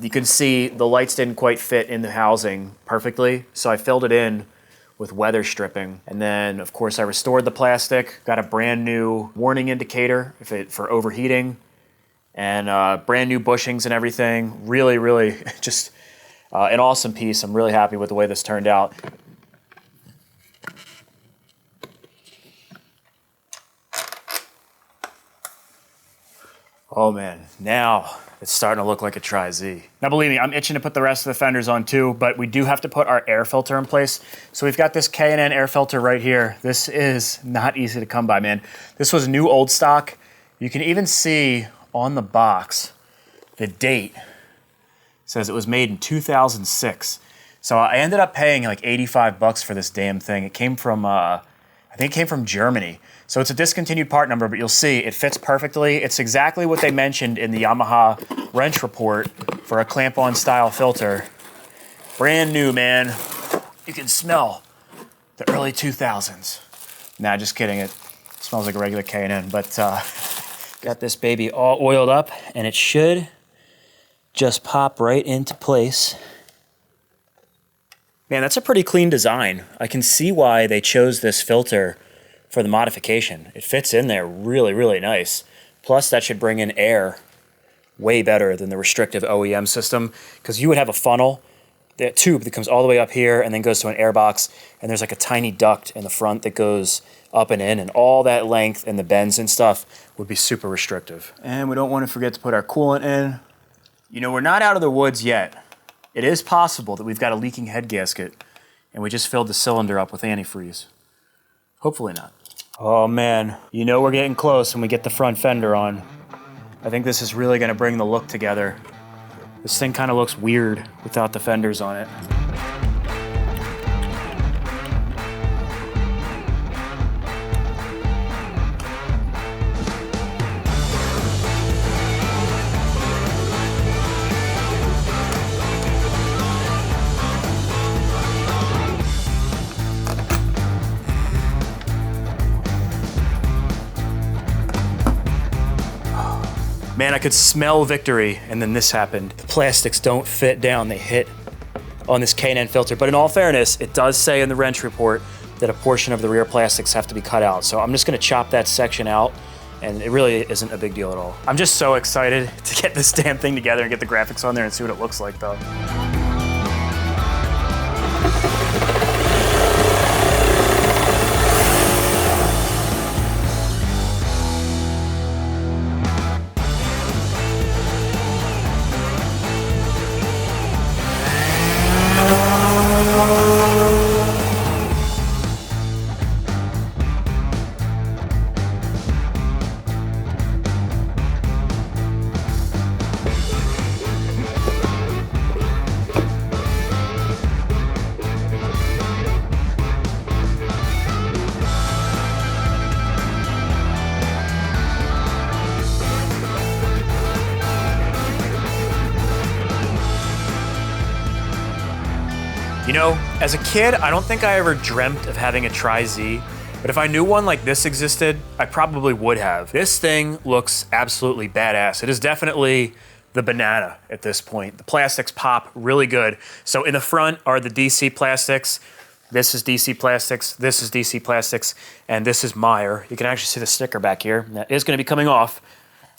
You can see the lights didn't quite fit in the housing perfectly, so I filled it in with weather stripping. And then, of course, I restored the plastic, got a brand new warning indicator for overheating, and brand new bushings and everything. Really, really just an awesome piece. I'm really happy with the way this turned out. Oh man, now it's starting to look like a TRI-Z. Now believe me, I'm itching to put the rest of the fenders on too, but we do have to put our air filter in place. So we've got this K&N air filter right here. This is not easy to come by, man. This was new old stock, You can even see on the box the date. It says it was made in 2006. So I ended up paying like 85 bucks for this damn thing. It came from, I think it came from Germany. So it's a discontinued part number, but you'll see it fits perfectly. It's exactly what they mentioned in the Yamaha wrench report for a clamp-on style filter. Brand new, man. You can smell the early 2000s. Nah, just kidding. It smells like a regular K&N, but got this baby all oiled up, and it should just pop right into place. Man, that's a pretty clean design. I can see why they chose this filter for the modification. It fits in there really, really nice. Plus, that should bring in air way better than the restrictive OEM system, because you would have a funnel, that tube that comes all the way up here and then goes to an air box, and there's like a tiny duct in the front that goes up and in, and all that length and the bends and stuff would be super restrictive. And we don't want to forget to put our coolant in. You know, we're not out of the woods yet. It is possible that we've got a leaking head gasket and we just filled the cylinder up with antifreeze. Hopefully not. Oh man, you know we're getting close when we get the front fender on. I think this is really gonna bring the look together. This thing kind of looks weird without the fenders on it. Man, I could smell victory, and then this happened. The plastics don't fit down, they hit on this K&N filter. But in all fairness, it does say in the wrench report that a portion of the rear plastics have to be cut out. So I'm just gonna chop that section out, and it really isn't a big deal at all. I'm just so excited to get this damn thing together and get the graphics on there and see what it looks like though. You know, as a kid, I don't think I ever dreamt of having a TRI-Z, but if I knew one like this existed, I probably would have. This thing looks absolutely badass. It is definitely the banana at this point. The plastics pop really good. So in the front are the DC plastics. This is DC plastics, this is DC plastics, and this is Meyer. You can actually see the sticker back here. That is gonna be coming off.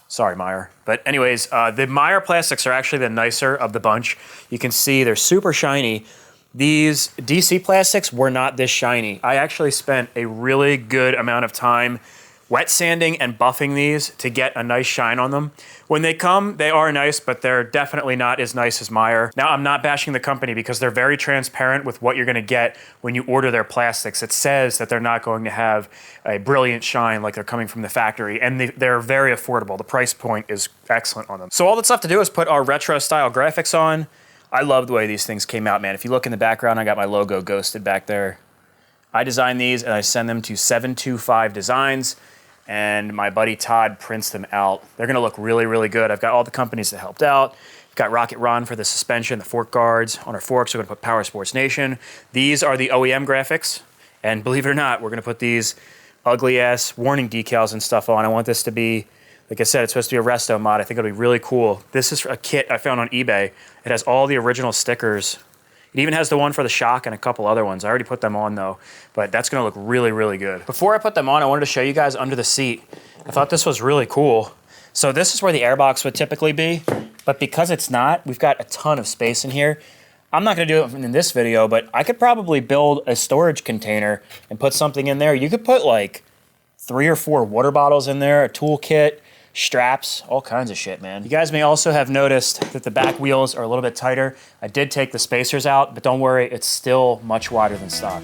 Sorry, Meyer. But anyways, the Meyer plastics are actually the nicer of the bunch. You can see they're super shiny. These DC plastics were not this shiny. I actually spent a really good amount of time wet sanding and buffing these to get a nice shine on them. When they come, they are nice, but they're definitely not as nice as Meyer. Now, I'm not bashing the company because they're very transparent with what you're gonna get when you order their plastics. It says that they're not going to have a brilliant shine like they're coming from the factory, and they're very affordable. The price point is excellent on them. So all that's left to do is put our retro style graphics on. I love the way these things came out, man. If you look in the background, I got my logo ghosted back there. I design these and I send them to 725 Designs, and my buddy Todd prints them out. They're gonna look really, really good. I've got all the companies that helped out. We've got Rocket Ron for the suspension, the fork guards. On our forks, we're gonna put Power Sports Nation. These are the OEM graphics, and believe it or not, we're gonna put these ugly ass warning decals and stuff on. I want this to be, like I said, it's supposed to be a resto mod. I think it'll be really cool. This is a kit I found on eBay. It has all the original stickers. It even has the one for the shock and a couple other ones. I already put them on though, but that's gonna look really, really good. Before I put them on, I wanted to show you guys under the seat. I thought this was really cool. So this is where the airbox would typically be, but because it's not, we've got a ton of space in here. I'm not gonna do it in this video, but I could probably build a storage container and put something in there. You could put like 3 or 4 water bottles in there, a toolkit, straps, all kinds of shit, man. You guys may also have noticed that the back wheels are a little bit tighter. I did take the spacers out, but don't worry, it's still much wider than stock.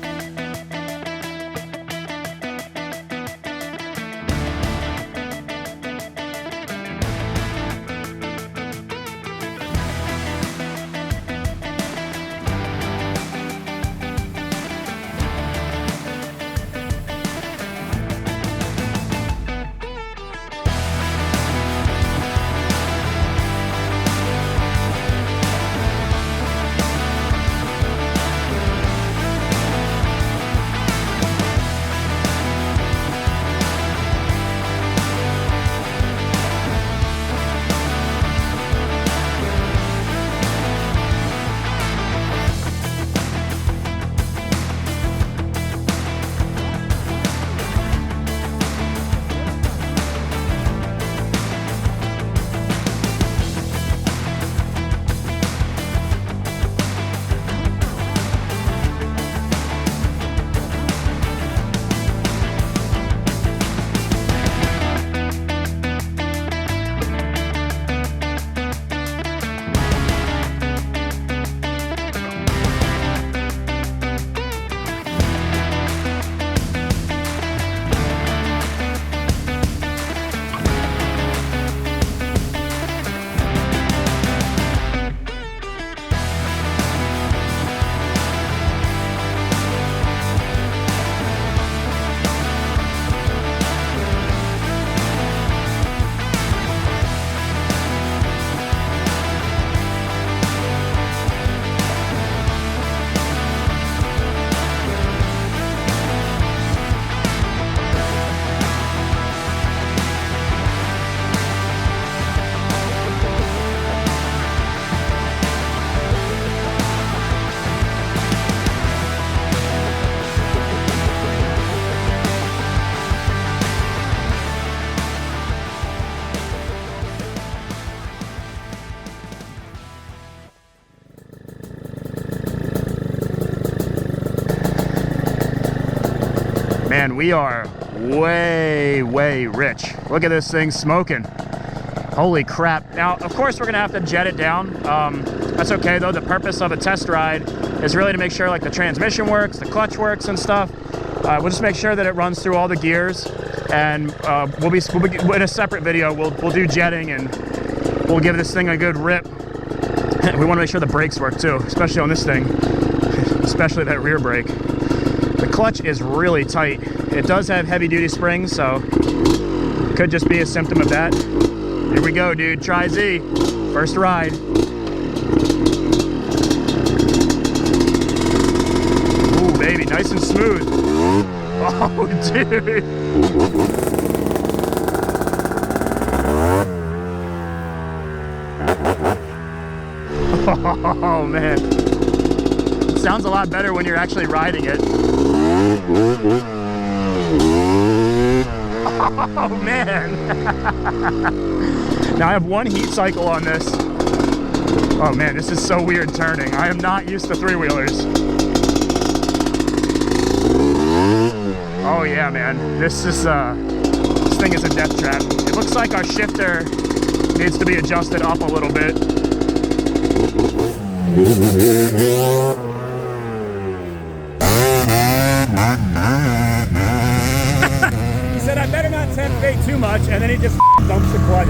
man, we are way, way rich. Look at this thing smoking. Holy crap. Now, of course, we're gonna have to jet it down. That's okay though. The purpose of a test ride is really to make sure like the transmission works, the clutch works and stuff. We'll just make sure that it runs through all the gears, and we'll be in a separate video. We'll do jetting and we'll give this thing a good rip. We want to make sure the brakes work too, especially on this thing, especially that rear brake. The clutch is really tight. It does have heavy duty springs, so could just be a symptom of that. Here we go, dude. TRI-Z, first ride. Ooh, baby, nice and smooth. Oh, dude. Oh, man. It sounds a lot better when you're actually riding it. Oh, man. Now I have one heat cycle on this. Oh man, this is so weird turning. I am not used to three-wheelers. Oh yeah, man. This thing is a death trap. It looks like our shifter needs to be adjusted up a little bit. He said I better not tempt fate too much, and then he just dumps the clutch.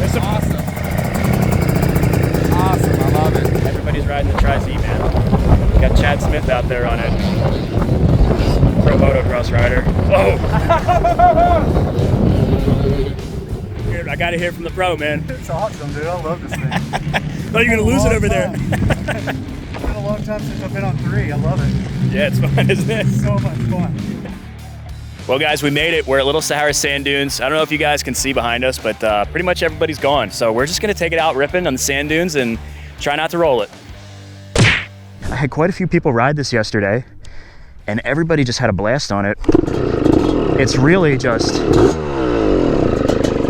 It's awesome. Awesome, I love it. Everybody's riding the TRI-Z, man. Got Chad Smith out there on it. Pro motocross rider. Whoa! Here, I gotta hear from the pro, man. It's awesome, dude. I love this thing. Thought you were gonna lose it over there. It's been a long time since I've been on 3. I love it. Yeah, it's fun, isn't it? So much fun. Well, guys, we made it. We're at Little Sahara Sand Dunes. I don't know if you guys can see behind us, but pretty much everybody's gone. So we're just gonna take it out ripping on the sand dunes and try not to roll it. I had quite a few people ride this yesterday, and everybody just had a blast on it. It's really just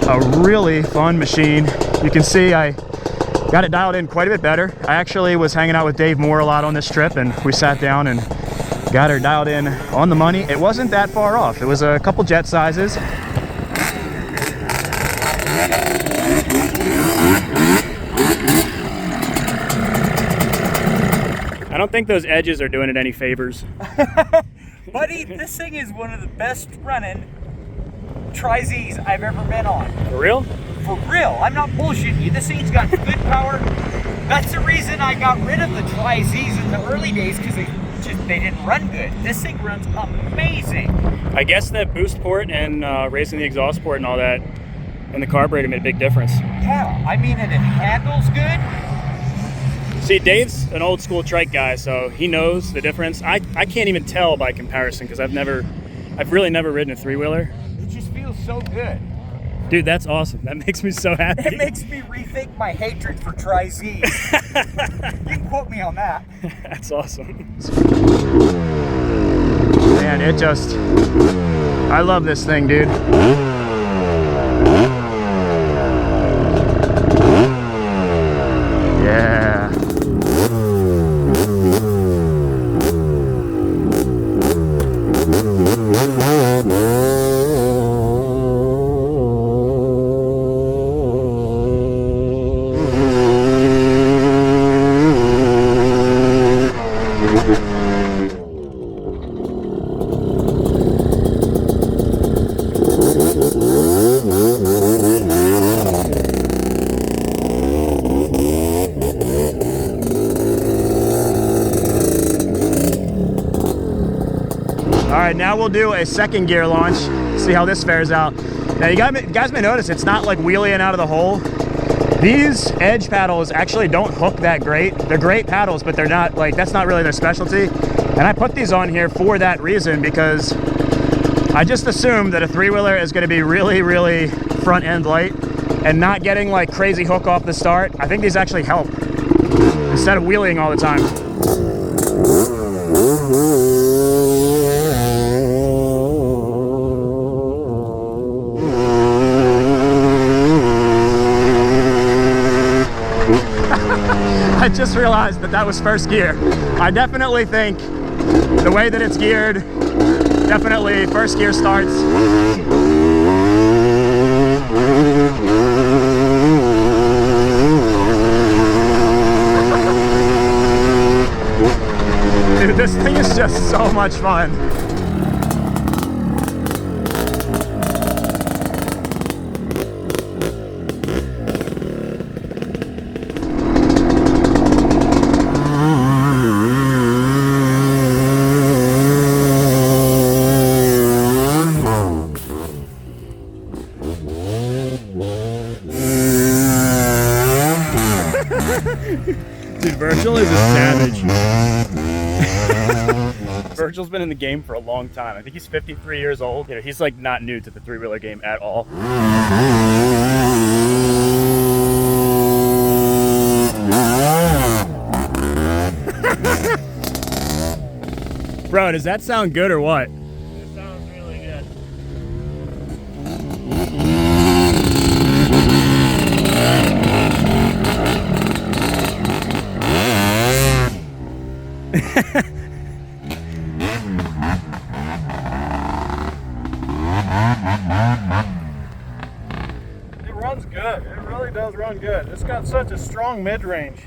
a really fun machine. You can see I got it dialed in quite a bit better. I actually was hanging out with Dave Moore a lot on this trip, and we sat down and got her dialed in on the money. It wasn't that far off. It was a couple jet sizes. I don't think those edges are doing it any favors. Buddy, this thing is one of the best running TRI-Z's I've ever been on. For real? For real, I'm not bullshitting you. This thing's got good power. That's the reason I got rid of the TRI-Z's in the early days, because they didn't run good. This thing runs amazing. I guess that boost port and raising the exhaust port and all that and the carburetor made a big difference. Yeah, I mean, and it handles good. See, Dave's an old school trike guy, so he knows the difference. I can't even tell by comparison because I've really never ridden a three-wheeler. It just feels so good. Dude, that's awesome. That makes me so happy. It makes me rethink my hatred for TRI-Z. You can quote me on that. That's awesome. Man, I love this thing, dude. Yeah. All right, now we'll do a second gear launch, see how this fares out. Now you guys may notice it's not like wheeling out of the hole. These edge paddles actually don't hook that great. They're great paddles, but they're not like, that's not really their specialty. And I put these on here for that reason, because I just assumed that a three-wheeler is gonna be really, really front end light and not getting like crazy hook off the start. I think these actually help instead of wheeling all the time. I just realized that that was first gear. I definitely think the way that it's geared, definitely first gear starts. Dude, this thing is just so much fun. Dude, Virgil is a savage. Virgil's been in the game for a long time. I think he's 53 years old. You know, he's like not new to the three-wheeler game at all. Bro, does that sound good or what? It sounds really good. It runs good. It really does run good. It's got such a strong mid-range.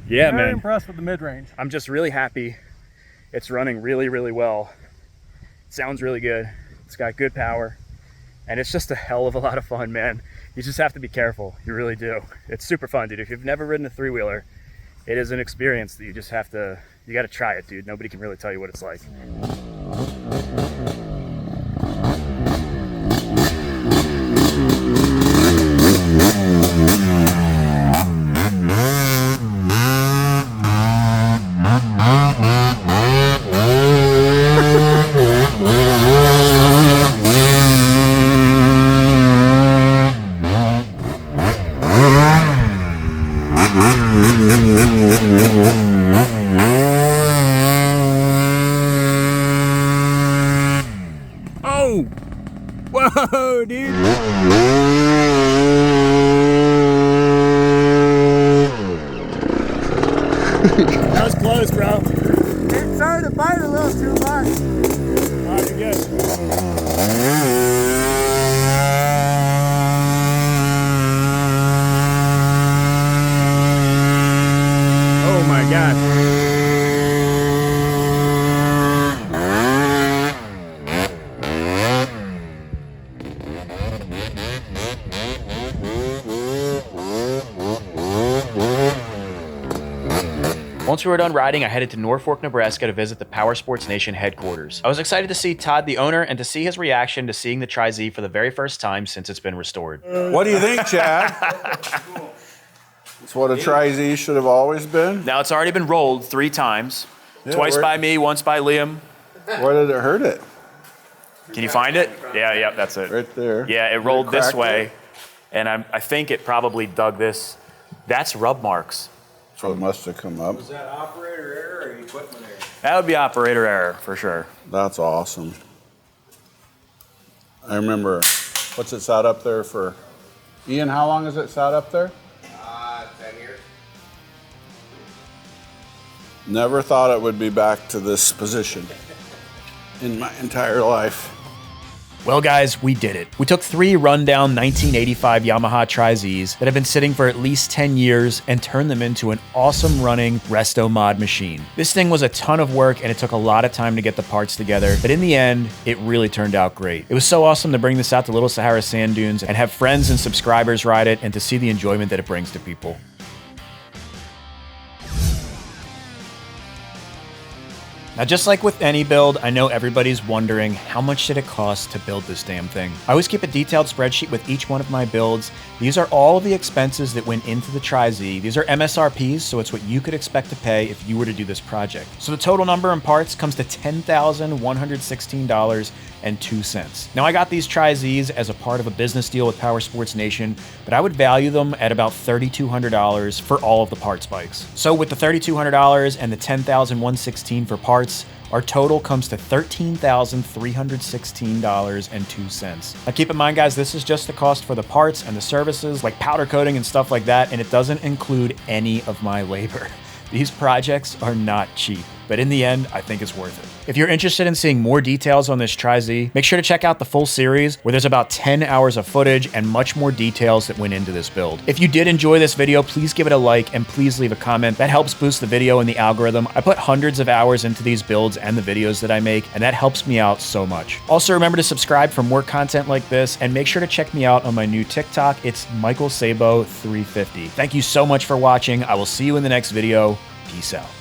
Yeah, Very man. impressed with the mid-range. I'm just really happy. It's running really, really well. It sounds really good. It's got good power. And it's just a hell of a lot of fun, man. You just have to be careful. You really do. It's super fun, dude. If you've never ridden a three-wheeler, it is an experience that you just have to, you got to try it, dude. Nobody can really tell you what it's like. Oh! Whoa, dude! That was close, bro. It started to bite a little too much. Oh, you're good. Oh my God. Once we were done riding, I headed to Norfolk, Nebraska to visit the Power Sports Nation headquarters. I was excited to see Todd, the owner, and to see his reaction to seeing the TRI-Z for the very first time since it's been restored. What do you think, Chad? It's what a TRI-Z should have always been. Now it's already been rolled 3 times. Yeah, Twice by me, once by Liam. Where did it hurt it? Can you find it? Yeah, that's it. Right there. Yeah, it rolled this cracked way, it? and I think it probably dug this. That's rub marks. So it must have come up. Was that operator error or equipment error? That would be operator error for sure. That's awesome. I remember, what's it sat up there for? Ian, how long has it sat up there? 10 years. Never thought it would be back to this position in my entire life. Well, guys, we did it. We took 3 rundown 1985 Yamaha TRI-Zs that have been sitting for at least 10 years and turned them into an awesome running resto mod machine. This thing was a ton of work and it took a lot of time to get the parts together, but in the end, it really turned out great. It was so awesome to bring this out to Little Sahara Sand Dunes and have friends and subscribers ride it and to see the enjoyment that it brings to people. Now, just like with any build, I know everybody's wondering how much did it cost to build this damn thing? I always keep a detailed spreadsheet with each one of my builds. These are all of the expenses that went into the TRI-Z. These are MSRPs, so it's what you could expect to pay if you were to do this project. So the total number in parts comes to $10,116.02. Now, I got these TRI-Zs as a part of a business deal with Power Sports Nation, but I would value them at about $3,200 for all of the parts bikes. So with the $3,200 and the $10,116 for parts, parts, our total comes to $13,316.02. Now keep in mind, guys, this is just the cost for the parts and the services like powder coating and stuff like that, and it doesn't include any of my labor. These projects are not cheap, but in the end, I think it's worth it. If you're interested in seeing more details on this TRI-Z, make sure to check out the full series where there's about 10 hours of footage and much more details that went into this build. If you did enjoy this video, please give it a like and please leave a comment. That helps boost the video in the algorithm. I put hundreds of hours into these builds and the videos that I make, and that helps me out so much. Also, remember to subscribe for more content like this, and make sure to check me out on my new TikTok. It's Michael Sabo 350. Thank you so much for watching. I will see you in the next video. Peace out.